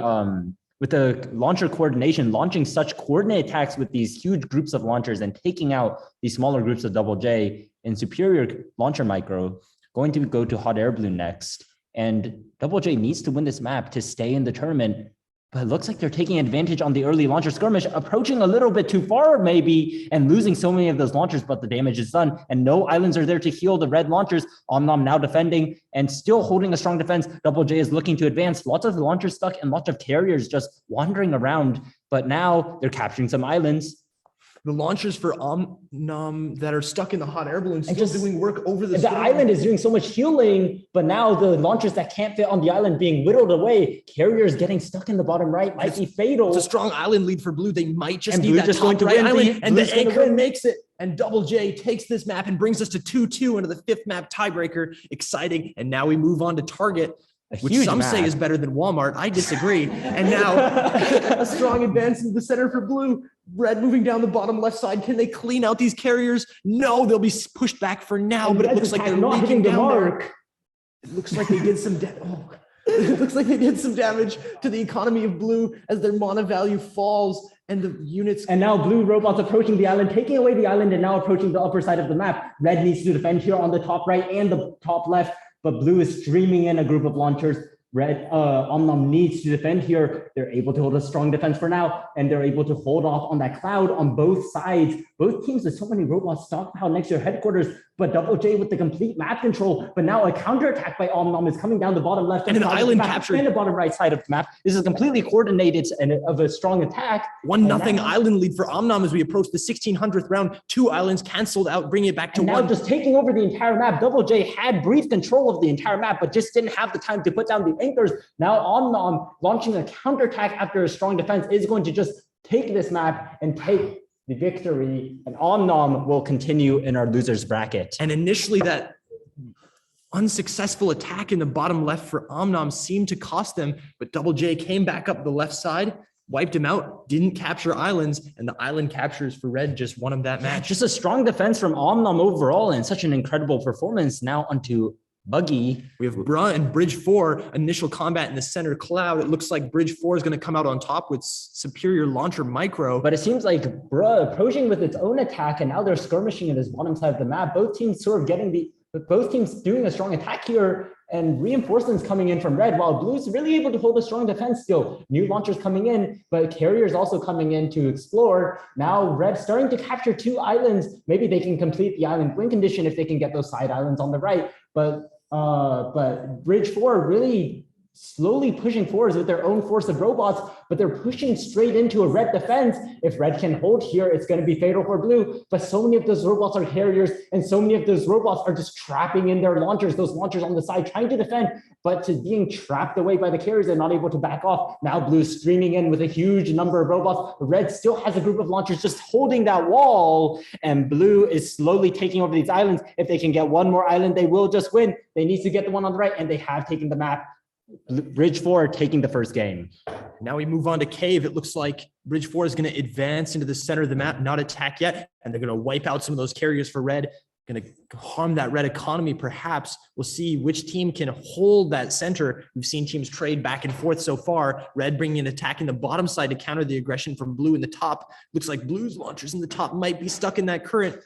with the launcher coordination, launching such coordinated attacks with these huge groups of launchers and taking out these smaller groups of Double J in superior launcher micro, going to go to hot air balloon next. And Double J needs to win this map to stay in the tournament. But it looks like they're taking advantage on the early launcher skirmish, approaching a little bit too far maybe, and losing so many of those launchers, but the damage is done. And no islands are there to heal the red launchers. Omnom now defending and still holding a strong defense. Double J is looking to advance. Lots of launchers stuck and lots of carriers just wandering around. But now they're capturing some islands. The launchers for Omnom that are stuck in the hot air balloon still just doing work over the island is doing so much healing, but now the launchers that can't fit on the island being whittled away, carriers getting stuck in the bottom right might be fatal. It's a strong island lead for Blue. They might just And need Blue that just top going to right win. island, and Blue's the gonna anchor win. makes it. And Double J takes this map and brings us to 2-2 into the fifth map tiebreaker. Exciting. And now we move on to Target, which some say is better than Walmart. I disagree. And now a strong advance in the center for Blue. Red moving down the bottom left side. Can they clean out these carriers? No, they'll be pushed back for now, but it looks like they're not leaking hitting the down there. mark. It looks like they did some it looks like they did some damage to the economy of Blue as their mana value falls and the units. And now Blue robots approaching the island, taking away the island and now approaching the upper side of the map. Red needs to defend here on the top right and the top left, but Blue is streaming in a group of launchers. Red, Omnom needs to defend here. They're able to hold a strong defense for now, and they're able to hold off on that cloud on both sides. Both teams with so many robots stockpiled next to their headquarters, but Double J with the complete map control. But now a counterattack by Omnom is coming down the bottom left And an side of the island map captured. and the bottom right side of the map. This is completely coordinated and of a strong attack. 1-0 island lead for Omnom as we approach the 1600th round. 2 islands canceled out, bringing it back to And now 1. just taking over the entire map. Double J had brief control of the entire map, but just didn't have the time to put down the anchors. Now Omnom launching a counterattack after a strong defense is going to just take this map and take the victory. And Omnom will continue in our losers bracket. And initially that unsuccessful attack in the bottom left for Omnom seemed to cost them, but Double J came back up the left side, wiped him out, didn't capture islands, and the island captures for Red just won him that match. Just a strong defense from Omnom overall and such an incredible performance. Now onto Buggy. We have Bruh and Bridge 4, initial combat in the center cloud. It looks like Bridge 4 is going to come out on top with superior launcher micro. But it seems like Bruh approaching with its own attack, and now they're skirmishing in this bottom side of the map. Both teams sort of both teams doing a strong attack here, and reinforcements coming in from Red, while Blue's really able to hold a strong defense still. New launchers coming in, but carriers also coming in to explore. Now Red starting to capture 2 islands. Maybe they can complete the island win condition if they can get those side islands on the right. But Bridge 4 really slowly pushing forwards with their own force of robots, but they're pushing straight into a Red defense. If Red can hold here, it's going to be fatal for Blue, but so many of those robots are carriers, and so many of those robots are just trapping in their launchers, those launchers on the side trying to defend, but to being trapped away by the carriers and not able to back off. Now Blue's streaming in with a huge number of robots. Red still has a group of launchers just holding that wall, and Blue is slowly taking over these islands. If they can get one more island, they will just win. They need to get the one on the right, and they have taken the map. Bridge 4 taking the first game. Now we move on to Cave. It looks like Bridge 4 is going to advance into the center of the map, not attack yet, and they're going to wipe out some of those carriers for Red. Going to harm that Red economy, perhaps. We'll see which team can hold that center. We've seen teams trade back and forth so far. Red bringing an attack in the bottom side to counter the aggression from Blue in the top. Looks like Blue's launchers in the top might be stuck in that current.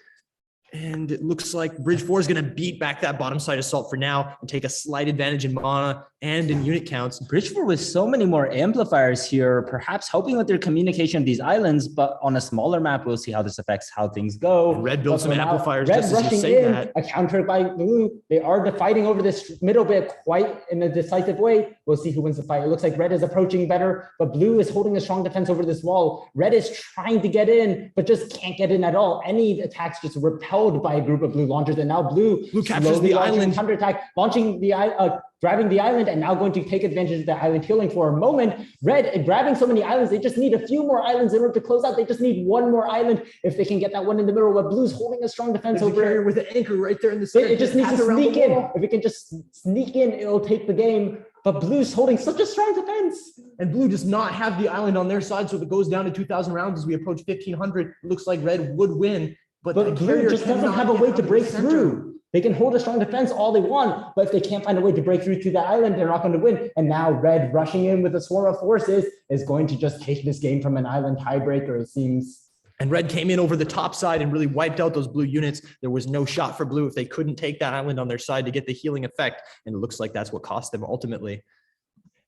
And it looks like Bridge 4 is going to beat back that bottom side assault for now and take a slight advantage in mana and in unit counts. Bridge 4 with so many more amplifiers here, perhaps helping with their communication of these islands, but on a smaller map, we'll see how this affects how things go. And Red built some amplifiers Red just as you rushing say in, that. a counter by Blue. They are fighting over this middle bit quite in a decisive way. We'll see who wins the fight. It looks like Red is approaching better, but Blue is holding a strong defense over this wall. Red is trying to get in, but just can't get in at all. Any attacks just repelled by a group of Blue launchers, and now Blue captures the island. Counterattack, launching the grabbing the island, and now going to take advantage of the island healing for a moment. Red grabbing so many islands, they just need a few more islands in order to close out. They just need one more island if they can get that one in the middle. But Blue's holding a strong defense over carrier with an anchor right there in the center. It just needs to sneak in. If it can just sneak in, it'll take the game. But Blue's holding such a strong defense. And Blue does not have the island on their side, so if it goes down to 2,000 rounds as we approach 1,500, it looks like Red would win. But Blue just doesn't have a way to break through. They can hold a strong defense all they want, but if they can't find a way to break through to the island, they're not going to win. And now Red rushing in with a swarm of forces is going to just take this game from an island tiebreaker, it seems. And Red came in over the top side and really wiped out those blue units. There was no shot for blue if they couldn't take that island on their side to get the healing effect. And it looks like that's what cost them ultimately.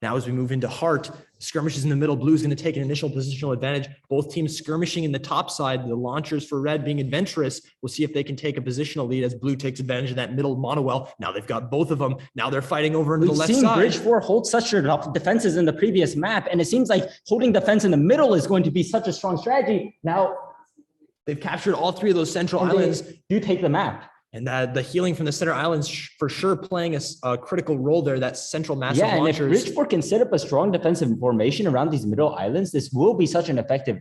Now, as we move into Heart, skirmishes in the middle, blue is going to take an initial positional advantage. Both teams skirmishing in the top side, the launchers for Red being adventurous. We'll see if they can take a positional lead as blue takes advantage of that middle monowell. Now they've got both of them. Now they're fighting over into the left side. Bridge 4 hold such defenses in the previous map, and it seems like holding defense in the middle is going to be such a strong strategy. Now, they've captured all three of those central islands. You take the map. And the healing from the center islands for sure playing a critical role there, that central massive Yeah, and if launchers. Bridge 4 can set up a strong defensive formation around these middle islands, this will be such an effective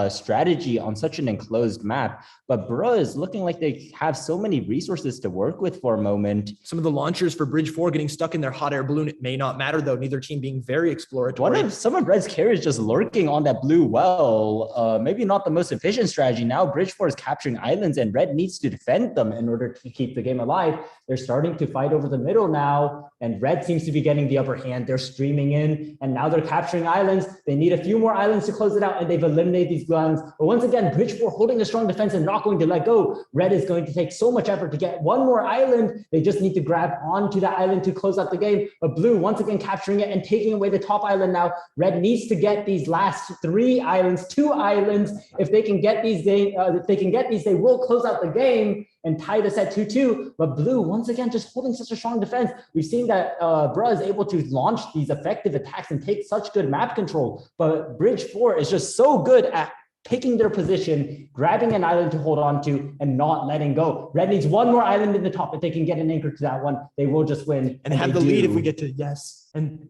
strategy on such an enclosed map. But bro, is looking like they have so many resources to work with for a moment. Some of the launchers for Bridge 4 getting stuck in their hot air balloon. It may not matter though, neither team being very exploratory. Some of Red's carriers just lurking on that blue well. Maybe not the most efficient strategy. Now Bridge 4 is capturing islands and Red needs to defend them in order to keep the game alive. They're starting to fight over the middle now, and Red seems to be getting the upper hand. They're streaming in, and now they're capturing islands. They need a few more islands to close it out, and they've eliminated these blue islands. But once again, Bridge 4 holding a strong defense and not going to let go. Red is going to take so much effort to get one more island. They just need to grab onto that island to close out the game. But Blue once again capturing it and taking away the top island now. Red needs to get these last 3 islands, 2 islands. If they can get these, they will close out the game and tie this at 2-2. But Blue, once again, just holding such a strong defense. We've seen that Bruh is able to launch these effective attacks and take such good map control. But Bridge 4 is just so good at taking their position, grabbing an island to hold on to, and not letting go. Red needs one more island in the top. If they can get an anchor to that one, they will just win. And have the lead if we get to yes. And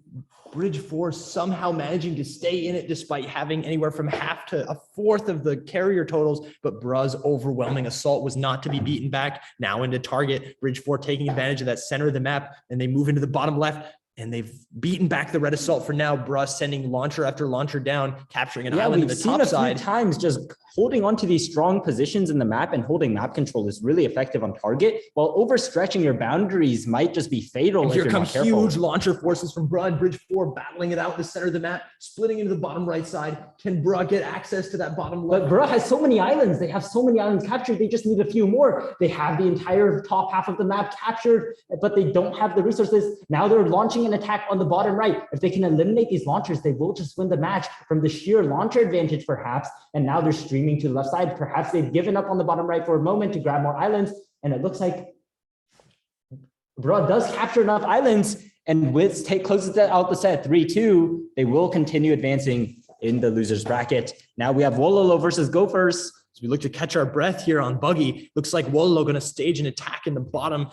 Bridge 4 somehow managing to stay in it despite having anywhere from half to a fourth of the carrier totals. But Bruh's overwhelming assault was not to be beaten back. Now into target, Bridge 4 taking advantage of that center of the map, and they move into the bottom left. And they've beaten back the Red Assault for now. Bruh sending launcher after launcher down, capturing an island in the top side. We've seen a few times just holding on to these strong positions in the map and holding map control is really effective on target, while overstretching your boundaries might just be fatal. And if here you're come not careful. huge launcher forces from Bruh and Bridge 4 battling it out in the center of the map, splitting into the bottom right side. Can Bruh get access to that bottom left? But Bruh has so many islands. They have so many islands captured. They just need a few more. They have the entire top half of the map captured, but they don't have the resources. Now they're launching an attack on the bottom right. If they can eliminate these launchers, they will just win the match from the sheer launcher advantage, perhaps. And now they're streaming to the left side. Perhaps they've given up on the bottom right for a moment to grab more islands. And it looks like Bruh does capture enough islands, and closes out the set 3-2. They will continue advancing in the losers bracket. Now we have Wololo versus Gophers. As we look to catch our breath here on Buggy, looks like Wololo going to stage an attack in the bottom.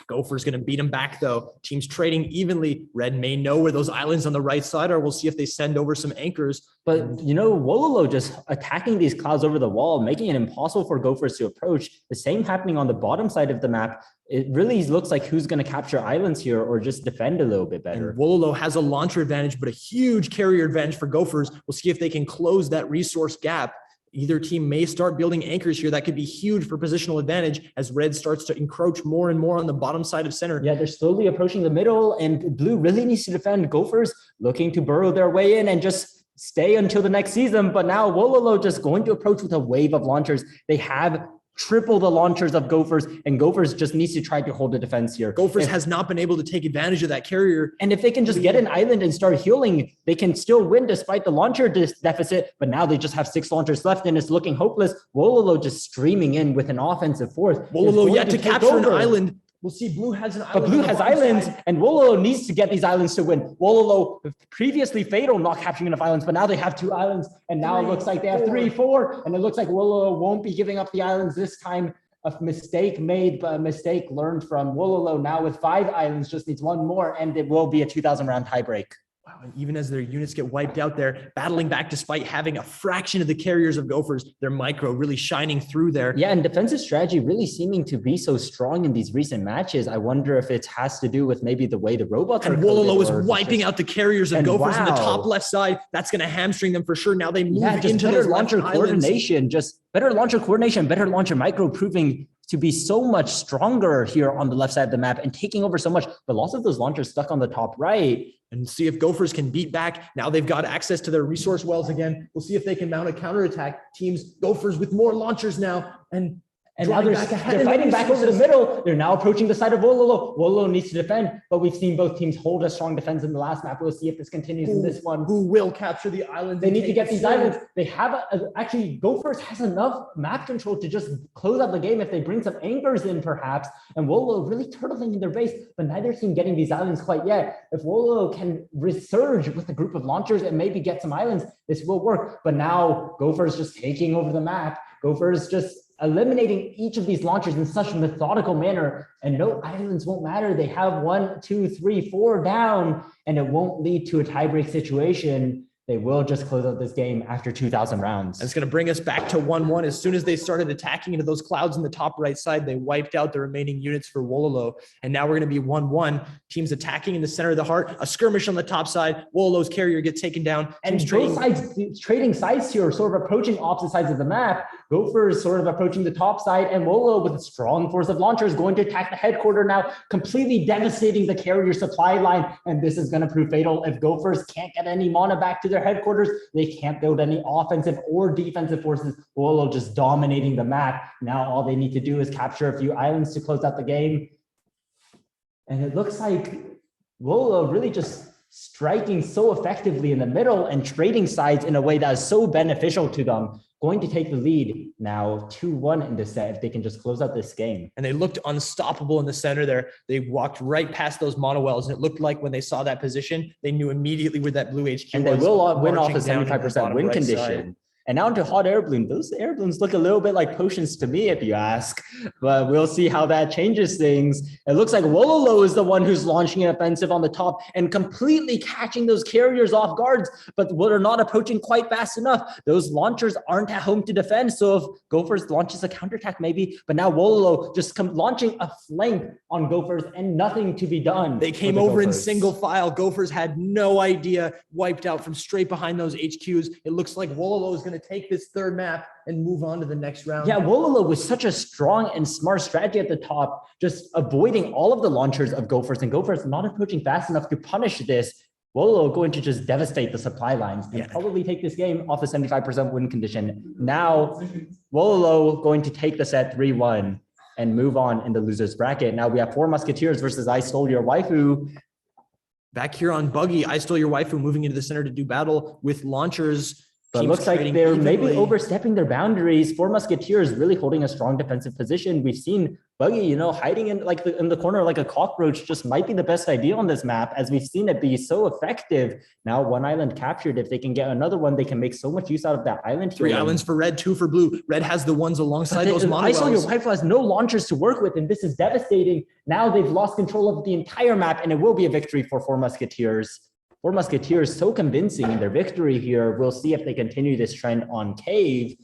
Gopher's going to beat him back though. Teams trading evenly. Red may know where those islands on the right side are. We'll see if they send over some anchors. But you know, Wololo just attacking these clouds over the wall, making it impossible for Gophers to approach. The same happening on the bottom side of the map. It really looks like who's going to capture islands here or just defend a little bit better. And Wololo has a launcher advantage, but a huge carrier advantage for Gophers. We'll see if they can close that resource gap. Either team may start building anchors here. That could be huge for positional advantage as Red starts to encroach more and more on the bottom side of center. Yeah, they're slowly approaching the middle, and Blue really needs to defend. Gophers looking to burrow their way in and just stay until the next season. But now Wololo just going to approach with a wave of launchers. They have triple the launchers of Gophers, and Gophers just needs to try to hold the defense here. Gophers has not been able to take advantage of that carrier. And if they can just get an island and start healing, they can still win despite the launcher deficit. But now they just have 6 launchers left, and it's looking hopeless. Wololo just streaming in with an offensive fourth. Wololo yet to capture an island. We'll see Blue has an island. But Blue has islands, and Wololo needs to get these islands to win. Wololo previously fatal, not capturing enough islands, but now they have 2 islands, and now it looks like they have 3, 4, and it looks like Wololo won't be giving up the islands this time. A mistake made, but a mistake learned from Wololo. Now with 5 islands, just needs 1 more, and it will be a 2,000 round tiebreak. Wow, and even as their units get wiped out there, battling back despite having a fraction of the carriers of Gophers, their micro really shining through there. Yeah, and defensive strategy really seeming to be so strong in these recent matches. I wonder if it has to do with maybe the way the robots are. And Wololo is wiping out the carriers of Gophers on the top left side. That's going to hamstring them for sure. Now they move into better those launcher left coordination, just better launcher coordination, better launcher micro, proving to be so much stronger here on the left side of the map and taking over so much, but lots of those launchers stuck on the top right. And see if Gophers can beat back. Now they've got access to their resource wells again. We'll see if they can mount a counterattack. Teams, Gophers with more launchers now. And now drawing back ahead they're in the fighting back over the resources. middle. They're now approaching the side of Wololo. Wololo needs to defend, but we've seen both teams hold a strong defense in the last map. We'll see if this continues in this one. Who will capture the island? They need to get these islands. They have actually Gophers has enough map control to just close out the game if they bring some anchors in perhaps. And Wololo really turtling in their base, but neither team getting these islands quite yet. If Wololo can resurge with a group of launchers and maybe get some islands, this will work. But now Gophers just taking over the map. Gophers just eliminating each of these launchers in such a methodical manner, and no islands won't matter. They have 1, 2, 3, 4 down, and it won't lead to a tiebreak situation. They will just close out this game after 2,000 rounds. It's going to bring us back to 1-1. As soon as they started attacking into those clouds in the top right side, they wiped out the remaining units for Wololo. And now we're going to be 1-1. Teams attacking in the center of the heart. A skirmish on the top side. Wololo's carrier gets taken down. And Teams both sides trading sides here, sort of approaching opposite sides of the map. Gophers sort of approaching the top side, and Wololo with a strong force of launchers going to attack the headquarter now, completely devastating the carrier supply line. And this is going to prove fatal. If Gophers can't get any mana back to their headquarters, they can't build any offensive or defensive forces. Wololo just dominating the map. Now all they need to do is capture a few islands to close out the game. And it looks like Wololo really just striking so effectively in the middle and trading sides in a way that is so beneficial to them. Going to take the lead now 2-1 in this set if they can just close out this game. And they looked unstoppable in the center there. They walked right past those monowells, and it looked like when they saw that position, they knew immediately where that blue HQ and was. they will win off a marching down in the 75% bottom win right condition. side. And now into hot air balloon. Those air balloons look a little bit like potions to me, if you ask. But we'll see how that changes things. It looks like Wololo is the one who's launching an offensive on the top and completely catching those carriers off guards, but they're not approaching quite fast enough. Those launchers aren't at home to defend. So if Gophers launches a counterattack, maybe. But now Wololo just launching a flank on Gophers and nothing to be done. They came over in single file. Gophers had no idea, wiped out from straight behind those HQs. It looks like Wololo is going to take this third map and move on to the next round. Yeah, Wololo with such a strong and smart strategy at the top, just avoiding all of the launchers of Gophers, and Gophers not approaching fast enough to punish this. Wololo going to just devastate the supply lines and probably take this game off a 75% win condition. Now, Wololo going to take the set 3-1 and move on in the losers bracket. Now we have 4 Musketeers versus I Stole Your Waifu. Back here on Buggy, I Stole Your Waifu moving into the center to do battle with launchers. But it looks like they're maybe overstepping their boundaries. 4 Musketeers really holding a strong defensive position. We've seen Buggy, hiding in in the corner like a cockroach just might be the best idea on this map, as we've seen it be so effective. Now 1 island captured. If they can get another one, they can make so much use out of that island. 3 islands for red, 2 for blue. Red has the ones alongside those monowells. I Stole Your Waifu has no launchers to work with, and this is devastating. Now they've lost control of the entire map, and it will be a victory for 4 Musketeers. 4 Musketeers so convincing in their victory here. We'll see if they continue this trend on Cave.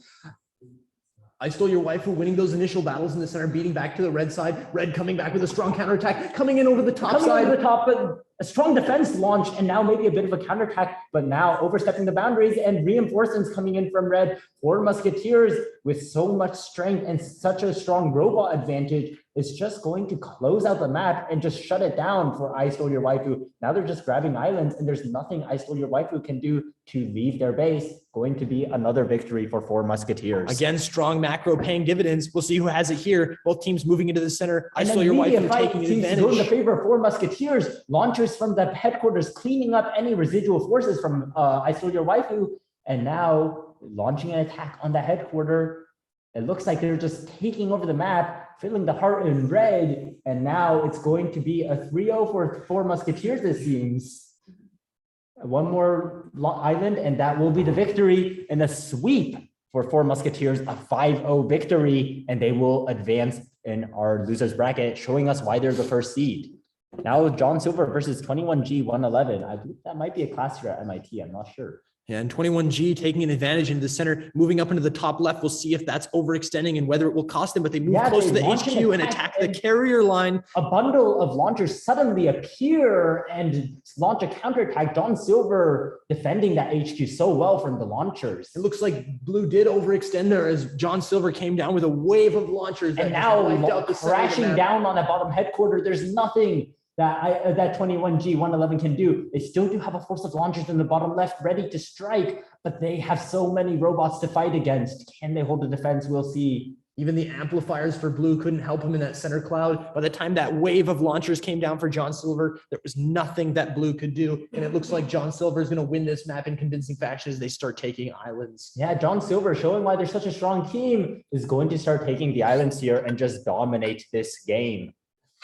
I Stole Your Waifu winning those initial battles in the center, beating back to the red side. Red coming back with a strong counterattack, coming in over the top side. Over the top, but a strong defense launch, and now maybe a bit of a counterattack, but now overstepping the boundaries and reinforcements coming in from red. 4 Musketeers with so much strength and such a strong robot advantage is just going to close out the map and just shut it down for I Stole Your Waifu. Now they're just grabbing islands, and there's nothing I Stole Your Waifu can do to leave their base. Going to be another victory for 4 Musketeers. Again, strong macro paying dividends. We'll see who has it here. Both teams moving into the center. I Stole Your Waifu taking advantage. In the favor of 4 Musketeers. Launchers from the headquarters cleaning up any residual forces from I Stole Your Waifu, and now launching an attack on the headquarter. It looks like they're just taking over the map, filling the heart in red, and now it's going to be a 3-0 for 4 Musketeers, it seems. 1 more island, and that will be the victory, and a sweep for 4 Musketeers, a 5-0 victory, and they will advance in our losers bracket, showing us why they're the first seed. Now John Silver versus 21G111. I believe that might be a class here at MIT. I'm not sure. And 21G taking an advantage into the center, moving up into the top left. We'll see if that's overextending and whether it will cost them, but they move Yeah, close they to the launch an HQ and attack attack the and- carrier line. A bundle of launchers suddenly appear and launch a counterattack. John Silver defending that HQ so well from the launchers. It looks like Blue did overextend there as John Silver came down with a wave of launchers. that And just now wiped out the center of the crashing map. down on that bottom headquarter, there's nothing that 21G 111 can do. They still do have a force of launchers in the bottom left ready to strike, but they have so many robots to fight against. Can they hold the defense? We'll see. Even the amplifiers for Blue couldn't help him in that center cloud. By the time that wave of launchers came down for John Silver, there was nothing that Blue could do. And it looks like John Silver is going to win this map in convincing fashion as they start taking islands. Yeah, John Silver showing why they're such a strong team is going to start taking the islands here and just dominate this game.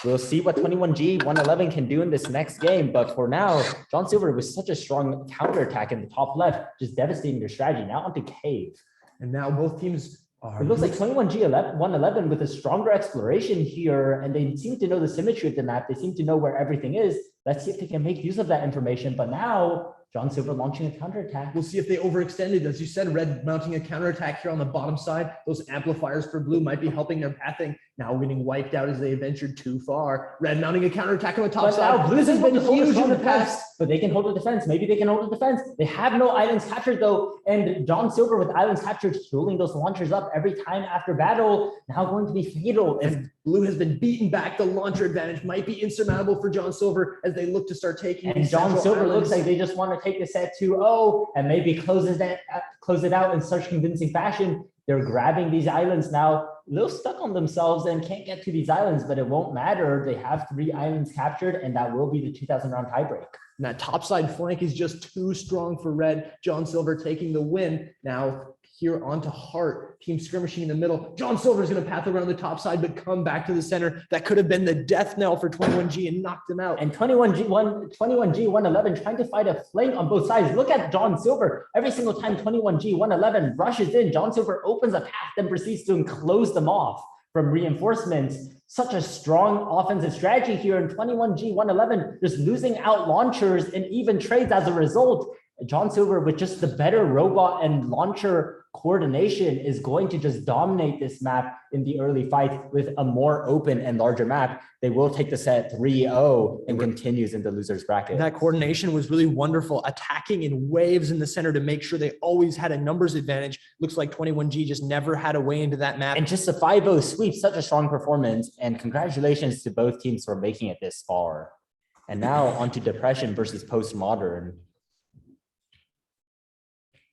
We'll see what 21G 111 can do in this next game. But for now, John Silver with such a strong counterattack in the top left, just devastating their strategy. Now onto Cave. And now both teams are. It looks like 21G 111 with a stronger exploration here, and they seem to know the symmetry of the map. They seem to know where everything is. Let's see if they can make use of that information. But now, John Silver launching a counterattack. We'll see if they overextended. As you said, Red mounting a counterattack here on the bottom side. Those amplifiers for Blue might be helping their pathing. Now getting wiped out as they ventured too far. Red mounting a counterattack on the top But side. now Blues has been huge in the past. past, but they can hold a defense. Maybe they can hold a defense. They have no islands captured though, and John Silver with islands captured, fueling those launchers up every time after battle. Now going to be fatal. And Blue has been beaten back. The launcher advantage might be insurmountable for John Silver as they look to start taking. And these John central Silver looks islands. like they just want to take the set 2-0 and maybe close it out in such convincing fashion. They're grabbing these islands now, a little stuck on themselves and can't get to these islands, but it won't matter. They have 3 islands captured, and that will be the 2,000 round tiebreak. And that topside flank is just too strong for Red. John Silver taking the win. Now here onto Hart, team skirmishing in the middle. John Silver is going to path around the top side, but come back to the center. That could have been the death knell for 21G and knocked him out. And 21G 111 trying to fight a flank on both sides. Look at John Silver. Every single time 21G 111 rushes in, John Silver opens a path, then proceeds to close them off from reinforcements. Such a strong offensive strategy here. And 21G 111 just losing out launchers in even trades as a result. John Silver with just the better robot and launcher coordination is going to just dominate this map in the early fight with a more open and larger map. They will take the set 3-0 and continues in the loser's bracket. That coordination was really wonderful, attacking in waves in the center to make sure they always had a numbers advantage. Looks like 21G just never had a way into that map. And just a 5-0 sweep, such a strong performance. And congratulations to both teams for making it this far. And now onto Depression versus Postmodern.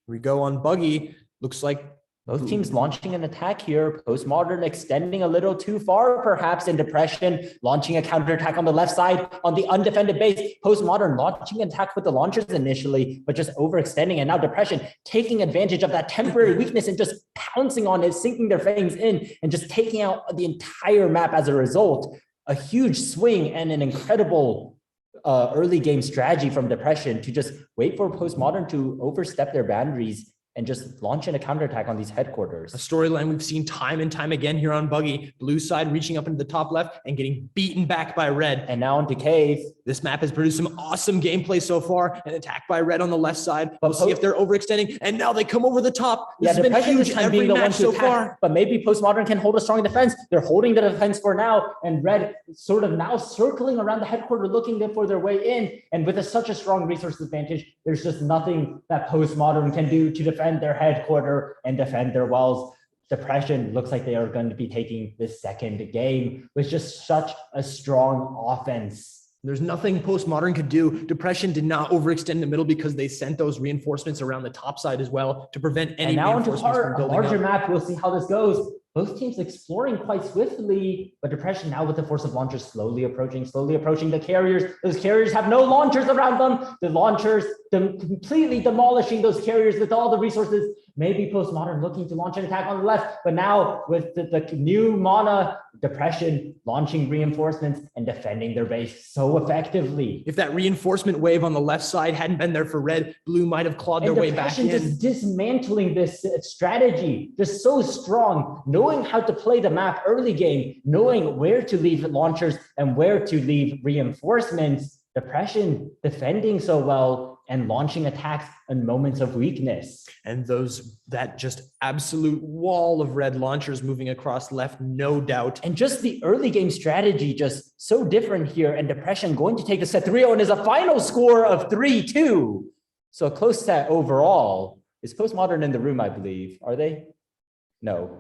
We go on Buggy. Looks like Both teams launching an attack here. Postmodern extending a little too far, perhaps in Depression, launching a counterattack on the left side on the undefended base. Postmodern launching an attack with the launchers initially, but just overextending. And now Depression taking advantage of that temporary weakness and just pouncing on it, sinking their fangs in and just taking out the entire map as a result. A huge swing and an incredible early game strategy from Depression to just wait for Postmodern to overstep their boundaries and just launching a counterattack on these headquarters. a storyline we've seen time and time again here on Buggy. Blue side reaching up into the top left and getting beaten back by Red. And now into Cave. This map has produced some awesome gameplay so far. An attack by Red on the left side. But We'll see if they're overextending. And now they come over the top. This Yeah, has been Depression huge this time every being the one match to so attack, far. but maybe Postmodern can hold a strong defense. They're holding the defense for now, and Red sort of now circling around the headquarter, looking for their way in. And with such a strong resource advantage, there's just nothing that Postmodern can do to defend their headquarter and defend their wells. Depression looks like they are going to be taking this second game with just such a strong offense. There's nothing Postmodern could do. Depression did not overextend in the middle because they sent those reinforcements around the top side as well to prevent any And now into reinforcements from a building larger up. map, we'll see how this goes. Both teams exploring quite swiftly, but Depression now with the force of launchers slowly approaching the carriers. Those carriers have no launchers around them. The launchers completely demolishing those carriers with all the resources. Maybe Postmodern looking to launch an attack on the left, but now with the new mana, Depression launching reinforcements and defending their base so effectively. If that reinforcement wave on the left side hadn't been there for Red, Blue might have clawed their And way back Depression in. just dismantling this strategy, just so strong, knowing how to play the map early game, knowing where to leave launchers and where to leave reinforcements. Depression defending so well and launching attacks in moments of weakness. And that just absolute wall of red launchers moving across left, no doubt. And just the early game strategy, just so different here. And Depression going to take the set 3-0 and is a final score of 3-2. So a close set overall. Is Postmodern in the room, I believe. Are they? No.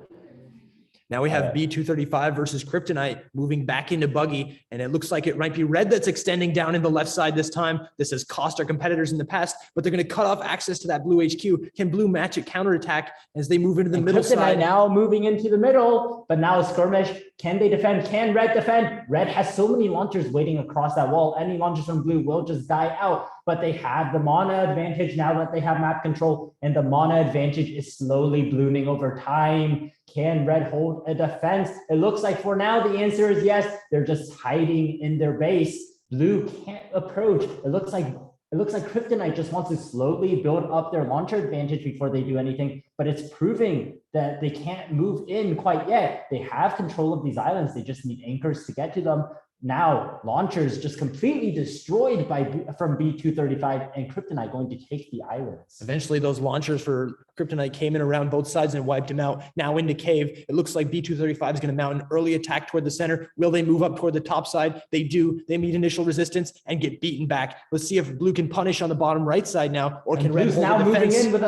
Now we have B235 versus Kryptonite moving back into Buggy, and it looks like it might be red that's extending down in the left side this time. This has cost our competitors in the past, but they're going to cut off access to that blue HQ. Can blue match it counterattack as they move into the middle Kryptonite side? now moving into the middle, but now a skirmish. Can they defend? Can red defend? Red has so many launchers waiting across that wall. Any launchers from blue will just die out, but they have the mana advantage now that they have map control, and the mana advantage is slowly ballooning over time. Can red hold a defense? It looks like for now the answer is yes. They're just hiding in their base. Blue can't approach. It looks like Kryptonite just wants to slowly build up their launcher advantage before they do anything, but it's proving that they can't move in quite yet. They have control of these islands. They just need anchors to get to them. Now, launchers just completely destroyed from B235, and Kryptonite going to take the islands. Eventually, those launchers for Kryptonite came in around both sides and wiped him out. Now into Cave. It looks like B235 is going to mount an early attack toward the center. Will they move up toward the top side? They do. They meet initial resistance and get beaten back. Let's see if blue can punish on the bottom right side now, or can red Blue's hold now the moving defense? in with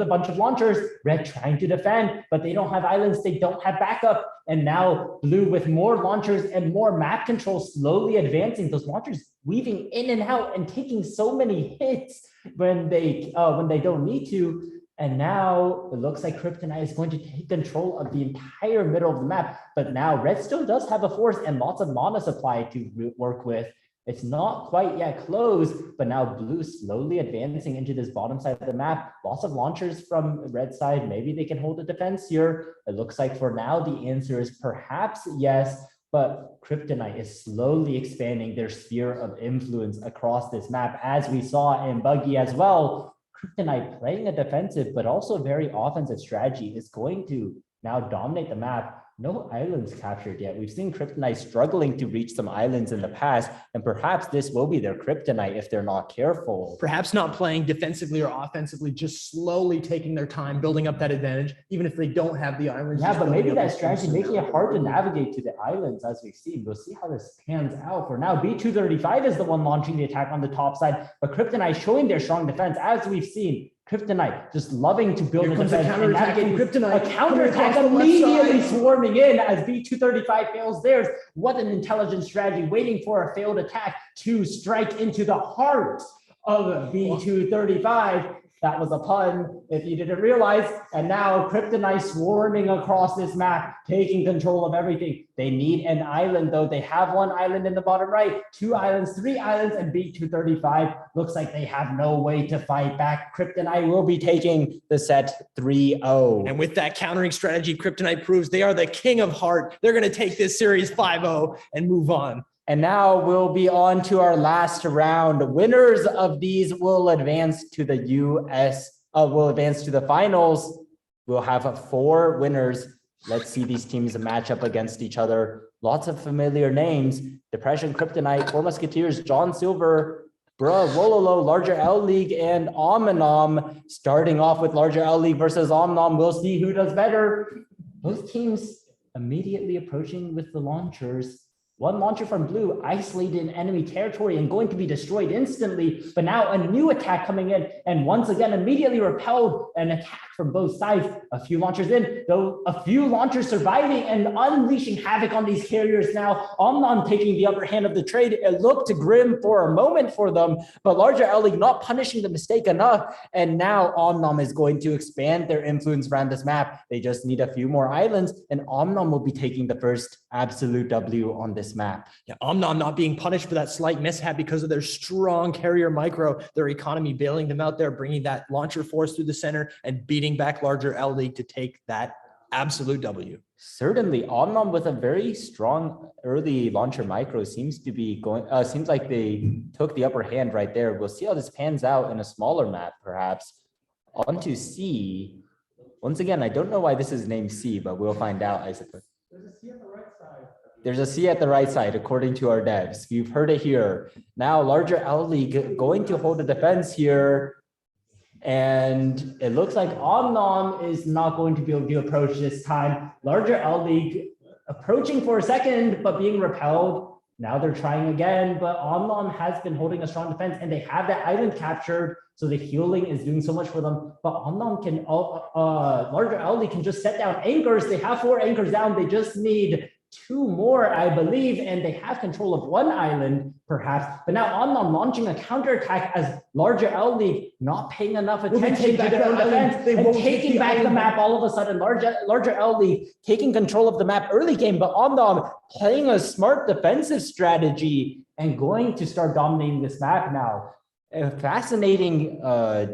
a bunch of launchers. Red trying to defend, but they don't have islands. They don't have backup. And now blue with more launchers and more map control slowly advancing. Those launchers weaving in and out and taking so many hits when they don't need to. And now it looks like Kryptonite is going to take control of the entire middle of the map. But now red still does have a force and lots of mana supply to work with. It's not quite yet closed, but now blue slowly advancing into this bottom side of the map. Lots of launchers from red side. Maybe they can hold a defense here. It looks like for now, the answer is perhaps yes, but Kryptonite is slowly expanding their sphere of influence across this map, as we saw in Buggy as well. Kryptonite playing a defensive, but also very offensive strategy is going to now dominate the map. No islands captured yet. We've seen Kryptonite struggling to reach some islands in the past, and perhaps this will be their kryptonite if they're not careful. Perhaps not playing defensively or offensively, just slowly taking their time, building up that advantage, even if they don't have the islands. Yeah, just but building maybe up that those strategy forces. making it hard to navigate to the islands as we've seen. We'll see how this pans out. For now, B235 is the one launching the attack on the top side, but Kryptonite showing their strong defense as we've seen. Kryptonite just loving to build Here a comes a defense and counterattack from navigate Kryptonite. a counterattack Coming across the left immediately side. swarming in as B235 fails theirs. What an intelligent strategy, waiting for a failed attack to strike into the heart of B235. That was a pun if you didn't realize. And now Kryptonite swarming across this map, taking control of everything. They need an island though. They have one island in the bottom right, 2 islands, 3 islands, and B235 looks like they have no way to fight back. Kryptonite will be taking the set 3-0. And with that countering strategy, Kryptonite proves they are the king of heart. They're going to take this series 5-0 and move on. And now we'll be on to our last round. Winners of these will advance to the will advance to the finals. We'll have 4 winners. Let's see these teams match up against each other. Lots of familiar names. Depression, Kryptonite, 4 Musketeers, John Silver, Bruh, Wololo, Larger L League, and Omnom. Starting off with Larger L League versus Omnom. We'll see who does better. Both teams immediately approaching with the launchers. One launcher from blue isolated in enemy territory and going to be destroyed instantly, but now a new attack coming in and once again immediately repelled an attack from both sides. A few launchers in, though a few launchers surviving and unleashing havoc on these carriers now. Omnom taking the upper hand of the trade. It looked grim for a moment for them, but Larger L League not punishing the mistake enough, and now Omnom is going to expand their influence around this map. They just need a few more islands, and Omnom will be taking the first absolute W on this map. Yeah, Omnom not being punished for that slight mishap because of their strong carrier micro, their economy bailing them out there, bringing that launcher force through the center and beating back Larger L League to take that absolute W. Certainly, Omnom with a very strong early launcher micro seems to be going. Seems like they took the upper hand right there. We'll see how this pans out in a smaller map, perhaps. On to C. Once again, I don't know why this is named C, but we'll find out, I suppose. There's a C on the right side. There's a C at the right side, according to our devs. You've heard it here. Now, larger L League going to hold the defense here. And it looks like Omnom is not going to be able to approach this time. Larger L League approaching for a second, but being repelled. Now they're trying again, but Omnom has been holding a strong defense and they have that island captured. So the healing is doing so much for them. But Omnom can, larger L League can just set down anchors. They have 4 anchors down. They just need 2 more, I believe, and they have control of 1 island, perhaps. But now Omnom launching a counterattack as larger L League not paying enough attention to their own defense and taking back the map all of a sudden. Larger L League taking control of the map early game, but Omnom playing a smart defensive strategy and going to start dominating this map now. A fascinating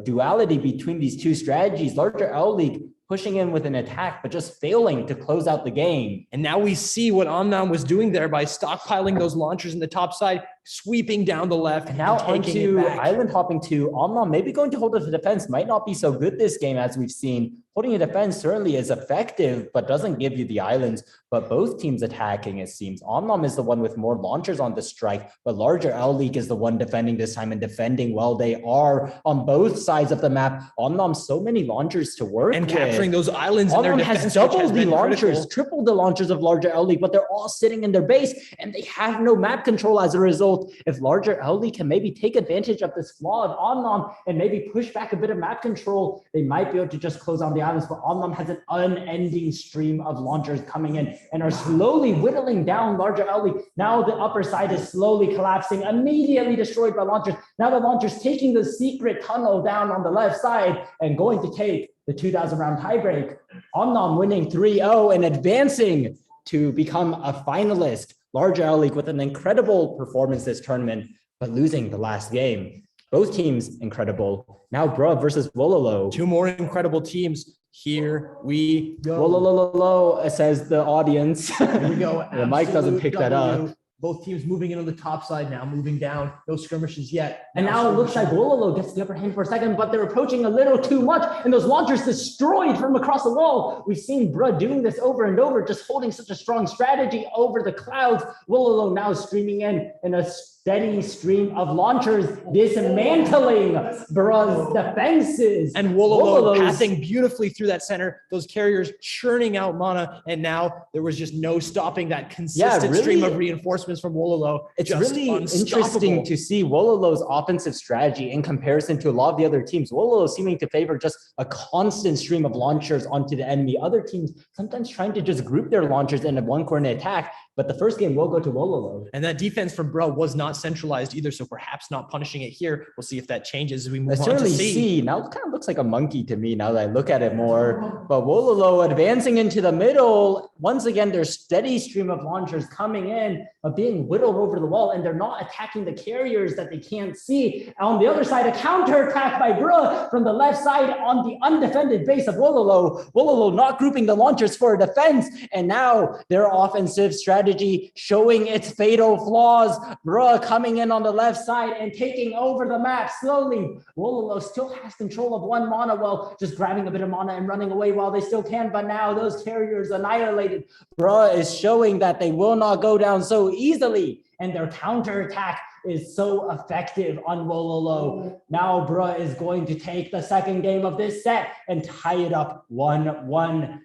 duality between these 2 strategies. Larger L League pushing in with an attack, but just failing to close out the game. And now we see what Omnom was doing there by stockpiling those launchers in the top side, sweeping down the left, And now taking onto it back. island hopping 2. Omnom maybe going to hold the defense might not be so good this game as we've seen. Holding a defense certainly is effective, but doesn't give you the islands. But both teams attacking, it seems. Omnom is the one with more launchers on the strike, but larger L League is the one defending this time and defending well. They are on both sides of the map. Omnom so many launchers to work And with. capturing those islands in their Omnom defense, has which doubled the been launchers, critical. tripled the launchers of larger L League, but they're all sitting in their base and they have no map control as a result. If larger L League can maybe take advantage of this flaw of Omnom and maybe push back a bit of map control, they might be able to just close on the islands. But Omnom has an unending stream of launchers coming in and are slowly whittling down larger L League. Now the upper side is slowly collapsing, immediately destroyed by launchers. Now the launchers taking the secret tunnel down on the left side and going to take the 2,000 round tiebreak. Omnom winning 3-0 and advancing to become a finalist. Larger L League with an incredible performance this tournament, but losing the last game. Both teams incredible. Now Bruh versus Wololo. 2 more incredible teams. Here we go. Wololo, says the audience. Here we go. The mic doesn't pick that up. W. Both teams moving in on the top side now, moving down. No skirmishes yet. And now it looks like Wololo gets the upper hand for a second, but they're approaching a little too much, and those launchers destroyed from across the wall. We've seen Bruh doing this over and over, just holding such a strong strategy over the clouds. Wololo now streaming in a steady stream of launchers, dismantling Bruh's defenses. And Wololo Wololo's- passing beautifully through that center, those carriers churning out mana, and now there was just no stopping that consistent really- stream of reinforcements from Wololo. It's Just really interesting unstoppable. to see Wololo's offensive strategy in comparison to a lot of the other teams. Wololo seeming to favor just a constant stream of launchers onto the enemy. Other teams sometimes trying to just group their launchers in a one corner attack, but the first game will go to Wololo. And that defense from Bruh was not centralized either, so perhaps not punishing it here. We'll see if that changes as we I move on to certainly C. see. Now it kind of looks like a monkey to me now that I look at it more. But Wololo advancing into the middle. Once again, there's steady stream of launchers coming in, but being whittled over the wall, and they're not attacking the carriers that they can't see. On the other side, a counterattack by Bruh from the left side on the undefended base of Wololo. Wololo not grouping the launchers for a defense, and now their offensive strategy showing its fatal flaws. Bruh coming in on the left side and taking over the map slowly. Wololo still has control of 1 mana, well, just grabbing a bit of mana and running away while they still can, but now those carriers annihilated. Bruh is showing that they will not go down so easily, and their counterattack is so effective on Wololo. Now Bruh is going to take the second game of this set and tie it up 1-1.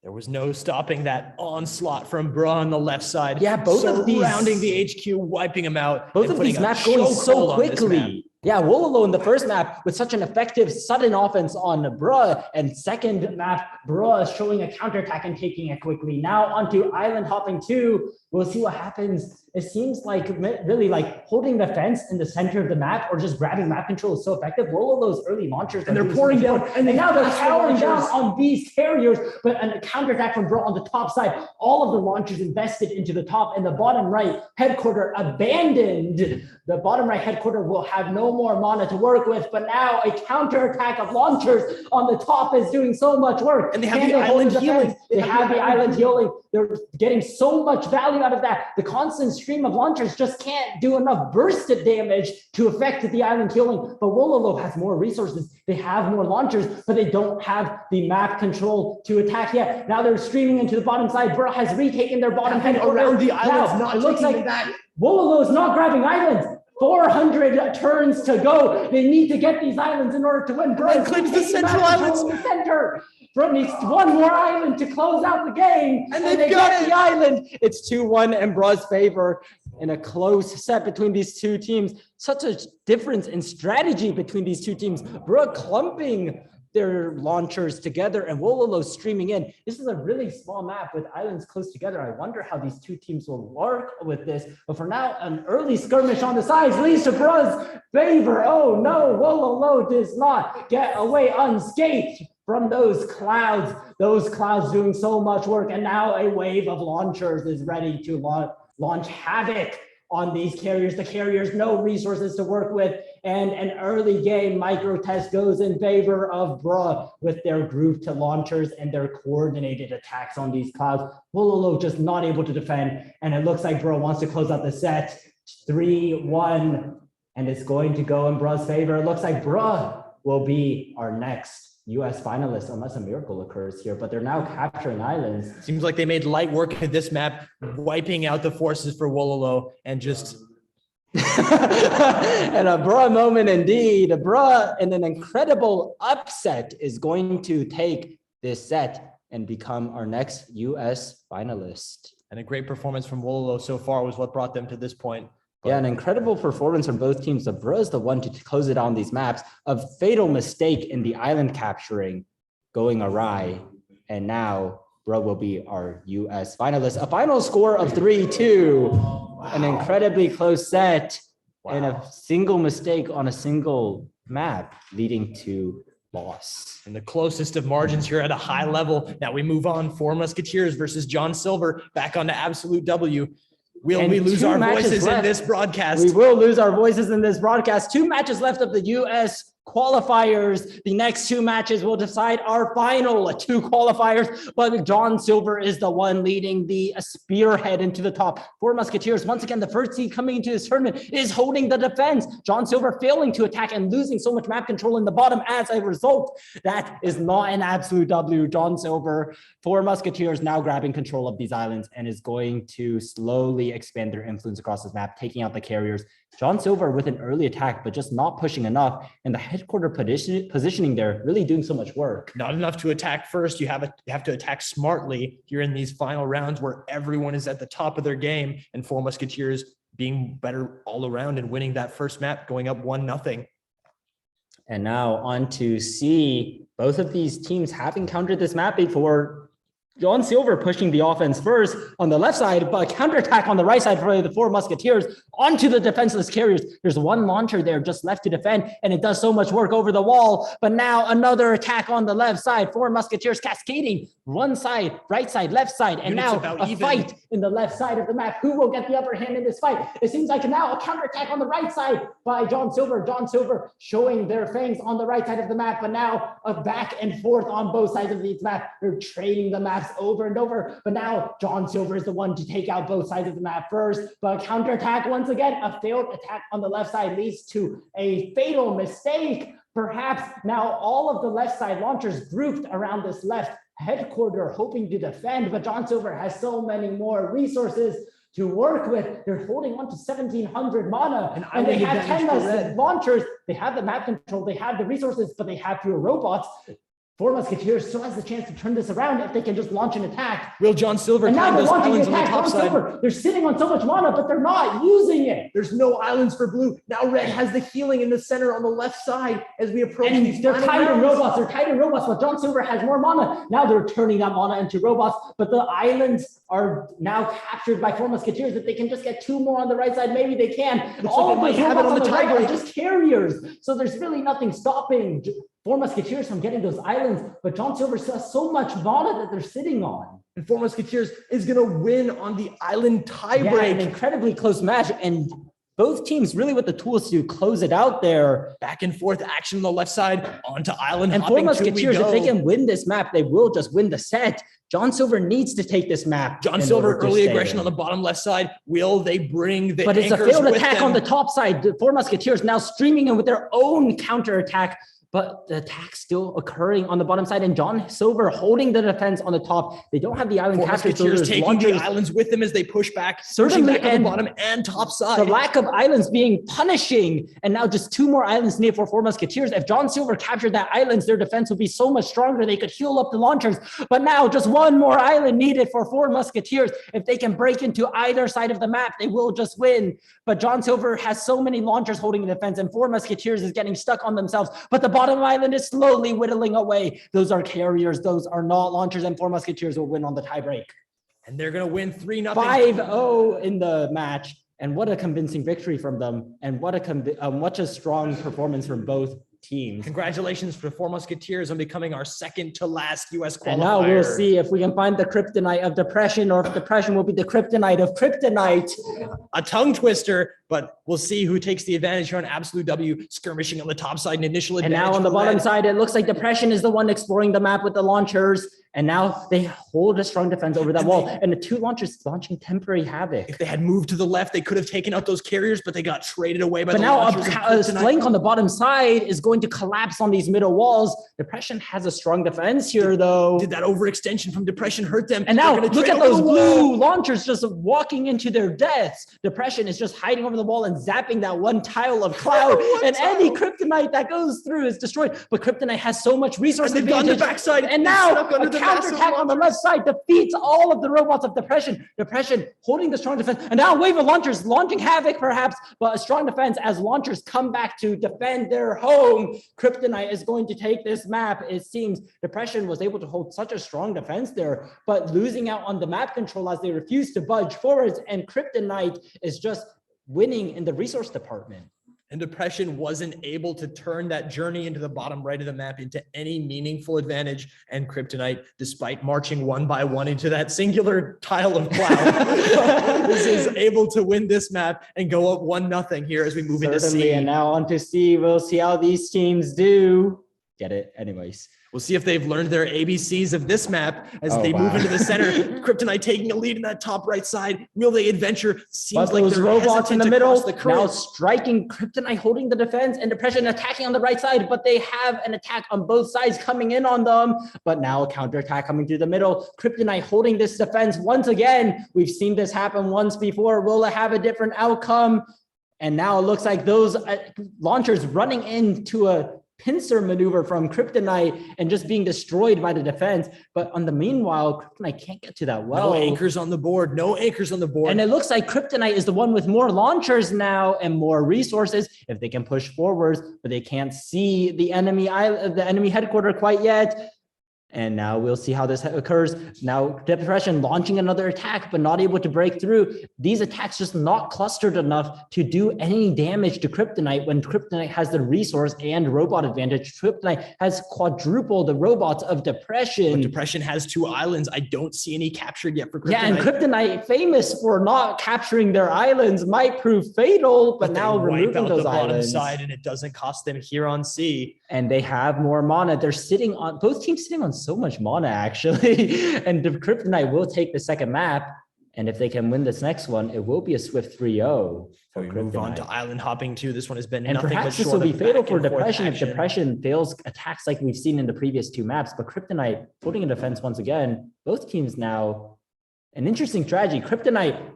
There was no stopping that onslaught from Bruh on the left side. Yeah, both of these- surrounding the HQ, wiping him out. Both and of putting these a maps going chokehold so on this map. quickly. Yeah, Wololo in the first map with such an effective sudden offense on Bruh, and second map, Bruh showing a counterattack and taking it quickly. Now onto Island Hopping 2. We'll see what happens. It seems like really like holding the fence in the center of the map or just grabbing map control is so effective. Wololo's early launchers And are they're doing pouring so down, much. and And now they're pass the powering down launchers. on these carriers, but a counterattack from Bruh on the top side. All of the launchers invested into the top, and the bottom right headquarter abandoned. The bottom right headquarter will have no more mana to work with, but now a counterattack of launchers on the top is doing so much work. And they have Can the hold island defense? healing. They have the island healing. They're getting so much value out of that. The constant stream of launchers just can't do enough bursted damage to affect the island healing. But Wololo has more resources. They have more launchers, but they don't have the map control to attack yet. Now they're streaming into the bottom side. Bro has retaken their bottom head around the islands, Now, not it looks taking like them back. Wololo is not grabbing islands. 400 turns to go. They need to get these islands in order to win. Bro And clips the taking central back islands. control of the center. Bro needs one more island to close out the game. And they they've got get it. the island. It's 2-1 in Bra's favor in a close set between these two teams. Such a difference in strategy between these two teams. Bro clumping their launchers together and Wololo streaming in. This is a really small map with islands close together. I wonder how these two teams will work with this. But for now, an early skirmish on the sides leads to Bra's favor. Oh no, Wololo does not get away unscathed from those clouds. Those clouds doing so much work. And now a wave of launchers is ready to launch havoc on these carriers. The carriers, no resources to work with, and an early game micro test goes in favor of Bra with their grouped launchers and their coordinated attacks on these clouds. Wololo just not able to defend, and it looks like Bra wants to close out the set 3-1, and it's going to go in Bra's favor. It looks like Bra will be our next US finalist unless a miracle occurs here, but they're now capturing islands. Seems like they made light work of this map, wiping out the forces for Wololo and just And a Bra moment indeed. Bra, in an incredible upset, is going to take this set and become our next US finalist. and a great performance from Wololo so far was what brought them to this point. Yeah, an incredible performance from both teams. The Bra is the one to close it on these maps. A fatal mistake in the island capturing going awry. And now Bra will be our US finalist. A final score of 3-2. An incredibly close set and a single mistake on a single map leading to loss. And the closest of margins here at a high level. Now we move on. Four Musketeers versus John Silver back on to absolute W. Will And we lose two our matches voices in left. this broadcast? We will lose our voices in this broadcast. 2 matches left of the US qualifiers. The next 2 matches will decide our final 2 qualifiers, but John Silver is the one leading the spearhead into the top. 4 Musketeers, once again, the first seed coming into this tournament is holding the defense. John Silver failing to attack and losing so much map control in the bottom as a result. That is not an absolute W. John Silver, 4 Musketeers now grabbing control of these islands and is going to slowly expand their influence across this map, taking out the carriers. John Silver with an early attack, but just not pushing enough. And the headquarter positioning there, really doing so much work. Not enough to attack first. You have to attack smartly here in these final rounds where everyone is at the top of their game, and 4 Musketeers being better all around and winning that first map, going up 1-0. And now on to C. Both of these teams have encountered this map before. John Silver pushing the offense first on the left side, but a counterattack on the right side for the 4 Musketeers onto the defenseless carriers. There's one launcher there just left to defend, and it does so much work over the wall. But now another attack on the left side, 4 Musketeers cascading, one side, right side, left side, and Units now about a even. fight in the left side of the map. Who will get the upper hand in this fight? It seems like now a counterattack on the right side by John Silver. John Silver showing their fangs on the right side of the map, but now a back and forth on both sides of these maps. They're trading the maps over and over, but now John Silver is the one to take out both sides of the map first, but a counterattack once again, a failed attack on the left side leads to a fatal mistake. Perhaps now all of the left side launchers grouped around this left headquarter hoping to defend, but John Silver has so many more resources to work with. They're holding on to 1,700 mana, and they have 10 less launchers. They have the map control, they have the resources, but they have fewer robots. 4 Musketeers still has the chance to turn this around if they can just launch an attack. Will John Silver And now climb they're those launching islands an on the attack. top John side? Silver, they're sitting on so much mana, but they're not using it. There's no islands for blue. Now red has the healing in the center on the left side as we approach And these they're final tied in rounds. robots. They're tied in robots, but John Silver has more mana. Now they're turning that mana into robots, but the islands are now captured by 4 Musketeers. If they can just get 2 more on the right side, maybe they can. Looks All like of they those might have it robots on on the the right are tiebreak. just carriers. So there's really nothing stopping 4 Musketeers from getting those islands, but John Silver still has so much mana that they're sitting on. And 4 Musketeers is going to win on the island Yeah, an tiebreak. incredibly close match, and both teams really with the tools to close it out there. Back and forth action on the left side onto Island And Four hopping 2 we Musketeers, if they go. can win this map, they will just win the set. John Silver needs to take this map. John in Silver, order to early stay aggression in. on the bottom left side. Will they bring the But it's a anchors failed with attack them? on the top side. The Four Musketeers now streaming in with their own counter attack, but the attack still occurring on the bottom side. And John Silver holding the defense on the top. They don't have the island Four capture. So Musketeers there's taking launchers. the islands with them as they push back, Certainly, pushing back on and the bottom and top The side. lack of islands being punishing, and now just 2 more islands needed for Four Musketeers. If John Silver captured that islands, their defense would be so much stronger. They could heal up the launchers. But now just 1 more island needed for Four Musketeers. If they can break into either side of the map, they will just win. But John Silver has so many launchers holding the defense, and Four Musketeers is getting stuck on themselves. But the bottom island is slowly whittling away. Those are carriers. Those are not launchers, and Four Musketeers will win on the tiebreak. And they're going to win 3-0. 5-0 in the match. And what a convincing victory from them. And what a strong performance from both teams. Congratulations for the Four Musketeers on becoming our second to last US qualifier. And now we'll see if we can find the kryptonite of depression, or if depression will be the kryptonite of kryptonite. A tongue twister, but we'll see who takes the advantage here on Absolute W, skirmishing on the top side and initial And advantage. now on the for bottom Red. side, it looks like depression is the one exploring the map with the launchers. And now they hold a strong defense over that And wall. they- And the 2 launchers launching temporary havoc. If they had moved to the left, they could have taken out those carriers, but they got traded away by But the now launchers of a Kryptonite. flank on the bottom side is going to collapse on these middle walls. Depression has a strong defense here, though. Did that overextension from Depression hurt them? And now They're gonna look trade at over those the wall. blue launchers just walking into their deaths. Depression is just hiding over the wall and zapping that one tile of cloud. One And any tile. kryptonite that goes through is destroyed. But kryptonite has so much resource And they've gone to advantage. backside. And They now snuck under a the massive counterattack on the launchers. left side defeats all of the robots of Depression. Depression holding the strong defense. And now a wave of launchers launching havoc perhaps, but a strong defense as launchers come back to defend their home. Kryptonite is going to take this map. It seems Depression was able to hold such a strong defense there, but losing out on the map control as they refuse to budge forwards. And Kryptonite is just winning in the resource department. And Depression wasn't able to turn that journey into the bottom right of the map into any meaningful advantage. And Kryptonite, despite marching 1 by 1 into that singular tile of cloud, is able to win this map and go up 1-0 here as we move into Certainly, C. and now on to C. We'll see how these teams do. Get it? Anyways. We'll see if they've learned their ABCs of this map as Oh, they move wow. into the center. Kryptonite taking a lead in that top right side. Will they adventure? Seems But like those they're robots in hesitant the to middle cross the current. now striking Kryptonite, holding the defense, and Depression attacking on the right side. But they have an attack on both sides coming in on them. But now a counterattack coming through the middle. Kryptonite holding this defense once again. We've seen this happen once before. Will it have a different outcome? And now it looks like those launchers running into a pincer maneuver from Kryptonite and just being destroyed by the defense. But on the meanwhile, Kryptonite can't get to that well. No anchors on the board. No anchors on the board. And it looks like Kryptonite is the one with more launchers now and more resources if they can push forwards, but they can't see the enemy headquarters quite yet. And now we'll see how this occurs. Now Depression launching another attack, but not able to break through. These attacks just not clustered enough to do any damage to Kryptonite when Kryptonite has the resource and robot advantage. Kryptonite has quadrupled the robots of Depression. But Depression has 2 islands. I don't see any captured yet for Kryptonite. Yeah, and Kryptonite, famous for not capturing their islands, might prove fatal, but they now wipe removing out those the bottom islands. side, and it doesn't cost them here on C. And they have more mana. They're sitting on, both teams sitting on so much mana, actually. And the Kryptonite will take the second map. And if they can win this next one, it will be a swift 3-0 for We move on to Kryptonite. island hopping 2. This one has been And nothing but perhaps this short will be of fatal back for and forth Depression if action. Depression fails attacks like we've seen in the previous 2 maps. But Kryptonite holding a defense once again. Both teams now, an interesting strategy. Kryptonite,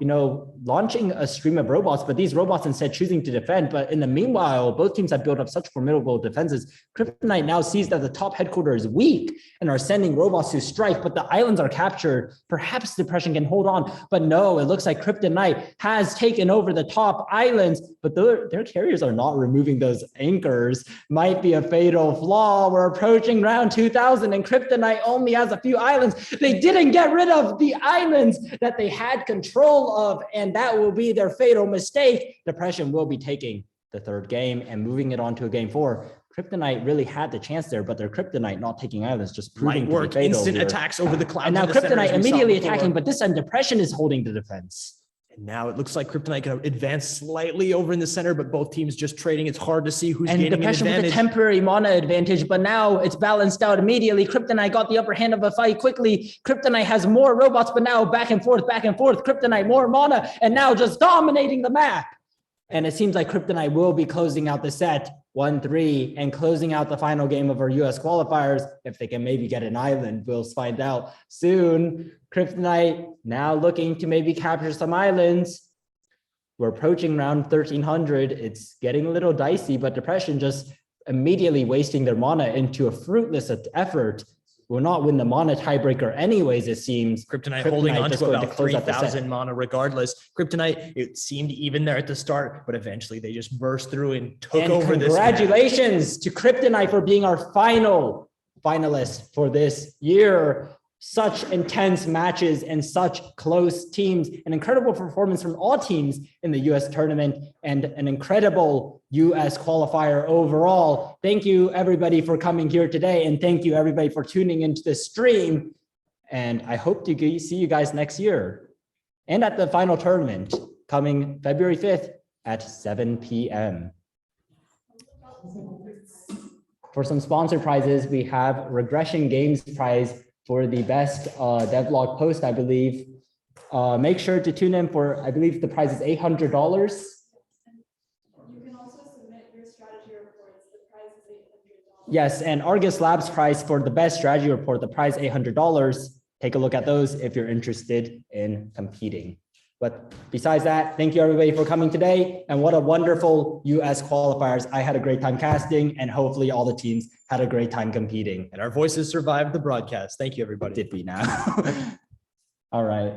launching a stream of robots, but these robots instead choosing to defend. But in the meanwhile, both teams have built up such formidable defenses. Kryptonite now sees that the top headquarters is weak and are sending robots to strike, but the islands are captured. Perhaps Depression can hold on, but no, it looks like Kryptonite has taken over the top islands, but their carriers are not removing those anchors. Might be a fatal flaw. We're approaching round 2000 and Kryptonite only has a few islands. They didn't get rid of the islands that they had control of, and that will be their fatal mistake. Depression will be taking the 3rd game and moving it on to a game 4. Kryptonite really had the chance there, but their Kryptonite not taking islands just proving Light to work, be fatal instant here. attacks over the clouds. And now in the center, Kryptonite as we saw immediately before. attacking, but this time Depression is holding the defense. And now it looks like Kryptonite can advance slightly over in the center, but both teams just trading. It's hard to see who's And gaining an depression with a advantage. temporary mana advantage, but now it's balanced out immediately. Kryptonite got the upper hand of a fight quickly. Kryptonite has more robots, but now back and forth, back and forth. Kryptonite more mana, and now just dominating the map. And it seems like Kryptonite will be closing out the set 1-3 and closing out the final game of our US qualifiers. If they can maybe get an island, we'll find out soon. Kryptonite now looking to maybe capture some islands. We're approaching round 1300. It's getting a little dicey, but Depression just immediately wasting their mana into a fruitless effort. Will not win the mana tiebreaker anyways, it seems. Kryptonite holding on just to going about close out the set. 3,000 mana regardless. Kryptonite, it seemed even there at the start, but eventually they just burst through and took And over this. congratulations to Kryptonite for being our final finalist for this year. Such intense matches and such close teams, an incredible performance from all teams in the US tournament, and an incredible US qualifier overall. Thank you everybody for coming here today, and thank you everybody for tuning into the stream. And I hope to see you guys next year and at the final tournament coming February 5th at 7 p.m. For some sponsor prizes, we have Regression Games prize for the best devlog post, I believe. Make sure to tune in for, I believe the prize is $800. You can also submit your strategy reports. The prize is $800. Yes, and Argus Labs prize for the best strategy report, the prize $800. Take a look at those if you're interested in competing. But besides that, thank you everybody for coming today. And what a wonderful US qualifiers. I had a great time casting, and hopefully all the teams had a great time competing. And our voices survived the broadcast. Thank you, everybody. Did we now? All right.